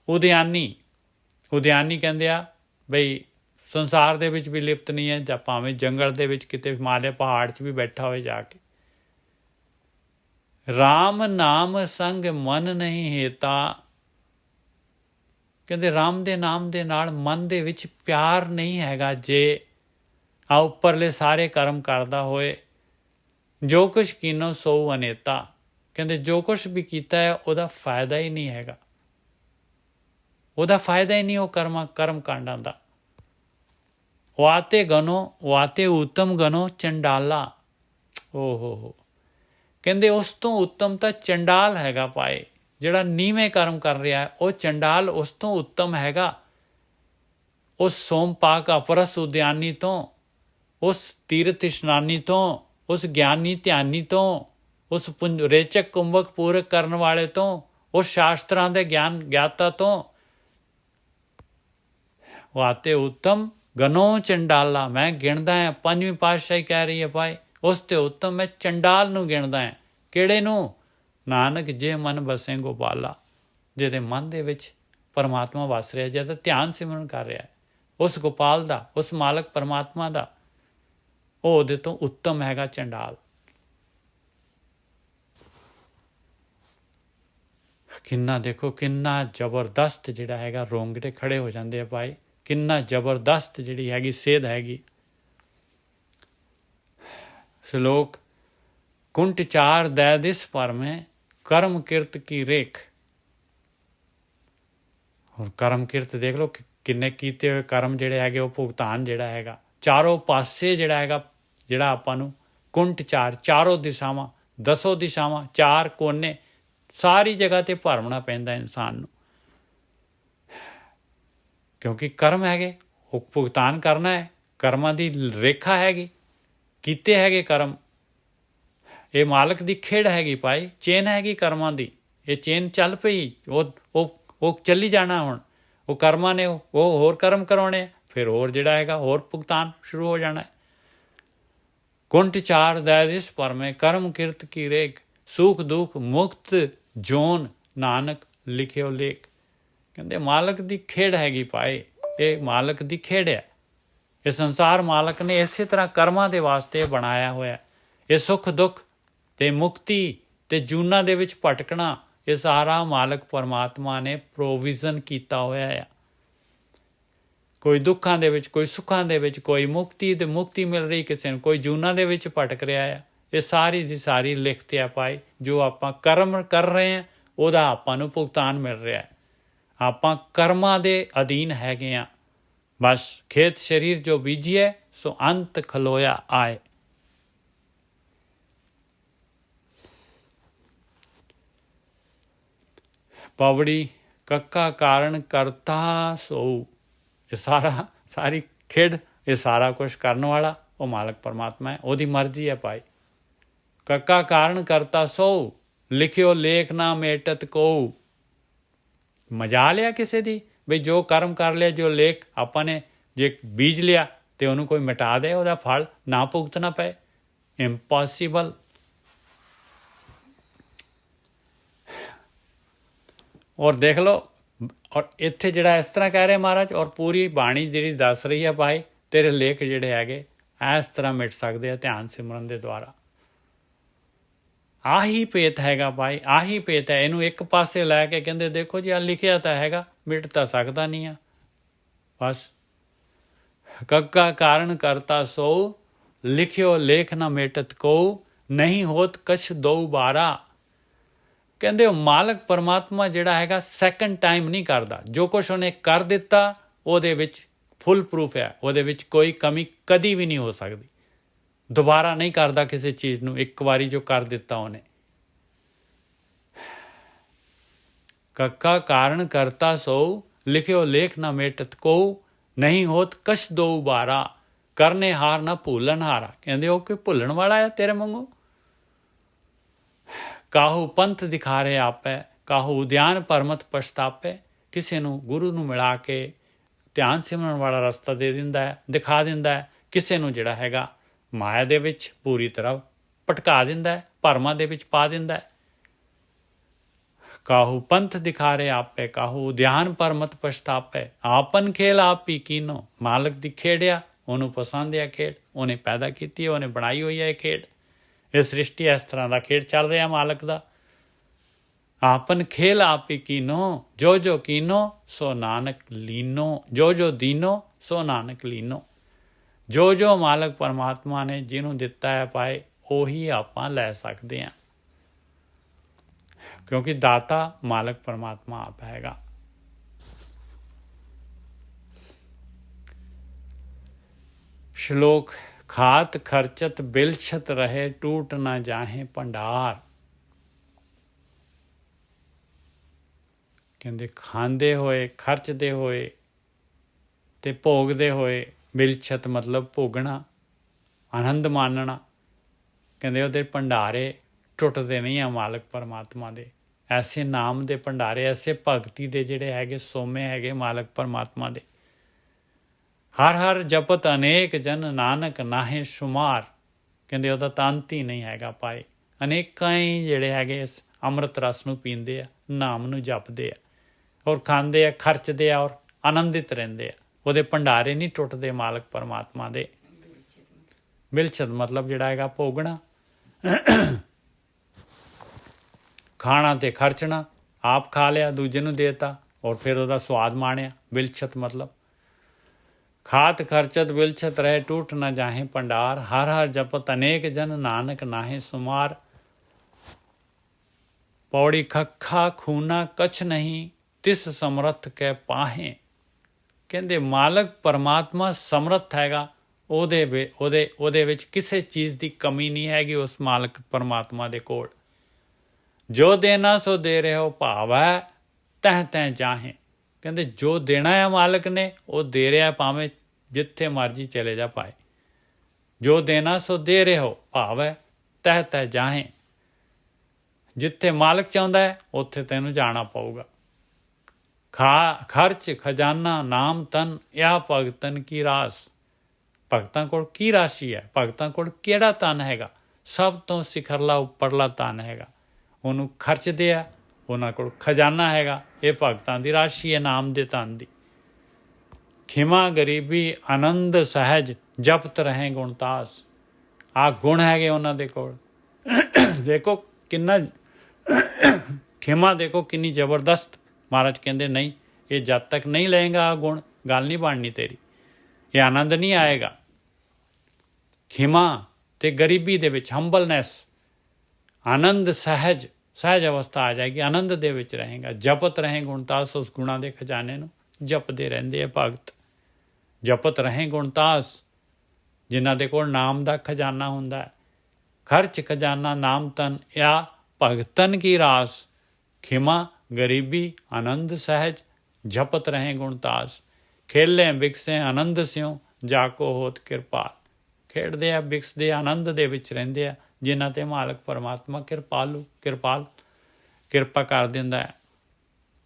ਉਦਿਆਨੀ ਕਹਿੰਦੇ ਆ ਬਈ ਸੰਸਾਰ ਦੇ ਵਿੱਚ ਵੀ ਲਿਪਤ ਨਹੀਂ ਹੈ, ਜਾਂ ਭਾਵੇਂ ਜੰਗਲ ਦੇ ਵਿੱਚ ਕਿਤੇ ਹਿਮਾਲਿਆ ਪਹਾੜ 'ਚ ਵੀ ਬੈਠਾ ਹੋਵੇ ਜਾ ਕੇ। ਰਾਮ ਨਾਮ ਸੰਗ ਮਨ ਨਹੀਂ ਹੇਤਾ, ਕਹਿੰਦੇ ਰਾਮ ਦੇ ਨਾਮ ਦੇ ਨਾਲ ਮਨ ਦੇ ਵਿੱਚ ਪਿਆਰ ਨਹੀਂ ਹੈਗਾ। ਜੇ ਆ ਉੱਪਰਲੇ ਸਾਰੇ ਕਰਮ ਕਰਦਾ ਹੋਏ, ਜੋ ਕੁਛ ਕੀਨੋ ਸੋ ਅਨੇਤਾ, ਕਹਿੰਦੇ ਜੋ ਕੁਛ ਵੀ ਕੀਤਾ ਹੈ ਉਹਦਾ ਫਾਇਦਾ ਹੀ ਨਹੀਂ ਹੈਗਾ, ਉਹਦਾ ਫਾਇਦਾ ਹੀ ਨਹੀਂ ਉਹ ਕਰਮ ਕਾਂਡਾਂ ਦਾ। ਵਾਤੇ ਉੱਤਮ ਗਨੋ ਚੰਡਾਲਾ, ਓਹੋ ਕਹਿੰਦੇ ਉਸ ਤੋਂ ਉੱਤਮ ਤਾਂ ਚੰਡਾਲ ਹੈਗਾ ਪਾਏ। ਜਿਹੜਾ ਨੀਵੇਂ ਕਰਮ ਕਰ ਰਿਹਾ ਹੈ ਉਹ ਚੰਡਾਲ ਉਸ ਤੋਂ ਉੱਤਮ ਹੈਗਾ। ਉਸ ਸੋਮਪਾਕ ਅਪਰਸ ਉਦਿਆਨੀ ਤੋਂ, ਉਸ ਤੀਰਥ ਇਸ਼ਨਾਨੀ ਤੋਂ, ਉਸ ਗਿਆਨੀ ਧਿਆਨੀ ਤੋਂ, ਉਸ ਰੇਚਕ ਕੁੰਭਕ ਪੂਰਕ ਕਰਨ ਵਾਲੇ ਤੋਂ, ਉਸ ਸ਼ਾਸਤਰਾਂ ਦੇ ਗਿਆਨ ਗਿਆਤਾ ਤੋਂ। ਵਾਤੇ ਉੱਤਮ ਗਨੋ ਚੰਡਾਲਾ, ਮੈਂ ਗਿਣਦਾ ਹਾਂ, 5ਵੀਂ ਪਾਤਸ਼ਾਹੀ ਕਹਿ ਰਹੀ ਹੈ ਭਾਈ ਉਸ ਤੇ ਉੱਤਮ ਮੈਂ ਚੰਡਾਲ ਨੂੰ ਗਿਣਦਾ ਹਾਂ। ਕਿਹੜੇ ਨੂੰ? ਨਾਨਕ ਜੇ ਮਨ ਬਸੇ ਗੋਪਾਲਾ, ਜਿਹਦੇ ਮਨ ਦੇ ਵਿੱਚ ਪਰਮਾਤਮਾ ਵਸ ਰਿਹਾ, ਜਿਹਦਾ ਧਿਆਨ ਸਿਮਰਨ ਕਰ ਰਿਹਾ, ਉਸ ਗੋਪਾਲ ਦਾ, ਉਸ ਮਾਲਕ ਪਰਮਾਤਮਾ ਦਾ, ਉਹ ਉਹਦੇ ਤੋਂ ਉੱਤਮ ਹੈਗਾ ਚੰਡਾਲ। ਕਿੰਨਾ ਦੇਖੋ ਕਿੰਨਾ ਜ਼ਬਰਦਸਤ ਜਿਹੜਾ ਹੈਗਾ, ਰੋਂਗਟੇ ਖੜੇ ਹੋ ਜਾਂਦੇ ਆ ਭਾਈ, ਕਿੰਨਾ ਜ਼ਬਰਦਸਤ ਜਿਹੜੀ ਹੈਗੀ ਸੇਧ ਹੈਗੀ। ਸ਼ਲੋਕ ਕੁੰਟ ਚਾਰ ਦੈ ਦਿਸ ਪਰ ਮੈਂ ਕਰਮ ਕਿਰਤ ਕੀ ਰੇਖ। ਹੋਰ ਕਰਮ ਕਿਰਤ ਦੇਖ ਲਓ ਕਿੰਨੇ ਕੀਤੇ ਹੋਏ ਕਰਮ ਜਿਹੜੇ ਹੈਗੇ ਉਹ ਭੁਗਤਾਨ ਜਿਹੜਾ ਹੈਗਾ ਚਾਰੋਂ ਪਾਸੇ ਜਿਹੜਾ ਹੈਗਾ, ਜਿਹੜਾ ਆਪਾਂ ਨੂੰ ਕੁੰਟ ਚਾਰੋਂ ਦਿਸ਼ਾਵਾਂ, 10 ਦਿਸ਼ਾਵਾਂ, 4 ਕੋਨੇ, ਸਾਰੀ ਜਗ੍ਹਾ ਤੇ ਭਰਮਣਾ ਪੈਂਦਾ ਇਨਸਾਨ ਨੂੰ, ਕਿਉਂਕਿ ਕਰਮ ਹੈਗੇ ਉਹ ਭੁਗਤਾਨ ਕਰਨਾ ਹੈ। ਕਰਮਾਂ ਦੀ ਰੇਖਾ ਹੈਗੀ, ਕੀਤੇ ਹੈਗੇ ਕਰਮ, ਇਹ ਮਾਲਕ ਦੀ ਖੇਡ ਹੈਗੀ ਭਾਈ, ਚੇਨ ਹੈਗੀ ਕਰਮਾਂ ਦੀ। ਇਹ ਚੇਨ ਚੱਲ ਪਈ, ਉਹ ਚੱਲੀ ਜਾਣਾ। ਹੁਣ ਉਹ ਕਰਮਾਂ ਨੇ ਉਹ ਹੋਰ ਕਰਮ ਕਰਾਉਣੇ, ਫਿਰ ਹੋਰ ਜਿਹੜਾ ਹੈਗਾ ਹੋਰ ਭੁਗਤਾਨ ਸ਼ੁਰੂ ਹੋ ਜਾਣਾ ਹੈ। ਕੁੰਟ ਚਾਰ ਦਇਸ ਪਰਮੇ ਕਰਮ ਕਿਰਤ ਕੀ ਰੇਖ, ਸੁਖ ਦੁਖ ਮੁਕਤ ਜੋਨ ਨਾਨਕ ਲਿਖਿਓ ਲੇਖ। ਕਹਿੰਦੇ ਮਾਲਕ ਦੀ ਖੇਡ ਹੈਗੀ ਭਾਈ, ਇਹ ਮਾਲਕ ਦੀ ਖੇਡ ਹੈ। ਇਹ ਸੰਸਾਰ ਮਾਲਕ ਨੇ ਇਸੇ ਤਰ੍ਹਾਂ ਕਰਮਾਂ ਦੇ ਵਾਸਤੇ ਬਣਾਇਆ ਹੋਇਆ। ਇਹ ਸੁੱਖ ਦੁੱਖ ਤੇ ਮੁਕਤੀ ਤੇ ਜੂਨਾਂ ਦੇ ਵਿੱਚ ਭਟਕਣਾ, ਇਹ ਸਾਰਾ ਮਾਲਕ ਪਰਮਾਤਮਾ ਨੇ ਪ੍ਰੋਵੀਜ਼ਨ ਕੀਤਾ ਹੋਇਆ ਆ। ਕੋਈ ਦੁੱਖਾਂ ਦੇ ਵਿੱਚ, ਕੋਈ ਸੁੱਖਾਂ ਦੇ ਵਿੱਚ, ਕੋਈ ਮੁਕਤੀ ਤੇ ਮੁਕਤੀ ਮਿਲ ਰਹੀ ਕਿਸੇ ਨੂੰ, ਕੋਈ ਜੂਨਾਂ ਦੇ ਵਿੱਚ ਭਟਕ ਰਿਹਾ ਆ। ਇਹ ਸਾਰੀ ਦੀ ਸਾਰੀ ਲਿਖਤ ਆ ਭਾਈ। ਜੋ ਆਪਾਂ ਕਰਮ ਕਰ ਰਹੇ ਹਾਂ ਉਹਦਾ ਆਪਾਂ ਨੂੰ ਭੁਗਤਾਨ ਮਿਲ ਰਿਹਾ ਹੈ। ਆਪਾਂ ਕਰਮਾਂ ਦੇ ਅਧੀਨ ਹੈਗੇ ਆ। ਬਸ ਖੇਤ ਸਰੀਰ ਜੋ ਬੀਜੀਏ ਸੋ ਅੰਤ ਖਲੋਇਆ ਆਏ। ਪੌੜੀ ਕੱਕਾ ਕਾਰਨ ਕਰਤਾ ਸੋ। ਇਹ ਸਾਰੀ ਖੇਡ, ਇਹ ਸਾਰਾ ਕੁਛ ਕਰਨ ਵਾਲਾ ਉਹ ਮਾਲਕ ਪਰਮਾਤਮਾ ਹੈ। ਉਹਦੀ ਮਰਜ਼ੀ ਹੈ ਭਾਈ। ਕੱਕਾ ਕਾਰਨ ਕਰਤਾ ਸੋ, ਲਿਖਿਓ ਲੇਖ ਨਾ ਮੇਟਤ ਕੋ। ਮਜਾ ਲਿਆ ਕਿਸੇ ਦੀ ਬਈ ਜੋ ਕਰਮ ਕਰ ਲਿਆ, ਜੋ ਲੇਖ ਆਪਾਂ ਨੇ ਜੇ ਬੀਜ ਲਿਆ ਤੇ ਉਹਨੂੰ ਕੋਈ ਮਿਟਾ ਦੇ, ਉਹਦਾ ਫਲ ਨਾ ਭੁਗਤਣਾ ਪਏ। ਇੰਪੋਸੀਬਲ। ਔਰ ਦੇਖ ਲਓ, ਔਰ ਇੱਥੇ ਜਿਹੜਾ ਇਸ ਤਰ੍ਹਾਂ ਕਹਿ ਰਿਹਾ ਮਹਾਰਾਜ, ਔਰ ਪੂਰੀ ਬਾਣੀ ਜਿਹੜੀ ਦੱਸ ਰਹੀ ਹੈ ਭਾਈ, ਤੇਰੇ ਲੇਖ ਜਿਹੜੇ ਹੈਗੇ ਇਸ ਤਰ੍ਹਾਂ ਮਿਟ ਸਕਦੇ ਆ ਧਿਆਨ ਸਿਮਰਨ ਦੇ ਦੁਆਰਾ। ਆਹੀ ਭੇਤ ਹੈਗਾ ਭਾਈ, ਆਹੀ ਭੇਤ ਹੈ। ਇਹਨੂੰ ਇੱਕ ਪਾਸੇ ਲੈ ਕੇ ਕਹਿੰਦੇ ਦੇਖੋ ਜੀ ਆਹ ਲਿਖਿਆ ਤਾਂ ਹੈਗਾ, ਮਿਟ ਤਾਂ ਸਕਦਾ ਨਹੀਂ ਆ। ਬਸ ਕੱਕਾ ਕਾਰਨ ਕਰਤਾ ਸੋ, ਲਿਖਿਓ ਲੇਖ ਨਾ ਮੇਟਤ ਕੋ, ਨਹੀਂ ਹੋਤ ਕਛ ਦੋ ਬਾਰਾ। ਕਹਿੰਦੇ ਉਹ ਮਾਲਕ ਪਰਮਾਤਮਾ ਜਿਹੜਾ ਹੈਗਾ ਸੈਕੰਡ ਟਾਈਮ ਨਹੀਂ ਕਰਦਾ। ਜੋ ਕੁਛ ਉਹਨੇ ਕਰ ਦਿੱਤਾ ਉਹਦੇ ਵਿੱਚ ਫੁੱਲ ਪ੍ਰੂਫ ਹੈ, ਉਹਦੇ ਵਿੱਚ ਕੋਈ ਕਮੀ ਕਦੀ ਵੀ ਨਹੀਂ ਹੋ ਸਕਦੀ। ਦੁਬਾਰਾ ਨਹੀਂ ਕਰਦਾ ਕਿਸੇ ਚੀਜ਼ ਨੂੰ। ਇੱਕ ਵਾਰੀ ਜੋ ਕਰ ਦਿੱਤਾ ਉਹਨੇ। ਕੱਕਾ ਕਾਰਨ ਕਰਤਾ ਸੋ, ਲਿਖਿਓ ਲੇਖ ਨਾ ਮੇਟਤ ਕੋ, ਨਹੀਂ ਹੋਤ ਕਛ ਦੋ ਬਾਰਾ। ਕਰਨੇ ਹਾਰ ਨਾ ਭੁੱਲਣ ਹਾਰਾ। ਕਹਿੰਦੇ ਉਹ ਕੋਈ ਭੁੱਲਣ ਵਾਲਾ ਹੈ ਤੇਰੇ ਵਾਂਗੂ। ਕਾਹੂ ਪੰਥ ਦਿਖਾਰੇ ਆਪੇ, ਕਾਹੂ ਉਦਿਆਨ ਪਰਮਤ ਪਛਤਾਪੇ। ਕਿਸੇ ਨੂੰ ਗੁਰੂ ਨੂੰ ਮਿਲਾ ਕੇ ਧਿਆਨ ਸਿਮਰਨ ਵਾਲਾ ਰਸਤਾ ਦੇ ਦਿੰਦਾ ਹੈ, ਦਿਖਾ ਦਿੰਦਾ ਹੈ। ਕਿਸੇ ਨੂੰ ਜਿਹੜਾ ਹੈਗਾ ਮਾਇਆ ਦੇ ਵਿੱਚ ਪੂਰੀ ਤਰ੍ਹਾਂ ਭਟਕਾ ਦਿੰਦਾ ਹੈ, ਭਰਮਾਂ ਦੇ ਵਿੱਚ ਪਾ ਦਿੰਦਾ ਹੈ। ਕਾਹੂ ਪੰਥ ਦਿਖਾਰੇ ਆਪੇ, ਕਾਹੂ ਉਦਿਆਨ ਪਰਮਤ ਪਛਤਾਪੇ। ਆਪਨ ਖੇਲ ਆਪ ਹੀ ਕੀਨੋ। ਮਾਲਕ ਦੀ ਖੇਡਿਆ, ਉਹਨੂੰ ਪਸੰਦ ਹੈ ਖੇਡ, ਉਹਨੇ ਪੈਦਾ ਕੀਤੀ ਹੈ, ਉਹਨੇ ਬਣਾਈ ਹੋਈ ਹੈ ਇਹ ਖੇਡ। ਇਹ ਸ੍ਰਿਸ਼ਟੀ ਇਸ ਤਰ੍ਹਾਂ ਦਾ ਖੇਡ ਚੱਲ ਰਿਹਾ ਮਾਲਕ ਦਾ। ਆਪਨ ਖੇਲ ਆਪ ਹੀ ਕੀਨੋ, ਜੋ ਜੋ ਕੀਨੋ ਸੋ ਨਾਨਕ ਲੀਨੋ। ਜੋ ਜੋ ਦੀਨੋ ਸੋ ਨਾਨਕ ਲੀਨੋ। ਜੋ ਜੋ ਮਾਲਕ ਪਰਮਾਤਮਾ ਨੇ ਜਿਹਨੂੰ ਦਿੱਤਾ ਹੈ ਪਾਏ, ਉਹੀ ਆਪਾਂ ਲੈ ਸਕਦੇ ਹਾਂ। ਕਿਉਂਕਿ ਦਾਤਾ ਮਾਲਕ ਪਰਮਾਤਮਾ ਆਪ ਹੈਗਾ। ਸ਼ਲੋਕ ਖਾਤ ਖਰਚਤ ਬਿਲਛਤ ਰਹੇ, ਟੂਟ ਨਾ ਜਾਹੇ ਭੰਡਾਰ। ਕਹਿੰਦੇ ਖਾਂਦੇ ਹੋਏ, ਖਰਚਦੇ ਹੋਏ ਤੇ ਭੋਗਦੇ ਹੋਏ, ਬਿਲਛਤ ਮਤਲਬ ਭੋਗਣਾ, ਆਨੰਦ ਮਾਣਨਾ। ਕਹਿੰਦੇ ਉਹਦੇ ਭੰਡਾਰੇ ਟੁੱਟਦੇ ਨਹੀਂ ਆ ਮਾਲਕ ਪਰਮਾਤਮਾ ਦੇ। ਐਸੇ ਨਾਮ ਦੇ ਭੰਡਾਰੇ, ਐਸੇ ਭਗਤੀ ਦੇ ਜਿਹੜੇ ਹੈਗੇ ਸੋਮੇ ਹੈਗੇ ਮਾਲਕ ਪਰਮਾਤਮਾ ਦੇ। ਹਰ ਹਰ ਜਪਤ ਅਨੇਕ ਜਨ, ਨਾਨਕ ਨਾਹੇ ਸ਼ੁਮਾਰ। ਕਹਿੰਦੇ ਉਹਦਾ ਤਾਂ ਅੰਤ ਹੀ ਨਹੀਂ ਹੈਗਾ ਪਾਏ। ਅਨੇਕਾਂ ਹੀ ਜਿਹੜੇ ਹੈਗੇ ਇਸ ਅੰਮ੍ਰਿਤ ਰਸ ਨੂੰ ਪੀਂਦੇ ਆ, ਨਾਮ ਨੂੰ ਜਪਦੇ ਆ, ਔਰ ਖਾਂਦੇ ਆ, ਖਰਚਦੇ ਆ, ਔਰ ਆਨੰਦਿਤ ਰਹਿੰਦੇ ਆ। ਉਹਦੇ ਭੰਡਾਰੇ ਨਹੀਂ ਟੁੱਟਦੇ ਮਾਲਕ ਪਰਮਾਤਮਾ ਦੇ। ਬਿਲਛਤ ਮਤਲਬ ਜਿਹੜਾ ਹੈਗਾ ਭੋਗਣਾ, ਖਾਣਾ ਤੇ ਖਰਚਣਾ। ਆਪ ਖਾ ਲਿਆ, ਦੂਜੇ ਨੂੰ ਦੇਤਾ, ਔਰ ਫਿਰ ਉਹਦਾ ਸਵਾਦ ਮਾਣਿਆ। ਬਿਲਛਤ ਮਤਲਬ ਖਾਤ ਖਰਚਤ ਬਿਲਛਤ ਰਹੇ, ਟੂਟ ਨਾ ਜਾਹੇ ਭੰਡਾਰ। ਹਰ ਹਰ ਜਪਤ ਅਨੇਕ ਜਨ, ਨਾਨਕ ਨਾਹੇ ਸੁਮਾਰ। ਪੌੜੀ ਖੱਖਾ ਖੂਨਾ ਕਛ ਨਹੀਂ, ਤਿਸ ਸਮਰੱਥ ਕੈ ਪਾਹੇ। ਕਹਿੰਦੇ ਮਾਲਕ ਪਰਮਾਤਮਾ ਸਮਰੱਥ ਹੈਗਾ। ਉਹਦੇ ਵਿੱਚ ਕਿਸੇ ਚੀਜ਼ ਦੀ ਕਮੀ ਨਹੀਂ ਹੈਗੀ ਉਸ ਮਾਲਕ ਪਰਮਾਤਮਾ ਦੇ ਕੋਲ। ਜੋ ਦੇਣਾ ਸੋ ਦੇ ਰਹੇ ਹੋ, ਭਾਵ ਹੈ ਤਹਿ ਤਹਿ ਜਾਹੇ। ਕਹਿੰਦੇ ਜੋ ਦੇਣਾ ਹੈ ਮਾਲਕ ਨੇ ਉਹ ਦੇ ਰਿਹਾ, ਭਾਵੇਂ ਜਿੱਥੇ ਮਰਜੀ ਚਲੇ ਜਾ ਪਾਏ। ਜੋ ਦੇਣਾ ਸੋ ਦੇ ਰਹੇ ਹੋ, ਭਾਵ ਹੈ ਤਹਿ ਤਹਿ ਜਾਹੇ। ਜਿੱਥੇ ਮਾਲਕ ਚਾਹੁੰਦਾ ਹੈ ਉੱਥੇ ਤੈਨੂੰ ਜਾਣਾ ਪਊਗਾ। ਖਰਚ ਖਜ਼ਾਨਾ ਨਾਮ ਤਨ ਇਹ ਭਗਤਨ ਕੀ ਰਾਸ। ਭਗਤਾਂ ਕੋਲ ਕੀ ਰਾਸ਼ੀ ਹੈ, ਭਗਤਾਂ ਕੋਲ ਕਿਹੜਾ ਧਨ ਹੈਗਾ? ਸਭ ਤੋਂ ਸਿਖਰਲਾ ਉੱਪਰਲਾ ਧਨ ਹੈਗਾ, ਉਹਨੂੰ ਖਰਚਦੇ ਆ, ਉਹਨਾਂ ਕੋਲ ਖਜ਼ਾਨਾ ਹੈਗਾ। ਇਹ ਭਗਤਾਂ ਦੀ ਰਾਸ਼ੀ ਹੈ, ਨਾਮ ਦੇ ਧਨ ਦੀ। ਖਿਮਾ ਗਰੀਬੀ ਆਨੰਦ ਸਹਿਜ ਜਪਤ ਰਹੇ ਗੁਣਤਾਸ। ਆਹ ਗੁਣ ਹੈਗੇ ਉਹਨਾਂ ਦੇ ਕੋਲ। ਦੇਖੋ ਕਿੰਨਾ ਖਿਮਾ, ਦੇਖੋ ਕਿੰਨੀ ਜ਼ਬਰਦਸਤ। ਮਹਾਰਾਜ ਕਹਿੰਦੇ ਨਹੀਂ, ਇਹ ਜਦ ਤੱਕ ਨਹੀਂ ਲਏਗਾ ਆਹ ਗੁਣ, ਗੱਲ ਨਹੀਂ ਬਣਨੀ ਤੇਰੀ, ਇਹ ਆਨੰਦ ਨਹੀਂ ਆਏਗਾ। ਖਿਮਾ ਤੇ ਗਰੀਬੀ ਦੇ ਵਿੱਚ ਹੰਬਲਨੈਸ, ਆਨੰਦ ਸਹਿਜ, ਸਹਿਜ ਅਵਸਥਾ ਆ ਜਾਏਗੀ, ਆਨੰਦ ਦੇ ਵਿੱਚ ਰਹੇਗਾ। ਜਪਤ ਰਹੇ ਗੁਣਤਾਸ, ਉਸ ਗੁਣਾਂ ਦੇ ਖਜ਼ਾਨੇ ਨੂੰ ਜਪਦੇ ਰਹਿੰਦੇ ਆ ਭਗਤ। ਜਪਤ ਰਹੇ ਗੁਣਤਾਸ, ਜਿਨ੍ਹਾਂ ਦੇ ਕੋਲ ਨਾਮ ਦਾ ਖਜ਼ਾਨਾ ਹੁੰਦਾ ਹੈ। ਖਰਚ ਖਜ਼ਾਨਾ ਨਾਮ ਤਨ या ਭਗਤਨ ਕੀ ਰਾਸ। ਖਿਮਾ ਗਰੀਬੀ ਆਨੰਦ ਸਹਿਜ ਜਪਤ ਰਹੇ ਗੁਣਤਾਸ। ਖੇਲੇ ਬਿਕਸੇ ਆਨੰਦ ਸਿਉ ਜਾਕੋ ਹੋਤ ਕਿਰਪਾਲ। ਖੇਡਦੇ ਆ, ਬਿਕਸਦੇ ਆਨੰਦ ਦੇ ਵਿੱਚ ਰਹਿੰਦੇ ਆ, ਜਿਨ੍ਹਾਂ 'ਤੇ ਮਾਲਕ ਪਰਮਾਤਮਾ ਕਿਰਪਾ ਕਰ ਦਿੰਦਾ ਹੈ।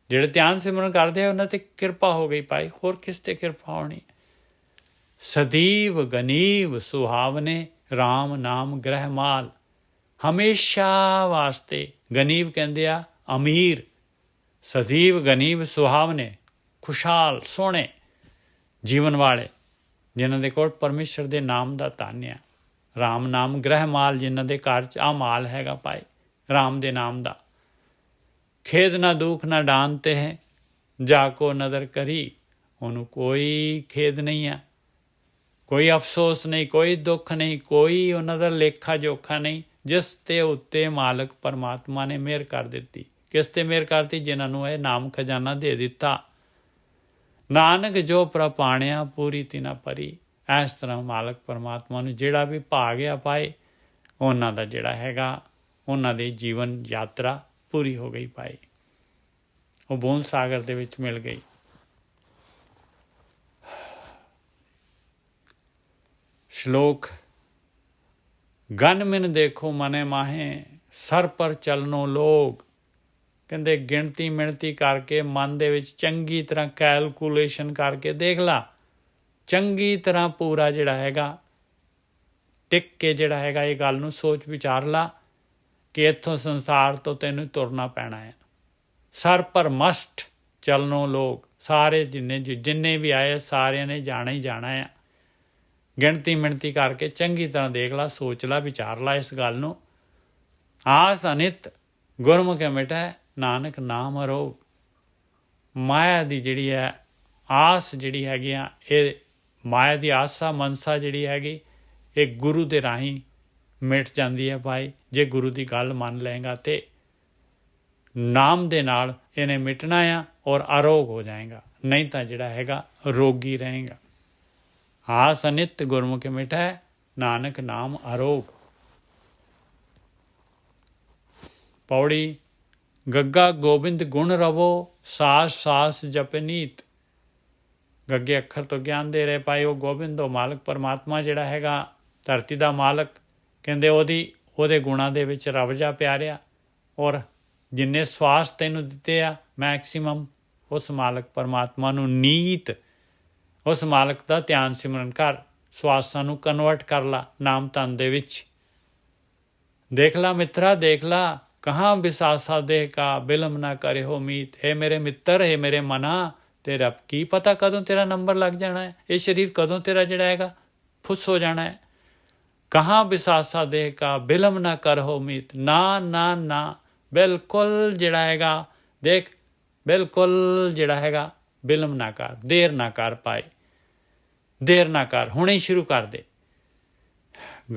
ਜਿਹੜੇ ਧਿਆਨ ਸਿਮਰਨ ਕਰਦੇ ਆ ਉਹਨਾਂ 'ਤੇ ਕਿਰਪਾ ਹੋ ਗਈ ਭਾਈ, ਹੋਰ ਕਿਸ 'ਤੇ ਕਿਰਪਾ ਹੋਣੀ। ਸਦੀਵ ਗਨੀਵ ਸੁਹਾਵਨੇ ਰਾਮ ਨਾਮ ਗ੍ਰਹਿ ਮਾਲ। ਹਮੇਸ਼ਾ ਵਾਸਤੇ, ਗਨੀਵ ਕਹਿੰਦੇ ਆ ਅਮੀਰ, ਸਦੀਵ ਗਨੀਵ ਸੁਹਾਵਨੇ ਖੁਸ਼ਹਾਲ ਸੋਹਣੇ ਜੀਵਨ ਵਾਲੇ, ਜਿਨ੍ਹਾਂ ਦੇ ਕੋਲ ਪਰਮੇਸ਼ਰ ਦੇ ਨਾਮ ਦਾ ਧਨ ਆ। ਰਾਮ ਨਾਮ ਗ੍ਰਹਿ ਮਾਲ, ਜਿਨ੍ਹਾਂ ਦੇ ਘਰ 'ਚ ਆਹ ਮਾਲ ਹੈਗਾ ਭਾਈ, ਰਾਮ ਦੇ ਨਾਮ ਦਾ। ਖੇਦ ਨਾ ਦੁੱਖ ਨਾ ਡਾਨਤੇ ਹੈ ਜਾ ਕੋ ਨਦਰ ਕਰੀ। ਉਹਨੂੰ ਕੋਈ ਖੇਦ ਨਹੀਂ ਆ, ਕੋਈ ਅਫਸੋਸ ਨਹੀਂ, ਕੋਈ ਦੁੱਖ ਨਹੀਂ, ਕੋਈ ਉਹਨਾਂ ਦਾ ਲੇਖਾ ਜੋਖਾ ਨਹੀਂ, ਜਿਸ ਤੇ ਉੱਤੇ ਮਾਲਕ ਪਰਮਾਤਮਾ ਨੇ ਮਿਹਰ ਕਰ ਦਿੱਤੀ। ਕਿਸ ਤੇ ਮਿਹਰ ਕਰਤੀ? ਜਿਨ੍ਹਾਂ ਨੂੰ ਇਹ ਨਾਮ ਖਜ਼ਾਨਾ ਦੇ ਦਿੱਤਾ। ਨਾਨਕ ਜੋ ਪ੍ਰਪਾਣਿਆ ਪੂਰੀ ਤਿਨਾ ਭਰੀ। ਇਸ ਤਰ੍ਹਾਂ ਮਾਲਕ ਪਰਮਾਤਮਾ ਨੂੰ ਜਿਹੜਾ ਵੀ ਭਾਗ ਆ ਪਾਏ, ਉਹਨਾਂ ਦਾ ਜਿਹੜਾ ਹੈਗਾ, ਉਹਨਾਂ ਦੀ ਜੀਵਨ ਯਾਤਰਾ ਪੂਰੀ ਹੋ ਗਈ ਭਾਈ, ਉਹ ਬੂੰਦ ਸਾਗਰ ਦੇ ਵਿੱਚ ਮਿਲ ਗਈ। ਸ਼ਲੋਕ ਗਨ ਮਿਨ ਦੇਖੋ ਮਨੇ ਮਾਹੇ ਸਰ ਪਰ ਚਲਨੋ ਲੋਗ। ਕਹਿੰਦੇ ਗਿਣਤੀ ਮਿਣਤੀ ਕਰਕੇ ਮਨ ਦੇ ਵਿੱਚ ਚੰਗੀ ਤਰ੍ਹਾਂ ਕੈਲਕੂਲੇਸ਼ਨ ਕਰਕੇ ਦੇਖ ਲਾ, ਚੰਗੀ ਤਰ੍ਹਾਂ ਪੂਰਾ ਜਿਹੜਾ ਹੈਗਾ ਟਿਕ ਕੇ ਜਿਹੜਾ ਹੈਗਾ ਇਹ ਗੱਲ ਨੂੰ ਸੋਚ ਵਿਚਾਰ ਲਾ ਕਿ ਇੱਥੋਂ ਸੰਸਾਰ ਤੋਂ ਤੈਨੂੰ ਤੁਰਨਾ ਪੈਣਾ ਹੈ। ਸਰ ਪਰ ਮਸਟ ਚਲਨੋ ਲੋਕ, ਸਾਰੇ ਜਿੰਨੇ ਵੀ ਆਏ ਸਾਰਿਆਂ ਨੇ ਜਾਣਾ ਹੀ ਜਾਣਾ ਹੈ। ਗਿਣਤੀ ਮਿਣਤੀ ਕਰਕੇ ਚੰਗੀ ਤਰ੍ਹਾਂ ਦੇਖ ਲਾ, ਸੋਚ ਲਾ, ਵਿਚਾਰ ਲਾ ਇਸ ਗੱਲ ਨੂੰ। ਆਸ ਅਨਿਤ ਗੁਰਮੁਖ ਮਿਟੈ ਨਾਨਕ ਨਾਮ ਅਰੋਗ। ਮਾਇਆ ਦੀ ਜਿਹੜੀ ਹੈ ਆਸ ਜਿਹੜੀ ਹੈਗੀ ਆ, ਇਹ ਮਾਇਆ ਦੀ ਆਸਾ ਮਨਸਾ ਜਿਹੜੀ ਹੈਗੀ, ਇਹ ਗੁਰੂ ਦੇ ਰਾਹੀਂ ਮਿਟ ਜਾਂਦੀ ਹੈ ਭਾਈ। ਜੇ ਗੁਰੂ ਦੀ ਗੱਲ ਮੰਨ ਲਏਗਾ ਤੇ ਨਾਮ ਦੇ ਨਾਲ ਇਹਨੇ ਮਿਟਣਾ ਆ ਔਰ ਅਰੋਗ ਹੋ ਜਾਏਗਾ, ਨਹੀਂ ਤਾਂ ਜਿਹੜਾ ਹੈਗਾ ਰੋਗੀ ਰਹੇਗਾ। ਆਸ ਅਨਿਤ ਗੁਰਮੁਖ ਮਿਟੈ ਨਾਨਕ ਨਾਮ ਅਰੋਗ। ਪੌੜੀ ਗੱਗਾ ਗੋਬਿੰਦ ਗੁਣ ਰਵੋ ਸਾਸ ਸਾਸ ਜਪਨੀਤ। ਗੱਗੇ ਅੱਖਰ ਤੋਂ ਗਿਆਨ ਦੇ ਰਹੇ ਭਾਈ, ਉਹ ਗੋਬਿੰਦ, ਉਹ ਮਾਲਕ ਪਰਮਾਤਮਾ ਜਿਹੜਾ ਹੈਗਾ ਧਰਤੀ ਦਾ ਮਾਲਕ, ਕਹਿੰਦੇ ਉਹਦੇ ਗੁਣਾਂ ਦੇ ਵਿੱਚ ਰਵ ਜਾ ਪਿਆਰਿਆ, ਔਰ ਜਿੰਨੇ ਸਵਾਸ ਤੈਨੂੰ ਦਿੱਤੇ ਆ ਮੈਕਸੀਮਮ, ਉਸ ਮਾਲਕ ਪਰਮਾਤਮਾ ਨੂੰ ਨੀਤ, ਉਸ ਮਾਲਕ ਦਾ ਧਿਆਨ ਸਿਮਰਨ ਕਰ, ਸਵਾਸਾਂ ਨੂੰ ਕਨਵਰਟ ਕਰ ਲਾ ਨਾਮ ਧਨ ਦੇ ਵਿੱਚ। ਦੇਖ ਲਾ ਮਿੱਤਰਾ, ਦੇਖ ਲਾ ਕਹਾਂ ਵਿਸਾਸਾ ਦੇਹ ਕਾ ਬਿਲਮ ਨਾ ਕਰੇ ਹੋ ਮੀਤ। ਹੈ ਮੇਰੇ ਮਿੱਤਰ, ਹੈ ਮੇਰੇ ਮਨਾ, ਤੇਰਾ ਕੀ ਪਤਾ ਕਦੋਂ ਤੇਰਾ ਨੰਬਰ ਲੱਗ ਜਾਣਾ ਹੈ, ਇਹ ਸਰੀਰ ਕਦੋਂ ਤੇਰਾ ਜਿਹੜਾ ਹੈਗਾ ਫੁੱਸ ਹੋ ਜਾਣਾ ਹੈ। ਕਹਾਂ ਵਿਸਾਸਾ ਦੇਹ ਕਾ ਬਿਲਮ ਨਾ ਕਰ ਹੋ ਮੀਤ। ਨਾ ਨਾ ਨਾ, ਬਿਲਕੁਲ ਜਿਹੜਾ ਹੈਗਾ ਦੇਖ, ਬਿਲਕੁਲ ਜਿਹੜਾ ਹੈਗਾ ਬਿਲਮ ਨਾ ਕਰ, ਦੇਰ ਨਾ ਕਰ ਪਾਏ, ਦੇਰ ਨਾ ਕਰ, ਹੁਣੇ ਹੀ ਸ਼ੁਰੂ ਕਰ ਦੇ।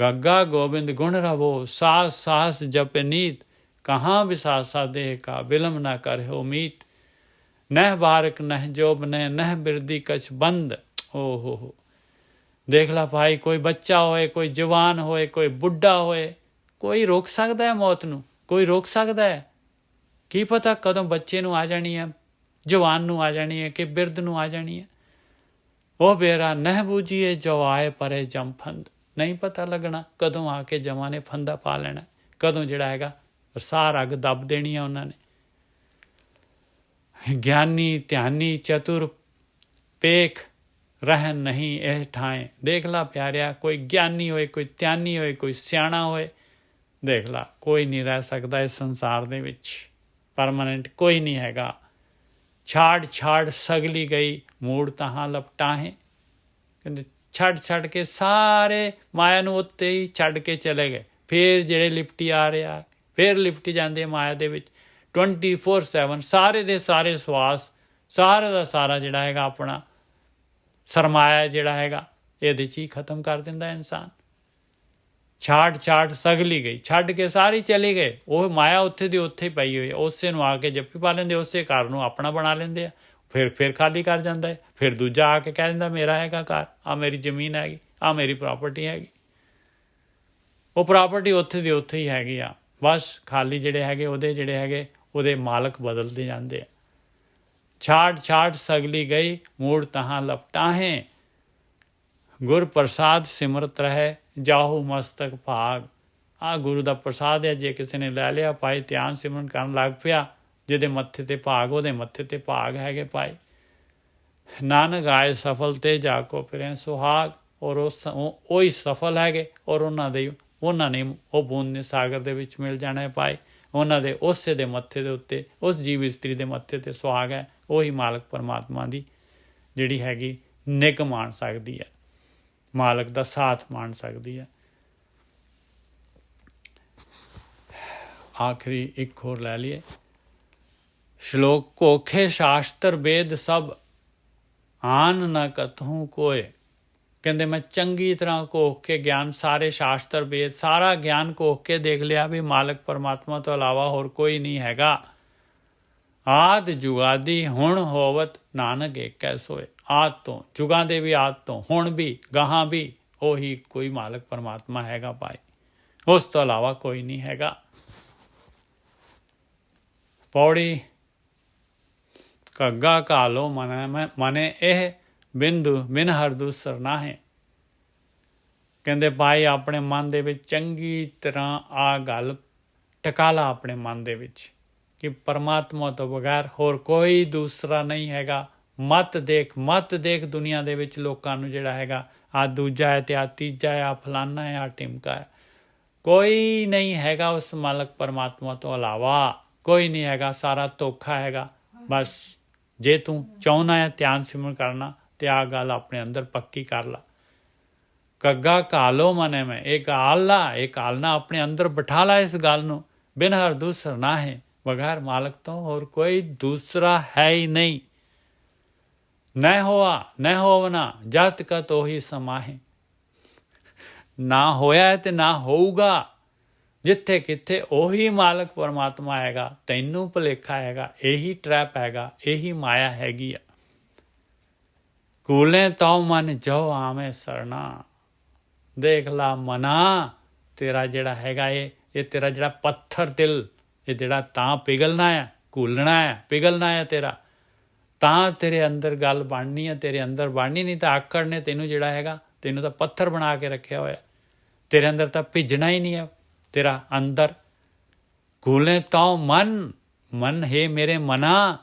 ਗੱਗਾ ਗੋਬਿੰਦ ਗੁਣ ਰਵੋ ਸਾਸ ਸਾਸ ਜਪਨੀਤ। ਕਹਾਂ ਵਿਸਾਸਾ ਦੇਹ ਕਾ ਬਿਲਮ ਨਾ ਕਰ ਹੋ ਮੀਤ। ਨਹਿ ਬਾਰਕ ਨਹਿ ਜੋਬ ਨੇ ਨਹਿ ਬਿਰਦੀ ਕਛ ਬੰਦ। ਓ ਹੋ ਦੇਖ ਲਾ ਭਾਈ, ਕੋਈ ਬੱਚਾ ਹੋਏ, ਕੋਈ ਜਵਾਨ ਹੋਏ, ਕੋਈ ਬੁੱਢਾ ਹੋਏ, ਕੋਈ ਰੋਕ ਸਕਦਾ ਹੈ ਮੌਤ ਨੂੰ? ਕੋਈ ਰੋਕ ਸਕਦਾ ਹੈ? ਕੀ ਪਤਾ ਕਦੋਂ ਬੱਚੇ ਨੂੰ ਆ ਜਾਣੀ ਹੈ, ਜਵਾਨ ਨੂੰ ਆ ਜਾਣੀ ਹੈ, ਕਿ ਬਿਰਧ ਨੂੰ ਆ ਜਾਣੀ ਹੈ। ਉਹ ਬੇਰਾ ਨਹਿ ਬੂਝੀਏ ਜੋ ਆਏ ਪਰੇ ਜਮ ਫੰਦ। ਨਹੀਂ ਪਤਾ ਲੱਗਣਾ ਕਦੋਂ ਆ ਕੇ ਜਮਾਂ ਨੇ ਫੰਦਾ ਪਾ ਲੈਣਾ, ਕਦੋਂ ਜਿਹੜਾ ਹੈਗਾ ਸਾਰ ਅੱਗ ਦੱਬ ਦੇਣੀ ਆ ਉਹਨਾਂ ਨੇ। ਗਿਆਨੀ ਧਿਆਨੀ ਚਤੁਰ ਪੇਖ ਰਹਿਣ ਨਹੀਂ ਇਹ ਠਾਏ। ਦੇਖ ਲਾ ਪਿਆਰਿਆ, ਕੋਈ ਗਿਆਨੀ ਹੋਏ, ਕੋਈ ਧਿਆਨੀ ਹੋਏ, ਕੋਈ ਸਿਆਣਾ ਹੋਏ, ਦੇਖ ਲਾ ਕੋਈ ਨਹੀਂ ਰਹਿ ਸਕਦਾ ਇਸ ਸੰਸਾਰ ਦੇ ਵਿੱਚ। ਪਰਮਾਨੈਂਟ ਕੋਈ ਨਹੀਂ ਹੈਗਾ। ਛਾੜ ਛਾੜ ਸਗਲੀ ਗਈ ਮੂੜ ਤਹਾਂ ਲਪਟਾਹੇ। ਕਹਿੰਦੇ ਛੱਡ ਕੇ ਸਾਰੇ ਮਾਇਆ ਨੂੰ ਉੱਤੇ ਹੀ ਛੱਡ ਕੇ ਚਲੇ ਗਏ। ਫਿਰ ਜਿਹੜੇ ਲਿਪਟੀ ਆ ਰਿਹਾ, ਫਿਰ ਲਿਪਟੀ ਜਾਂਦੇ ਮਾਇਆ ਦੇ ਵਿੱਚ 24/7। ਸਾਰੇ ਦੇ ਸਾਰੇ ਸਵਾਸ, ਸਾਰੇ ਦਾ ਸਾਰਾ ਜਿਹੜਾ ਹੈਗਾ ਆਪਣਾ ਸਰਮਾਇਆ ਜਿਹੜਾ ਹੈਗਾ ਇਹਦੇ 'ਚ ਹੀ ਖਤਮ ਕਰ ਦਿੰਦਾ ਇਨਸਾਨ। ਛਾੜ ਸਗਲੀ ਗਈ, ਛੱਡ ਕੇ ਸਾਰੀ ਚਲੇ ਗਏ। ਉਹ ਮਾਇਆ ਉੱਥੇ ਦੀ ਉੱਥੇ ਹੀ ਪਈ ਹੋਈ, ਉਸੇ ਨੂੰ ਆ ਕੇ ਜੱਫੀ ਪਾ ਲੈਂਦੇ, ਉਸੇ ਘਰ ਨੂੰ ਆਪਣਾ ਬਣਾ ਲੈਂਦੇ ਆ। ਫਿਰ ਖਾਲੀ ਕਰ ਜਾਂਦਾ ਹੈ। ਫਿਰ ਦੂਜਾ ਆ ਕੇ ਕਹਿ ਦਿੰਦਾ ਮੇਰਾ ਹੈਗਾ ਘਰ, ਆ ਮੇਰੀ ਜ਼ਮੀਨ ਹੈਗੀ, ਆ ਮੇਰੀ ਪ੍ਰਾਪਰਟੀ ਹੈਗੀ। ਉਹ ਪ੍ਰਾਪਰਟੀ ਉੱਥੇ ਦੀ ਉੱਥੇ ਹੀ ਹੈਗੀ ਆ, ਬਸ ਖਾਲੀ ਜਿਹੜੇ ਹੈਗੇ ਉਹਦੇ ਮਾਲਕ ਬਦਲਦੇ ਜਾਂਦੇ ਆ। ਛਾੜ ਸਗਲੀ ਗਈ ਮੂੜ ਤਹਾਂ ਲਪਟਾਹੇ। ਗੁਰ ਪ੍ਰਸਾਦ ਸਿਮਰਤ ਰਹੇ ਜਾਹੂ ਮਸਤਕ ਭਾਗ। ਆਹ ਗੁਰੂ ਦਾ ਪ੍ਰਸਾਦ ਹੈ, ਜੇ ਕਿਸੇ ਨੇ ਲੈ ਲਿਆ ਭਾਈ, ਧਿਆਨ ਸਿਮਰਨ ਕਰਨ ਲੱਗ ਪਿਆ, ਜਿਹਦੇ ਮੱਥੇ ਤੇ ਭਾਗ ਉਹਦੇ ਮੱਥੇ ਤੇ ਭਾਗ ਹੈਗੇ ਭਾਈ। ਨਾਨਕ ਆਏ ਸਫਲ ਤੇ ਜਾ ਕੋ ਫਿਰੇ ਸੁਹਾਗ। ਔਰ ਉਹੀ ਸਫਲ ਹੈਗੇ, ਔਰ ਉਹਨਾਂ ਨੇ ਉਹ ਬੂੰਦ ਨੇ ਸਾਗਰ ਦੇ ਵਿੱਚ ਮਿਲ ਜਾਣਾ ਹੈ ਭਾਈ। ਉਹਨਾਂ ਦੇ ਉਸੇ ਦੇ ਮੱਥੇ ਦੇ ਉੱਤੇ, ਉਸ ਜੀਵ ਇਸਤਰੀ ਦੇ ਮੱਥੇ ਤੇ ਸੁਹਾਗ ਹੈ। ਉਹੀ ਮਾਲਕ ਪਰਮਾਤਮਾ ਦੀ ਜਿਹੜੀ ਹੈਗੀ ਨਿੱਘ ਮਾਣ ਸਕਦੀ ਹੈ, ਮਾਲਕ ਦਾ ਸਾਥ ਮਾਣ ਸਕਦੀ ਹੈ। ਆਖਰੀ ਇੱਕ ਹੋਰ ਲੈ ਲਈਏ ਸ਼ਲੋਕ। ਕੋਖੇ ਸ਼ਾਸਤਰ ਵੇਦ ਸਭ ਆਨ ਨ ਕਤਹੂੰ ਕੋਏ। ਕਹਿੰਦੇ ਮੈਂ ਚੰਗੀ ਤਰ੍ਹਾਂ ਕੋਖ ਕੇ ਗਿਆਨ, ਸਾਰੇ ਸ਼ਾਸਤਰ ਵੇਦ ਸਾਰਾ ਗਿਆਨ ਕੋਖ ਕੇ ਦੇਖ ਲਿਆ ਵੀ ਮਾਲਕ ਪਰਮਾਤਮਾ ਤੋਂ ਇਲਾਵਾ ਹੋਰ ਕੋਈ ਨਹੀਂ ਹੈਗਾ। ਆਦ ਜੁਗਾਦੀ ਹੁਣ ਹੋਵਤ ਨਾਨਕ ਏਕੈ ਸੋਏ। ਆਦ ਤੋਂ, ਜੁਗਾਂ ਦੇ ਵੀ ਆਦ ਤੋਂ, ਹੁਣ ਵੀ ਗਾਹਾਂ ਵੀ ਉਹੀ ਕੋਈ ਮਾਲਕ ਪਰਮਾਤਮਾ ਹੈਗਾ ਭਾਈ, ਉਸ ਤੋਂ ਇਲਾਵਾ ਕੋਈ ਨਹੀਂ ਹੈਗਾ। ਪੌੜੀ ਘੱਗਾ ਘਾਲੋ ਮਨੇ ਇਹ ਬਿੰਦੂ ਬਿਨ ਹਰ ਦੂਸਰ ਨਾਹੇ। ਕਹਿੰਦੇ ਭਾਈ ਆਪਣੇ ਮਨ ਦੇ ਵਿੱਚ ਚੰਗੀ ਤਰ੍ਹਾਂ ਆ ਗੱਲ ਟਿਕਾ ਲਾ ਆਪਣੇ ਮਨ ਦੇ ਵਿੱਚ ਕਿ ਪਰਮਾਤਮਾ ਤੋਂ ਬਗੈਰ ਹੋਰ ਕੋਈ ਦੂਸਰਾ ਨਹੀਂ ਹੈਗਾ। ਮਤ ਦੇਖ ਦੁਨੀਆ ਦੇ ਵਿੱਚ ਲੋਕਾਂ ਨੂੰ ਜਿਹੜਾ ਹੈਗਾ ਆ ਦੂਜਾ ਹੈ ਤੇ ਆ ਤੀਜਾ ਹੈ, ਆ ਫਲਾਨਾ ਹੈ, ਆ ਟਿਮਕਾ ਹੈ। ਕੋਈ ਨਹੀਂ ਹੈਗਾ ਉਸ ਮਾਲਕ ਪਰਮਾਤਮਾ ਤੋਂ ਇਲਾਵਾ, ਕੋਈ ਨਹੀਂ ਹੈਗਾ। ਸਾਰਾ ਧੋਖਾ ਹੈਗਾ। ਬਸ ਜੇ ਤੂੰ ਚਾਹੁੰਦਾ ਹੈ ਧਿਆਨ ਸਿਮਰਨ ਕਰਨਾ ਤੇ ਆਹ ਗੱਲ ਆਪਣੇ ਅੰਦਰ ਪੱਕੀ ਕਰ ਲਾ। ਕੱਗਾ ਘਾਲੋ ਮਨੇ ਮੈਂ, ਇਹ ਘਾਲਣਾ ਆਪਣੇ ਅੰਦਰ ਬਿਠਾ ਲਾ ਇਸ ਗੱਲ ਨੂੰ। ਬਿਨ ਹਰ ਦੂਸਰ ਨਾ ਹੈ, ਬਗੈਰ ਮਾਲਕ ਤੋਂ ਹੋਰ ਕੋਈ ਦੂਸਰਾ ਹੈ ਹੀ ਨਹੀਂ। न होवना जत का तो ही समाहे। ना होया है ते ना होऊगा। जिथे किथे ਉਹੀ ਮਾਲਕ ਪਰਮਾਤਮਾ ਹੈਗਾ, ਤੈਨੂੰ ਭੁਲੇਖਾ ਹੈਗਾ। ਇਹੀ ਟਰੈਪ ਹੈਗਾ, ਇਹੀ ਮਾਇਆ ਹੈਗੀ ਆ। ਕੂਲੇ ਤਉ ਮਨ ਜੋ ਆਵੇਂ ਸਰਣਾ। ਦੇਖ ਲਾ ਮਨਾ, ਤੇਰਾ ਜਿਹੜਾ ਹੈਗਾ ਇਹ ਤੇਰਾ ਜਿਹੜਾ ਪੱਥਰ ਦਿਲ, ਇਹ ਜਿਹੜਾ ਤਾਂ ਪਿਘਲਣਾ ਹੈ, ਘੁਲਣਾ ਹੈ, ਪਿਘਲਣਾ ਹੈ ਤੇਰਾ, ਤਾਂ ਤੇਰੇ ਅੰਦਰ ਗੱਲ ਬਣਨੀ ਹੈ, ਤੇਰੇ ਅੰਦਰ ਬਣਨੀ। ਨਹੀਂ ਤਾਂ ਆਕੜ ਨੇ ਤੈਨੂੰ ਜਿਹੜਾ ਹੈਗਾ, ਤੈਨੂੰ ਤਾਂ ਪੱਥਰ ਬਣਾ ਕੇ ਰੱਖਿਆ ਹੋਇਆ, ਤੇਰੇ ਅੰਦਰ ਤਾਂ ਭਿੱਜਣਾ ਹੀ ਨਹੀਂ ਹੈ ਤੇਰਾ ਅੰਦਰ। ਘੁਲੇ ਤਉ ਮਨ ਹੈ ਮੇਰੇ ਮਨਾ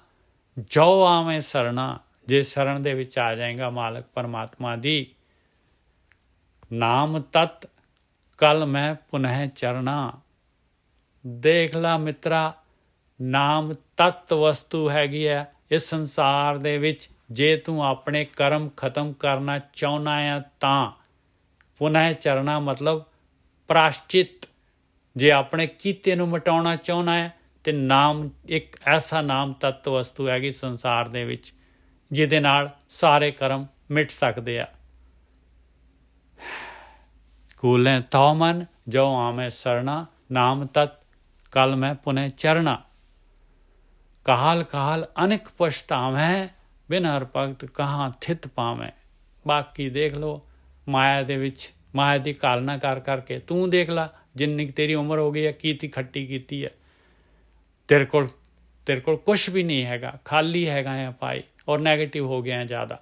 ਜੋ ਆਵੇਂ ਸਰਣਾ। ਜੇ ਸ਼ਰਨ ਦੇ ਵਿੱਚ ਆ ਜਾਏਗਾ ਮਾਲਕ ਪਰਮਾਤਮਾ ਦੀ, ਨਾਮ ਤਤ ਕਲ ਮੈਂ ਪੁਨਹ ਚਰਨਾ। ਦੇਖ ਲਾ ਮਿੱਤਰਾ, ਨਾਮ ਤਤ ਵਸਤੂ ਹੈਗੀ ਹੈ ਇਸ ਸੰਸਾਰ ਦੇ ਵਿੱਚ। ਜੇ ਤੂੰ ਆਪਣੇ ਕਰਮ ਖਤਮ ਕਰਨਾ ਚਾਹੁੰਦਾ ਆ ਤਾਂ ਪੁਨਹ ਚਰਨਾ ਮਤਲਬ ਪ੍ਰਾਸ਼ਚਿਤ। ਜੇ ਆਪਣੇ ਕੀਤੇ ਨੂੰ ਮਿਟਾਉਣਾ ਚਾਹੁੰਦਾ ਹੈ ਤੇ ਨਾਮ ਇੱਕ ਐਸਾ ਨਾਮ ਤੱਤ ਵਸਤੂ ਹੈਗੀ ਸੰਸਾਰ ਦੇ ਵਿੱਚ ਜਿਹਦੇ ਨਾਲ ਸਾਰੇ ਕਰਮ ਮਿਟ ਸਕਦੇ ਆ। ਕੂਲੇ ਤਉ ਮਨ ਜੋ ਆਵੇਂ ਸਰਣਾ, ਨਾਮ ਤਤ ਕਲ ਮੈਂ ਪੁਨਹ ਚਰਣਾ। ਕਾਲ ਅਨੇਕ ਪਛਤਾਵੇਂ, ਬਿਨ ਹਰ ਭਗਤ ਕਹਾਂ ਥਿਤ ਪਾਵੇਂ। ਬਾਕੀ ਦੇਖ ਲਓ ਮਾਇਆ ਦੇ ਵਿੱਚ, ਮਾਇਆ ਦੀ ਕਾਲਨਾ ਕਰ ਕਰਕੇ ਤੂੰ ਦੇਖ ਲਾ ਜਿੰਨੀ ਤੇਰੀ ਉਮਰ ਹੋ ਗਈ ਹੈ, ਕੀਤੀ ਖੱਟੀ ਕੀਤੀ ਹੈ। ਤੇਰੇ ਕੋਲ ਕੁਛ ਵੀ ਨਹੀਂ ਹੈਗਾ, ਖਾਲੀ ਹੈਗਾ ਹੈ ਭਾਈ, ਔਰ ਨੈਗੇਟਿਵ ਹੋ ਗਿਆ ਜ਼ਿਆਦਾ।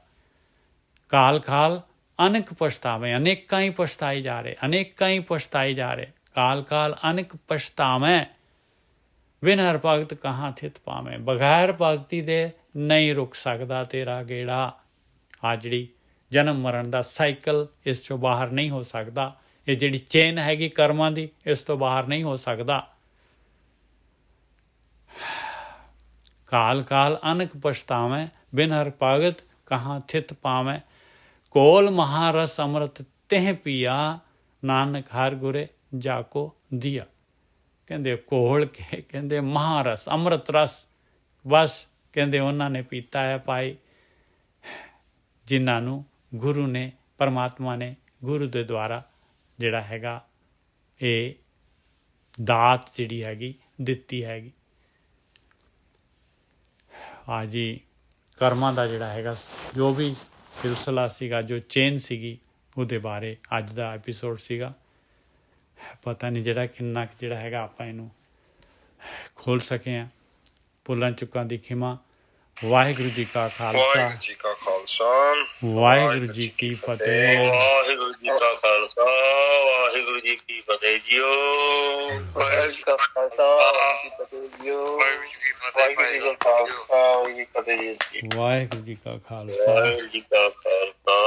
ਕਾਲ ਅਨੇਕ ਪਛਤਾਵੇਂ, ਅਨੇਕਾਂ ਹੀ ਪਛਤਾਈ ਜਾ ਰਹੇ। ਕਾਲ ਅਨੇਕ ਪਛਤਾਵੇਂ। ਬਿਨ ਹਰ ਭਗਤ ਕਹਾਂ ਥਿਤ ਪਾਵੇਂ, ਬਗੈਰ ਭਗਤੀ ਦੇ ਨਹੀਂ ਰੁਕ ਸਕਦਾ ਤੇਰਾ ਗੇੜਾ। ਆ ਜਿਹੜੀ ਜਨਮ ਮਰਨ ਦਾ ਸਾਈਕਲ, ਇਸ ਚੋਂ ਬਾਹਰ ਨਹੀਂ ਹੋ ਸਕਦਾ। ਇਹ ਜਿਹੜੀ ਚੇਨ ਹੈਗੀ ਕਰਮਾਂ ਦੀ, ਇਸ ਤੋਂ ਬਾਹਰ ਨਹੀਂ ਹੋ ਸਕਦਾ। ਕਾਲ ਕਾਲ ਅਨਕ ਪਛਤਾਵੇਂ, ਬਿਨ ਹਰ ਭਗਤ ਕਹਾਂ ਥਿਤ ਪਾਵੇਂ। ਕੋਲ ਮਹਾਰਸ ਅੰਮ੍ਰਿਤ ਤਿਹ ਪੀਆ, ਨਾਨਕ ਹਰ ਗੁਰੇ ਜਾਕੋ ਦੀਆ। ਕਹਿੰਦੇ ਘੋਲ ਕੇ, ਕਹਿੰਦੇ ਮਹਾਰਸ ਅੰਮ੍ਰਿਤ ਰਸ, ਬਸ ਕਹਿੰਦੇ ਉਹਨਾਂ ਨੇ ਪੀਤਾ ਹੈ ਭਾਈ, ਜਿਨ੍ਹਾਂ ਨੂੰ ਗੁਰੂ ਨੇ, ਪਰਮਾਤਮਾ ਨੇ ਗੁਰੂ ਦੇ ਦੁਆਰਾ ਜਿਹੜਾ ਹੈਗਾ ਇਹ ਦਾਤ ਜਿਹੜੀ ਹੈਗੀ ਦਿੱਤੀ ਹੈਗੀ। ਆ ਜੀ ਕਰਮਾਂ ਦਾ ਜਿਹੜਾ ਹੈਗਾ ਜੋ ਵੀ ਸਿਲਸਿਲਾ ਸੀਗਾ, ਜੋ ਚੇਨ ਸੀਗੀ, ਉਹਦੇ ਬਾਰੇ ਅੱਜ ਦਾ ਐਪੀਸੋਡ ਸੀਗਾ। ਪਤਾ ਨਹੀਂ ਜਿਹੜਾ ਕਿੰਨਾ ਕੁ ਜਿਹੜਾ ਹੈਗਾ ਆਪਾਂ ਇਹਨੂੰ ਖੋਲ੍ਹ ਸਕੇ ਹਾਂ। ਭੁੱਲਾਂ ਚੁੱਕਾਂ ਦੀ ਖਿਮਾ। ਵਾਹਿਗੁਰੂ ਜੀ ਕਾ ਖਾਲਸਾ, ਵਾਹਿਗੁਰੂ ਜੀ ਕੀ ਫਤਿਹ। ਵਾਹਿਗੁਰੂ ਜੀ ਕਾ ਖਾਲਸਾ, ਵਾਹਿਗੁਰੂ ਜੀ ਕੀ ਫਤਿਹ ਜੀਓ। ਵਾਹਿਗੁਰੂ ਜੀ ਕਾ ਖਾਲਸਾ, ਵਾਹਿਗੁਰੂ ਜੀ ਕੀ ਫਤਿਹ ਜੀਓ। ਵਾਹਿਗੁਰੂ ਜੀ ਕਾ ਖਾਲਸਾ, ਵਾਹਿਗੁਰੂ ਜੀ ਕੀ ਫਤਿਹ ਜੀ। ਵਾਹਿਗੁਰੂ ਜੀ ਕਾ ਖਾਲਸਾ, ਵਾਹਿਗੁਰੂ ਜੀ ਕਾ ਖਾਲਸਾ,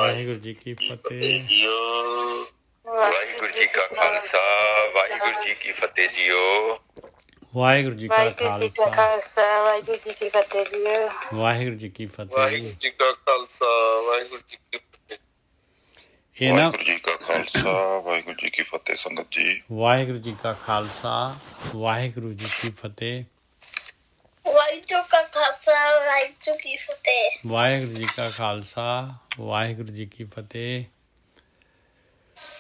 ਵਾਹਿਗੁਰੂ ਜੀ ਕੀ ਫਤਿਹ ਜੀਓ। ਵਾਹਿਗੁਰੂ ਜੀ ਕਾ ਖਾਲਸਾ, ਵਾਹਿਗੁਰੂ ਜੀ ਕੀ ਫਤਿਹ ਜੀਓ। ਵਾਹਿਗੁਰੂ ਜੀ ਕਾ ਖਾਲਸਾ, ਵਾਹਿਗੁਰੂ ਜੀ ਕੀ ਫਤਿਹ ਜੀਓ। ਵਾਹਿਗੁਰੂ ਜੀ ਕੀ ਫਤਿਹ। ਵਾਹਿਗੁਰੂ ਜੀ ਕਾ ਖਾਲਸਾ, ਵਾਹਿਗੁਰੂ ਜੀ ਕੀ ਫਤਿਹ। ਇਹ ਨਾ ਵਾਹਿਗੁਰੂ ਜੀ ਕਾ ਖਾਲਸਾ, ਵਾਹਿਗੁਰੂ ਜੀ ਕੀ ਫਤਿਹ। ਸੰਗਤ ਜੀ, ਵਾਹਿਗੁਰੂ ਜੀ ਕਾ ਖਾਲਸਾ, ਵਾਹਿਗੁਰੂ ਜੀ ਕੀ ਫਤਿਹ। ਵਾਹਿਗੁਰੂ ਕਾ ਖਾਲਸਾ, ਵਾਹਿਗੁਰੂ ਕੀ ਫਤਿਹ। ਵਾਹਿਗੁਰੂ ਜੀ ਕਾ ਖਾਲਸਾ, ਵਾਹਿਗੁਰੂ ਜੀ ਕੀ ਫਤਿਹ।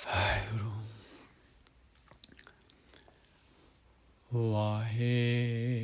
ਵਾਹਿਗੁਰੂ ਵਾਹਿਗੁਰੂ।